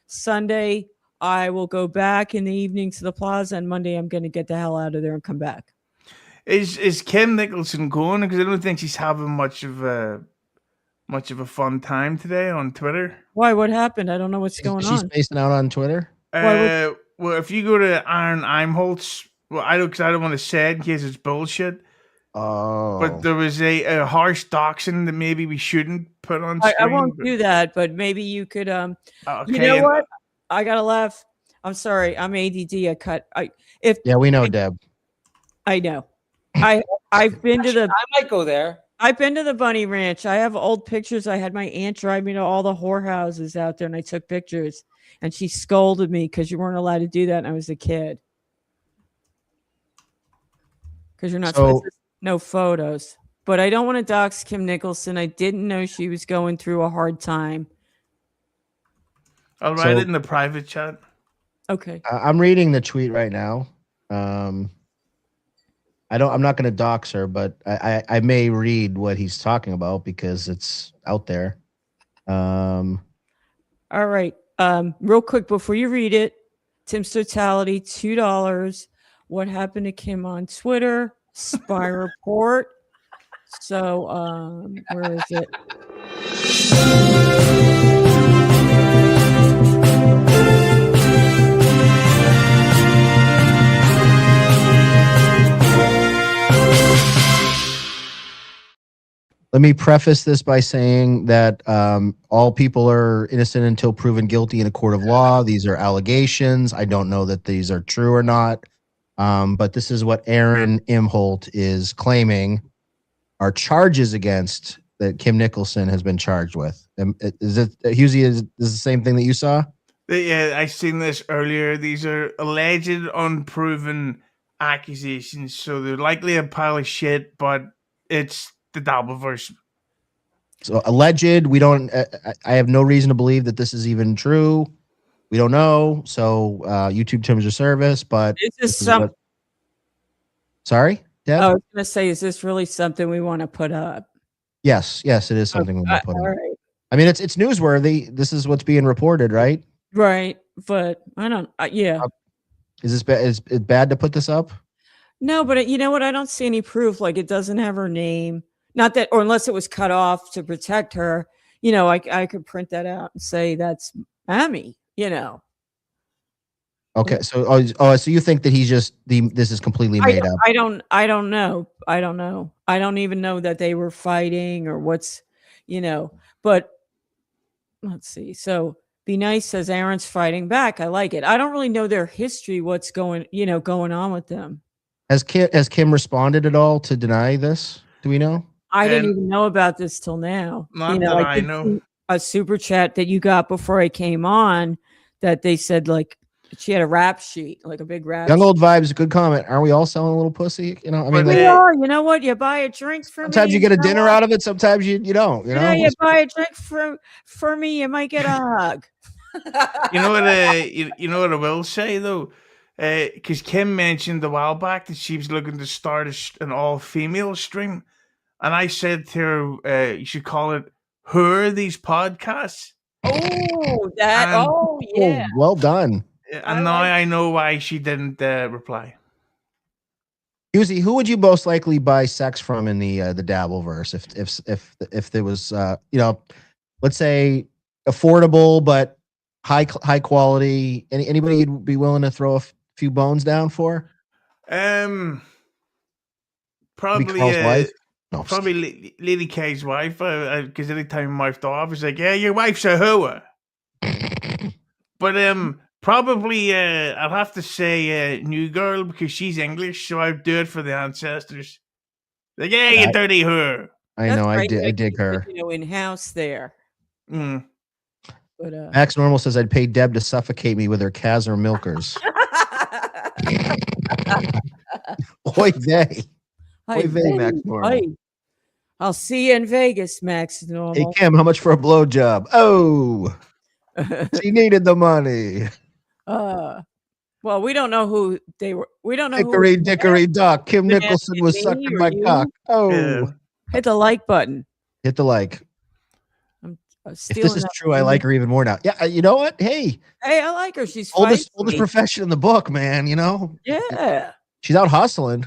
Sunday, I will go back in the evening to the Plaza, and Monday I'm going to get the hell out of there and come back. Is Kim Nicholson going? Because I don't think she's having much of a fun time today on Twitter. Why? What happened? I don't know what's going on. She's spacing out on Twitter. Well, if you go to Aaron Imholtz, I don't want to say it in case it's bullshit. Oh, But there was a harsh doxing that maybe we shouldn't put on screen. I won't do that, but maybe you could. Okay, you know what? I gotta laugh. I'm sorry. I'm ADD. Yeah, we know, Deb. I know. I've been to the. I might go there. I've been to the Bunny Ranch. I have old pictures. I had my aunt drive me to all the whorehouses out there, and I took pictures. And she scolded me because you weren't allowed to do that, and I was a kid. Because you're not supposed to no photos. But I don't want to dox Kim Nicholson. I didn't know she was going through a hard time. I'll write it in the private chat. Okay. I'm reading the tweet right now. I'm not going to dox her, but I may read what he's talking about because it's out there. All right. Real quick before you read it, Tim's Totality, $2. What happened to Kim on Twitter? Spy report. So where is it? Let me preface this by saying that all people are innocent until proven guilty in a court of law. These are allegations. I don't know that these are true or not, but this is what Aaron Imholt is claiming are charges against that Kim Nicholson has been charged with. Is it, Husey, is this the same thing that you saw? Yeah, I seen this earlier. These are alleged, unproven accusations, so they're likely a pile of shit, but it's the Dabbleverse. So alleged, we don't. I have no reason to believe that this is even true. We don't know. So YouTube terms of service, but Is this some? Sorry, Deb? I was going to say, is this really something we want to put up? Yes, it is something we want to put all up. right. I mean, it's newsworthy. This is what's being reported, right? Right, but I don't. Yeah. Is this bad? Is it bad to put this up? No, but you know what? I don't see any proof. Like it doesn't have her name. Not that, or unless it was cut off to protect her. I could print that out and say that's Amy. Okay, so so you think that he's just this is completely made up? I don't know. I don't even know that they were fighting or what's, But let's see. So Be Nice says Aaron's fighting back. I like it. I don't really know their history. What's going on with them? Has Kim responded at all to deny this? Do we know? I didn't even know about this till now. Not that I know. A super chat that you got before I came on that they said like she had a rap sheet, like a big rap. Young Old Vibes, good comment. Aren't we all selling a little pussy? I mean, we are. You know what? You buy a drink for me. Sometimes you get a dinner out of it. Sometimes you don't. You buy a drink for me. You might get a hug. You know what? You know what I will say though, because Kim mentioned a while back that she was looking to start an all-female stream, and I said to her, you should call it "Her These Podcasts." Oh, that! Yeah. Oh, well done. And now I know why she didn't reply. Husey, who would you most likely buy sex from in the Dabbleverse if there was let's say affordable but high quality. Anybody you'd be willing to throw a few bones down for? Maybe Probably Carl's wife. No, I'm just probably Lady K's wife. Because anytime my wife off, it's like, yeah, your wife's a hooer. But probably I'll have to say New Girl because she's English, so I'd do it for the ancestors. Like, yeah, you dirty whore. I That's know. right. I dig her. In house there. Mm. But Max Normal says I'd pay Deb to suffocate me with her Kazar milkers. Oy vey. Oy vey, Max Normal. I'll see you in Vegas, Max Normal. Hey, Kim, how much for a blowjob? Oh, she needed the money. Well, we don't know who they were. We don't know Hickory dickory dock. Kim Nicholson was sucking my cock. Oh, Yeah. Hit the like button. hit the like. If this is true, I like her even more now. Yeah, you know what? Hey, I like her. She's oldest feisty. profession in the book, man. You know, Yeah. she's out hustling.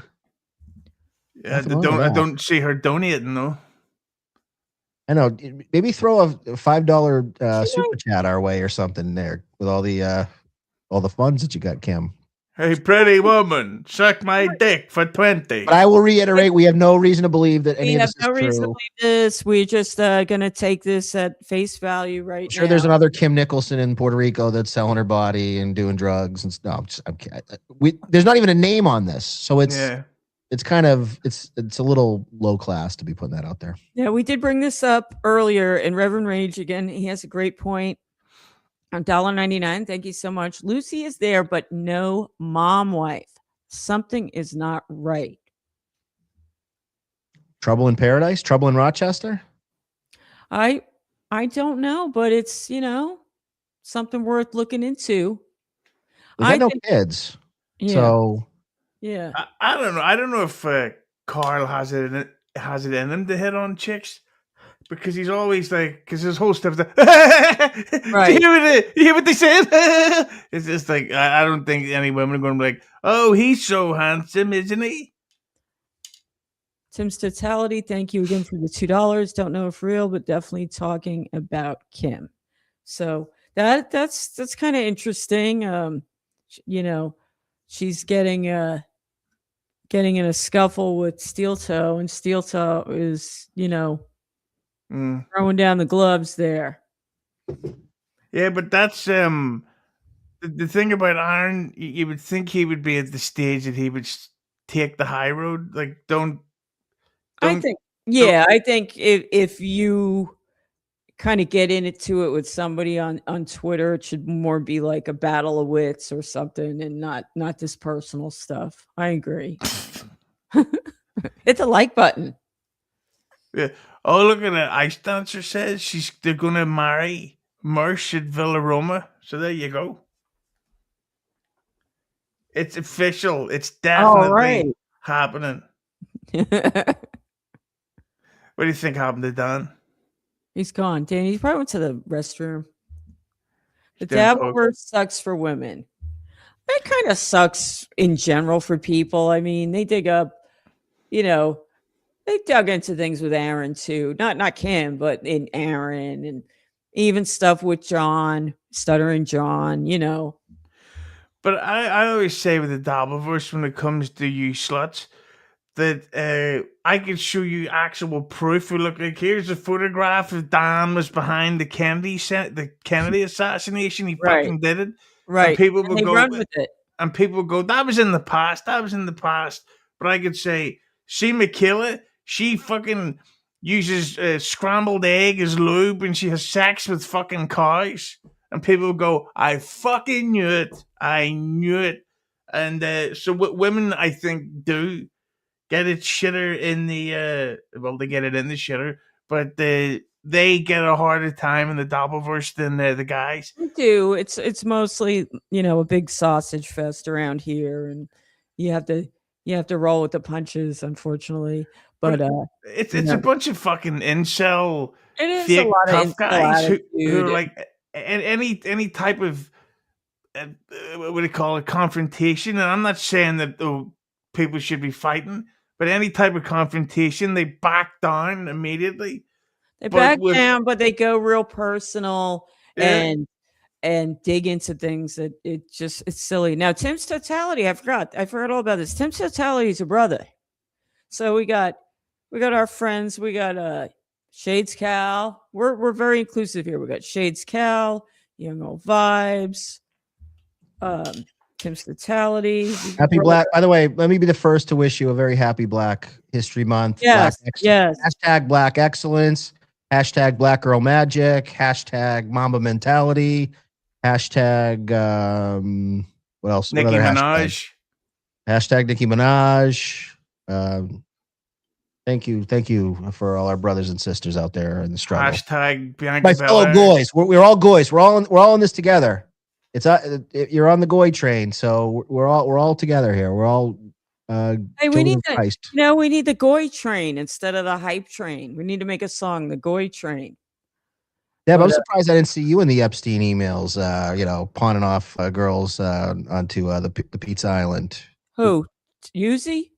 Yeah, Nothing wrong with I that. don't see her donating though. I know. Maybe throw a $5 super chat our way or something there with all the funds that you got, Kim. Hey, pretty woman, suck my dick for 20. But I will reiterate, we have no reason to believe that any We of have this is no reason to true. believe this. We're just gonna take this at face value right I'm sure now. there's another Kim Nicholson in Puerto Rico that's selling her body and doing drugs and stuff. There's not even a name on this, so it's kind of it's a little low class to be putting that out there. Yeah, we did bring this up earlier, and Reverend Rage again. He has a great point. $1.99. Thank you so much. Lucy is there, but no mom wife. Something is not right. Trouble in Paradise? Trouble in Rochester? I don't know, but it's something worth looking into. They got no kids, so yeah. I don't know. I don't know if Carl has it in him to hit on chicks. Because he's always like, because his whole stuff's like, right. You hear what they said? It's just like, I don't think any women are going to be like, oh, he's so handsome, isn't he? Tim's Totality, thank you again for the $2. Don't know if real, but definitely talking about Kim. So that's kind of interesting. She's getting in a scuffle with Steel Toe, and Steel Toe is, throwing down the gloves there. Yeah, but that's the thing about Aaron. You would think he would be at the stage that he would take the high road. Like, I think if you kind of get into it with somebody on Twitter, it should more be like a battle of wits or something, and not this personal stuff. I agree. Hit the like button. Yeah. Oh, look at that. Ice Dancer says they're going to marry Mersh at Villa Roma. So there you go. It's official. It's definitely happening. What do you think happened to Dan? He's gone. Danny, he probably went to the restroom. The Dabbleverse sucks for women. That kind of sucks in general for people. I mean, they dig up, they dug into things with Aaron too. Not Kim, but in Aaron, and even stuff with John, Stuttering John, But I always say with the Dabbleverse, when it comes to you sluts, that I could show you actual proof. Look, like, here's a photograph of Dan was behind the Kennedy assassination. He fucking did it. Right. And people would go run with it. And people would go, that was in the past. That was in the past. But I could say, see McKilla, she fucking uses scrambled egg as lube and she has sex with fucking cows. And people would go, I fucking knew it. I knew it. And so what women, I think, do get it shitter in the, they get it in the shitter, but they get a harder time in the Dabbleverse than the guys. They do. It's mostly, a big sausage fest around here, and you have to roll with the punches, unfortunately. But it's a bunch of fucking incel, it is fake a lot tough of guys who are like any type of what do you call it, confrontation. And I'm not saying that people should be fighting, but any type of confrontation, they back down immediately. They But back with- down, but they go real personal Yeah. and dig into things that it's silly. Now Tim's Totality, I forgot all about this. Tim's Totality is a brother. So we got our friends, we got Shades Cal. We're very inclusive here. We got Shades Cal, Young Old Vibes, Tim's Totality. Happy Black. By the way, let me be the first to wish you a very happy Black History Month. Yes, Black Excellence. yes. Hashtag Black Excellence. Hashtag Black Girl Magic. Hashtag Mamba Mentality. Hashtag what else? Nicki what other Minaj. Hashtag Nicki Minaj. Thank you for all our brothers and sisters out there in the struggle. Hashtag Bianca My fellow Belair. Goys. We're all Goys. We're all in this together. It's you're on the Goy train, so we're all together here. We're all Hey, we children need of Christ. we need the Goy train instead of the hype train. We need to make a song, the Goy train. Deb, I'm But, surprised I didn't see you in the Epstein emails. Pawning off girls onto the Pizza Island. Who? Yuzi?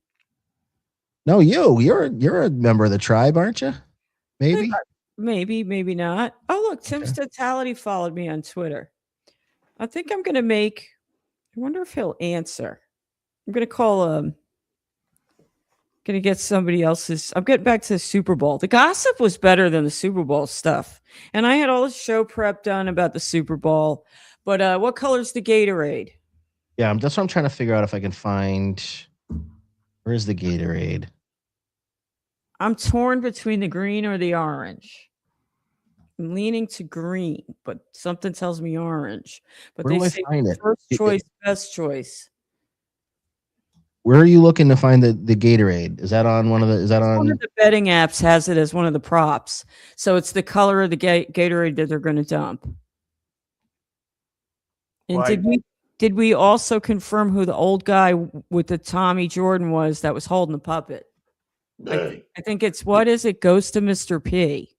No, you're a member of the tribe, aren't you? Maybe. Maybe not. Oh, look, Tim's Totality followed me on Twitter. I think I'm gonna I wonder if he'll answer. I'm gonna call gonna get somebody else's. I'm getting back to the Super Bowl. The gossip was better than the Super Bowl stuff. And I had all the show prep done about the Super Bowl. But what color's the Gatorade? Yeah, that's what I'm trying to figure out if I can find. Where's the Gatorade? I'm torn between the green or the orange. I'm leaning to green, but something tells me orange. But Where they do I say find it? first choice, best choice. Where are you looking to find the Gatorade? Is that on one of the? Is that One on? of the betting apps has it as one of the props. So it's the color of the Gatorade that they're going to dump. And Why? did we also confirm who the old guy with the Tommy Jordan was that was holding the puppet? I think it's, what is it? Ghost of Mr. P.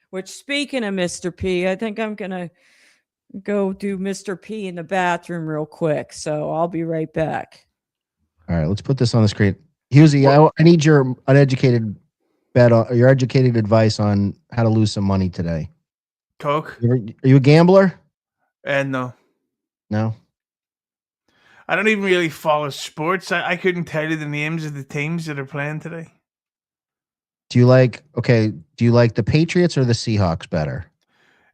Which, speaking of Mr. P, I think I'm going to go do Mr. P in the bathroom real quick. So I'll be right back. All right, let's put this on the screen. Husey, I need your your educated advice on how to lose some money today. Coke. Are you a gambler? No. No. I don't even really follow sports. I couldn't tell you the names of the teams that are playing today. Do you like the Patriots or the Seahawks better?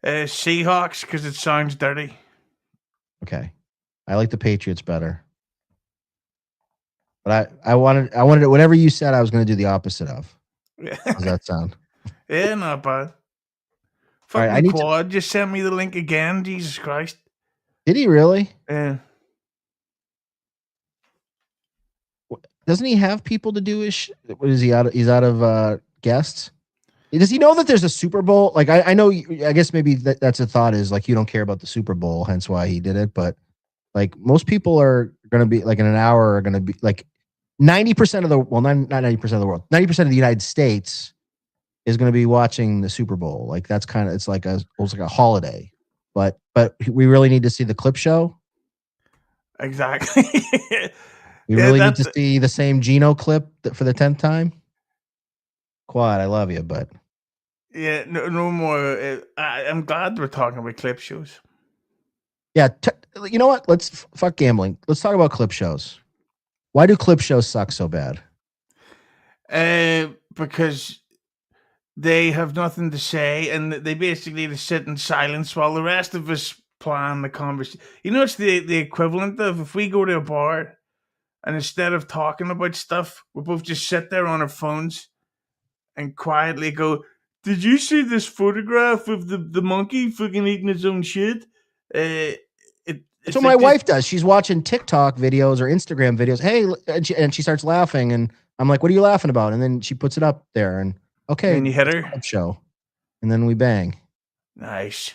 Seahawks, because it sounds dirty. Okay. I like the Patriots better. But I wanted it, whatever you said, I was going to do the opposite of. Yeah. How does that sound? Yeah, not bad. Fuck All right, me, I need Quad just sent me the link again. Jesus Christ. Did he really? Yeah. Doesn't he have people to do his? What is he out of? He's out of guests. Does he know that there's a Super Bowl? Like I know. I guess maybe that's a thought is like you don't care about the Super Bowl, hence why he did it. But like most people are going to be like in an hour are going to be like 90% of the not 90% of the world, 90% of the United States is going to be watching the Super Bowl. Like that's kind of it's like a holiday. But we really need to see the clip show. Exactly. We really need to see the same Geno clip for the 10th time. Quad, I love you, but yeah, no more. I'm glad we're talking about clip shows. yeah, you know what? Let's fuck gambling. Let's talk about clip shows. Why do clip shows suck so bad? Because they have nothing to say, and they basically just sit in silence while the rest of us plan the conversation. You know, it's the equivalent of if we go to a bar and instead of talking about stuff, we both just sit there on our phones and quietly go, "Did you see this photograph of the monkey fucking eating his own shit?" That's what my wife does. She's watching TikTok videos or Instagram videos. Hey, and she starts laughing, and I'm like, "What are you laughing about?" And then she puts it up there, and okay, and you hit her show, and then we bang. Nice.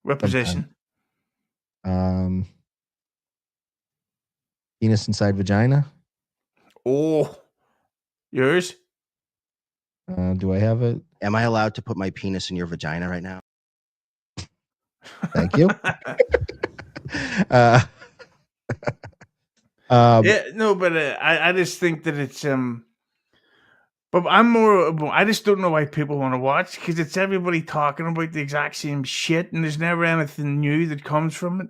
What position? Penis inside vagina. Oh, yours? Do I have it? Am I allowed to put my penis in your vagina right now? Thank you. Yeah, no, but I just think that it's But I'm more. I just don't know why people want to watch because it's everybody talking about the exact same shit, and there's never anything new that comes from it.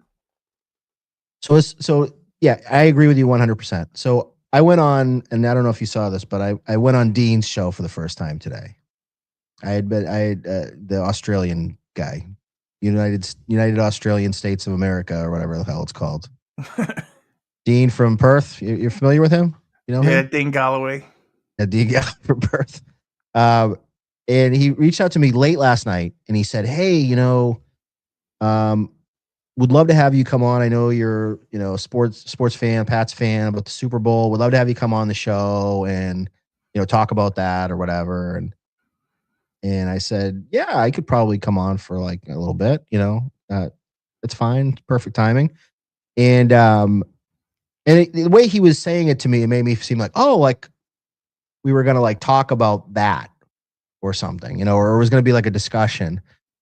So yeah, I agree with you 100%. So I went on, and I don't know if you saw this, but I went on Dean's show for the first time today. I had the Australian guy, United Australian States of America or whatever the hell it's called. Dean from Perth. You're familiar with him? You know him? Dean Galloway. Yeah, Dean Galloway from Perth. And he reached out to me late last night, and he said, "Hey, would love to have you come on. I know you're, a sports fan, Pat's fan about the Super Bowl. Would love to have you come on the show and, talk about that or whatever." And I said, "Yeah, I could probably come on for like a little bit, it's fine. Perfect timing." And the way he was saying it to me, it made me seem like, oh, like we were going to like talk about that or something, or it was going to be like a discussion.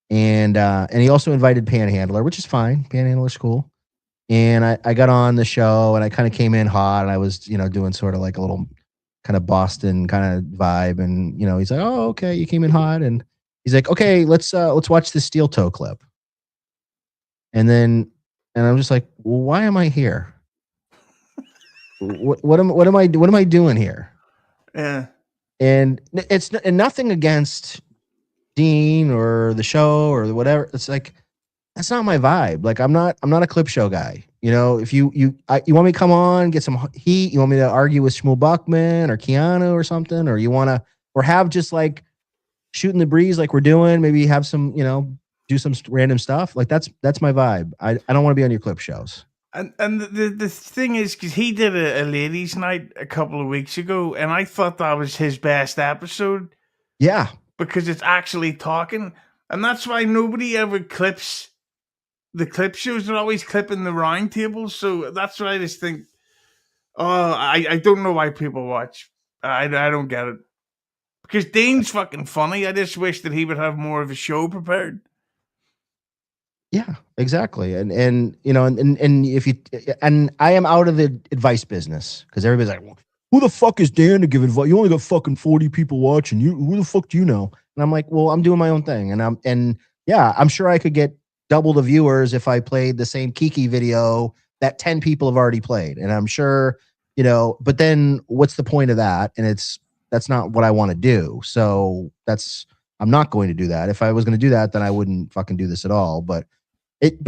And he also invited Panhandler, which is fine. Panhandler's cool. And I got on the show and I kind of came in hot and I was, doing sort of like a little kind of Boston kind of vibe. And, he's like, "Oh, okay. You came in hot." And he's like, "Okay, let's watch the steel toe clip." And I'm just like, well, why am I here? What am I doing here? Yeah. And it's nothing against Dean or the show or whatever. It's like, that's not my vibe. Like, I'm not a clip show guy. If you want me to come on, get some heat, you want me to argue with Shmuel Buckman or Keanu or something, or have just like shooting the breeze like we're doing, maybe have some, do some random stuff. Like that's my vibe. I don't want to be on your clip shows. And the thing is, because he did a ladies' night a couple of weeks ago, and I thought that was his best episode. Yeah. Because it's actually talking. And that's why nobody ever clips the clip shows. They're always clipping the round tables. So that's why I just think, I don't know why people watch. I don't get it. Because Dean's fucking funny. I just wish that he would have more of a show prepared. Yeah, exactly. And if you, and I am out of the advice business because everybody's like, well, who the fuck is Dan to give advice? You only got fucking 40 people watching. Who the fuck do you know? And I'm like, well, I'm doing my own thing. And I'm sure I could get double the viewers if I played the same Kiki video that 10 people have already played. And I'm sure, but then what's the point of that? And that's not what I want to do. So I'm not going to do that. If I was going to do that, then I wouldn't fucking do this at all. But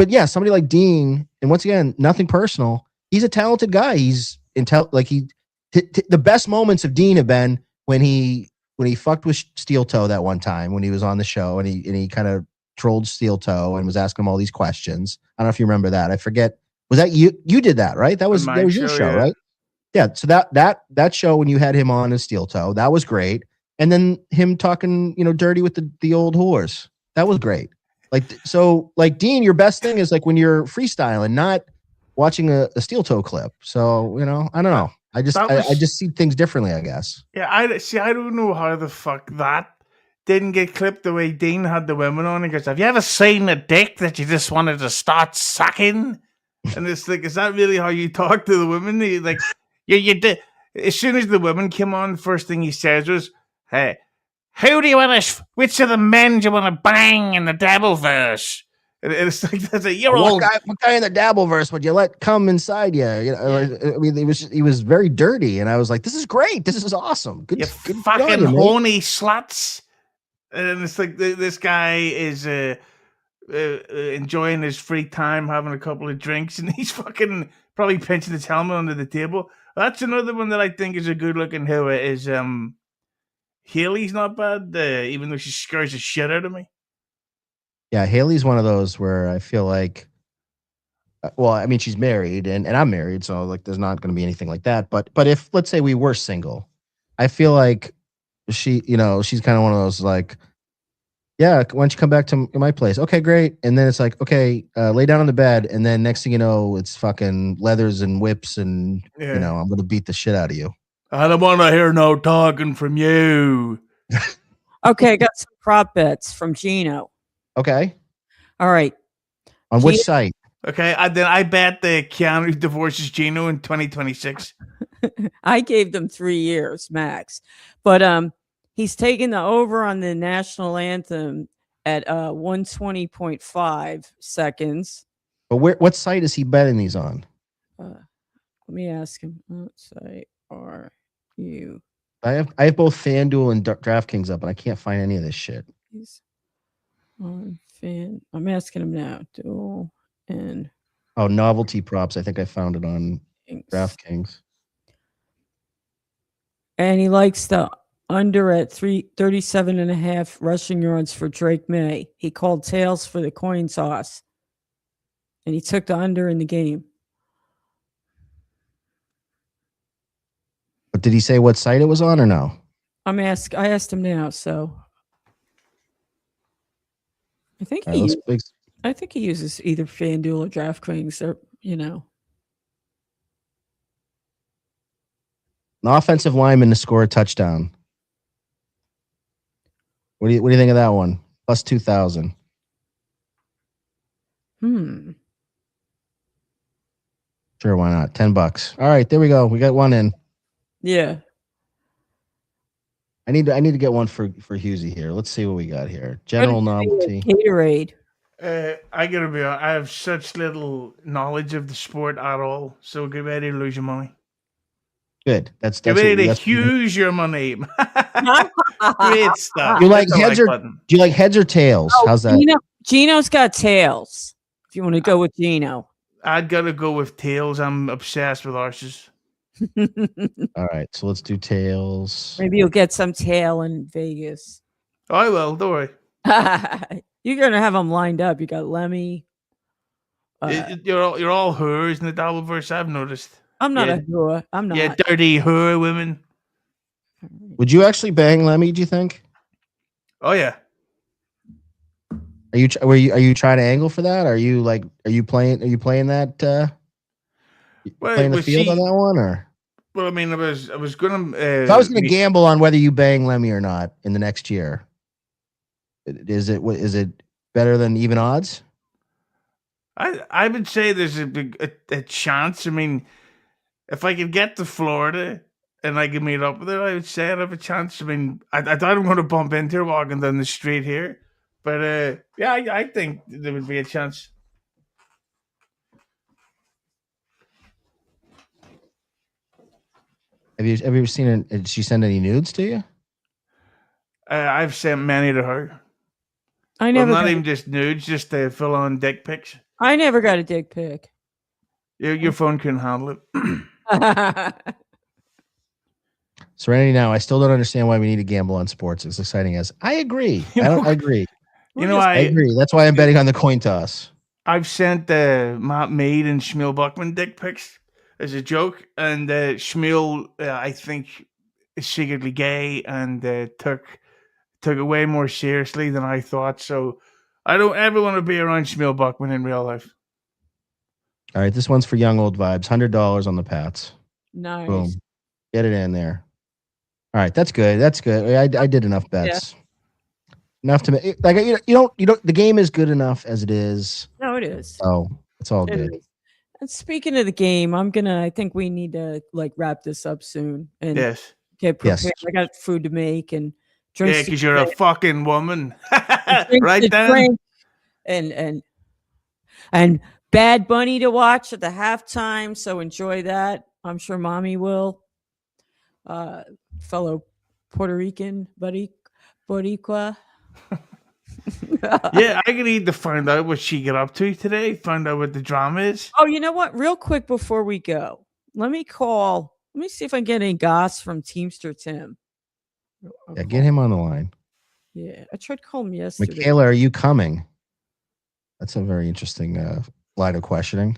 yeah, somebody like Dean, and once again, nothing personal. He's a talented guy. He's the best moments of Dean have been when he fucked with Steel Toe that one time when he was on the show and he kind of trolled Steel Toe and was asking him all these questions. I don't know if you remember that. I forget. Was that you? You did that, right? That was your show, yeah. Right? Yeah. So that show when you had him on as Steel Toe, that was great. And then him talking, dirty with the old whores. That was great. Like Dean, your best thing is like when you're freestyling, not watching a Steel Toe clip. So, I don't know. I just see things differently, I guess. Yeah, I don't know how the fuck that didn't get clipped the way Dean had the women on. He goes, "Have you ever seen a dick that you just wanted to start sucking?" And it's like, is that really how you talk to the women? You did. As soon as the women came on, first thing he says was, "Hey, who do you want to? Which of the men do you want to bang in the Dabbleverse?" And it's like, that's a year old. What guy in the Dabbleverse would you let come inside you? I mean, he was very dirty, and I was like, "This is great. This is awesome. Good, fucking horny sluts." And it's like this guy is enjoying his free time, having a couple of drinks, and he's fucking probably pinching his helmet under the table. That's another one that I think is a good looking who is Haley's not bad, even though she scares the shit out of me. Yeah, Haley's one of those where I feel like, well, I mean, she's married and I'm married, so like there's not going to be anything like that. But if let's say we were single, I feel like she's kind of one of those like, yeah, why don't you come back to my place? Okay, great. And then it's like, okay, lay down on the bed, and then next thing you know, it's fucking leathers and whips, and I'm going to beat the shit out of you. I don't want to hear no talking from you. Okay, I got some prop bets from Gino. Okay. All right. On which site? Okay, then I bet the Keanu divorces Gino in 2026. I gave them 3 years max. But He's taking the over on the national anthem at 120.5 seconds. But what site is he betting these on? Let me ask him. What site are you? I have both FanDuel and DraftKings up, and I can't find any of this shit. He's on fan. I'm asking him now. Duel and novelty props. I think I found it on DraftKings. And he likes the under at 37.5 rushing yards for Drake May. He called tails for the coin toss. And he took the under in the game. But did he say what site it was on or no? I asked him now, so I think Right, I think he uses either FanDuel or DraftKings, or An offensive lineman to score a touchdown. What do you think of that one? Plus 2,000. Sure, why not? $10. All right, there we go. We got one in. Yeah. I need to get one for Husey here. Let's see what we got here. General novelty. Gatorade. I gotta be honest, I have such little knowledge of the sport at all. So get ready to lose your money. Good. That's get ready to use your money. Great stuff. Do you like heads or tails? How's that? Gino's got tails. If you want to go with Gino. I'd gotta go with tails. I'm obsessed with horses. All right, so let's do tails. Maybe you'll get some tail in Vegas. I will. Don't worry. You're gonna have them lined up. You got Lemmy. You're all whores in the Dabbleverse. I've noticed. I'm not a whore. I'm not. Yeah, dirty whore women. Would you actually bang Lemmy? Do you think? Oh yeah. Are you trying to angle for that? Are you playing that? Playing the field on that one, or? Well, I mean, I was gonna. I was gonna gamble on whether you bang Lemmy or not in the next year. Is it better than even odds? I would say there's a chance. I mean, if I could get to Florida and I could meet up with her, I would say I'd have a chance. I mean, I thought I'm going to bump into her walking down the street here, but yeah, I think there would be a chance. Have you ever seen her? Did she send any nudes to you? I've sent many to her. I never. Not even just nudes, just full on dick pics. I never got a dick pic. Your phone couldn't handle it. Serenity now. I still don't understand why we need to gamble on sports. As exciting as I agree. I agree. I agree. That's why I'm betting on the coin toss. I've sent Matt Mead and Shmuel Buckman dick pics as a joke, and Shmuel, I think, is secretly gay and took it way more seriously than I thought. So I don't ever want to be around Shmuel Buckman in real life. All right, this one's for young old vibes. $100 on the Pats. Nice. Boom. Get it in there. All right, that's good. That's good. I did enough bets. Yeah. Enough to make like you don't the game is good enough as it is. No, it is. Oh, it's all good. And speaking of the game, I think we need to wrap this up soon and get prepared. Yes. I got food to make and drinks. Yeah, because you're a fucking woman. Right then. And Bad Bunny to watch at the halftime, so enjoy that. I'm sure Mommy will. Fellow Puerto Rican Boricua. Yeah, I need to find out what she got up to today. Find out what the drama is. Oh, you know what? Real quick before we go, let me see if I can get any goss from Teamster Tim. Yeah, get him on the line. Yeah, I tried to call him yesterday. Michaela, are you coming? That's a very interesting line of questioning.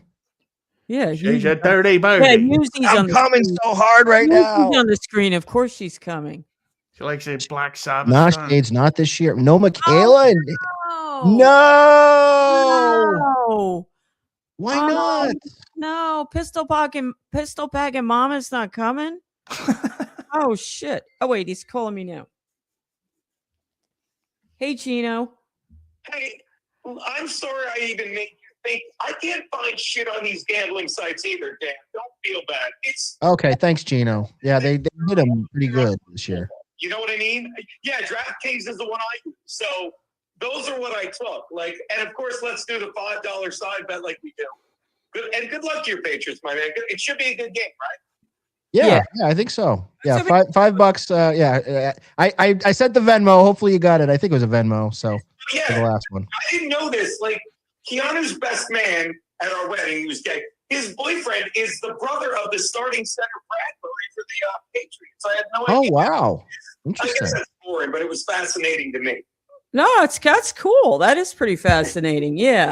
Yeah, she's a dirty bird. Yeah, I'm coming so hard right now. On the screen, of course she's coming. She likes a Black Sabbath. Nah, Shades, not this year. No, Michaela. Oh, no. Why not? No, pistol pack and Mama's not coming. Oh shit! Oh wait, he's calling me now. Hey, Gino. Hey, I'm sorry I even made you think. I can't find shit on these gambling sites either, Dan. Don't feel bad. It's okay. Thanks, Gino. Yeah, they did them pretty good this year. You know what I mean? Yeah, DraftKings is the one I use. So those are what I took. Like, and of course, let's do the $5 side bet like we do. Good luck to your Patriots, my man. It should be a good game, right? Yeah, I think so. Yeah, So $5. Yeah, I sent the Venmo. Hopefully you got it. I think it was a Venmo. So Yeah, for the last one. I didn't know this. Like, Keanu's best man at our wedding, he was gay. His boyfriend is the brother of the starting center Bradbury for the Patriots. I had no idea. Oh wow, I interesting. guess that's boring, but it was fascinating to me. No, that's cool. That is pretty fascinating. Yeah.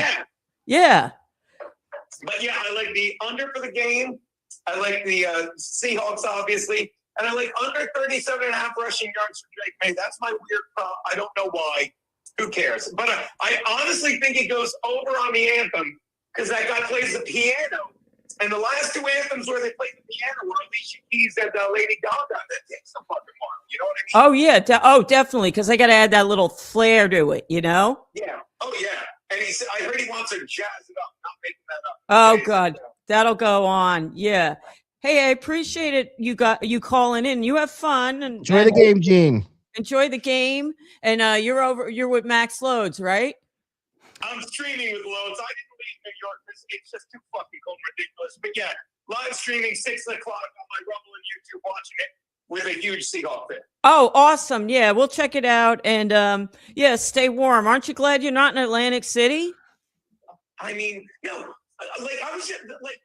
But yeah, I like the under for the game. I like the Seahawks, obviously. And I like under 37.5 rushing yards for Drake May. That's my weird I don't know why. Who cares? But I honestly think it goes over on the anthem because that guy plays the piano. And the last two anthems where they played the piano were Alicia Keys and Lady Gaga. That takes the fucking one. You know what I mean? Oh, yeah. Definitely. Because I got to add that little flair to it, you know? Yeah. Oh, yeah. And he said, I heard he wants to jazz it up, not making that up. Oh, God. That'll go on. Yeah. Hey, I appreciate it. You calling in. You have fun and Enjoy the game, Gene. Enjoy the game. And you're with Max Loads, right? I'm streaming with Loads. I didn't leave New York. It's just too fucking cold and ridiculous. But yeah, live streaming 6 o'clock on my Rumble and YouTube, watching it with a huge Seahawk fan. Oh, awesome. Yeah, we'll check it out. And yeah, stay warm. Aren't you glad you're not in Atlantic City? I mean, no, like I was just like,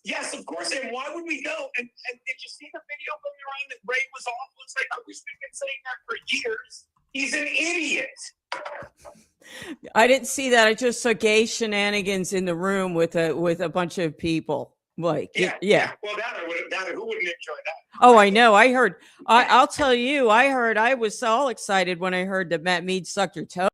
yes, of course. And why would we go? And did you see the video going around that Ray was awful? It's like, I wish we've been saying that for years. He's an idiot. I didn't see that. I just saw gay shenanigans in the room with a bunch of people. Like, yeah. Well, who wouldn't enjoy that? Oh, I know. I heard. I'll tell you. I was all excited when I heard that Matt Mead sucked your toe.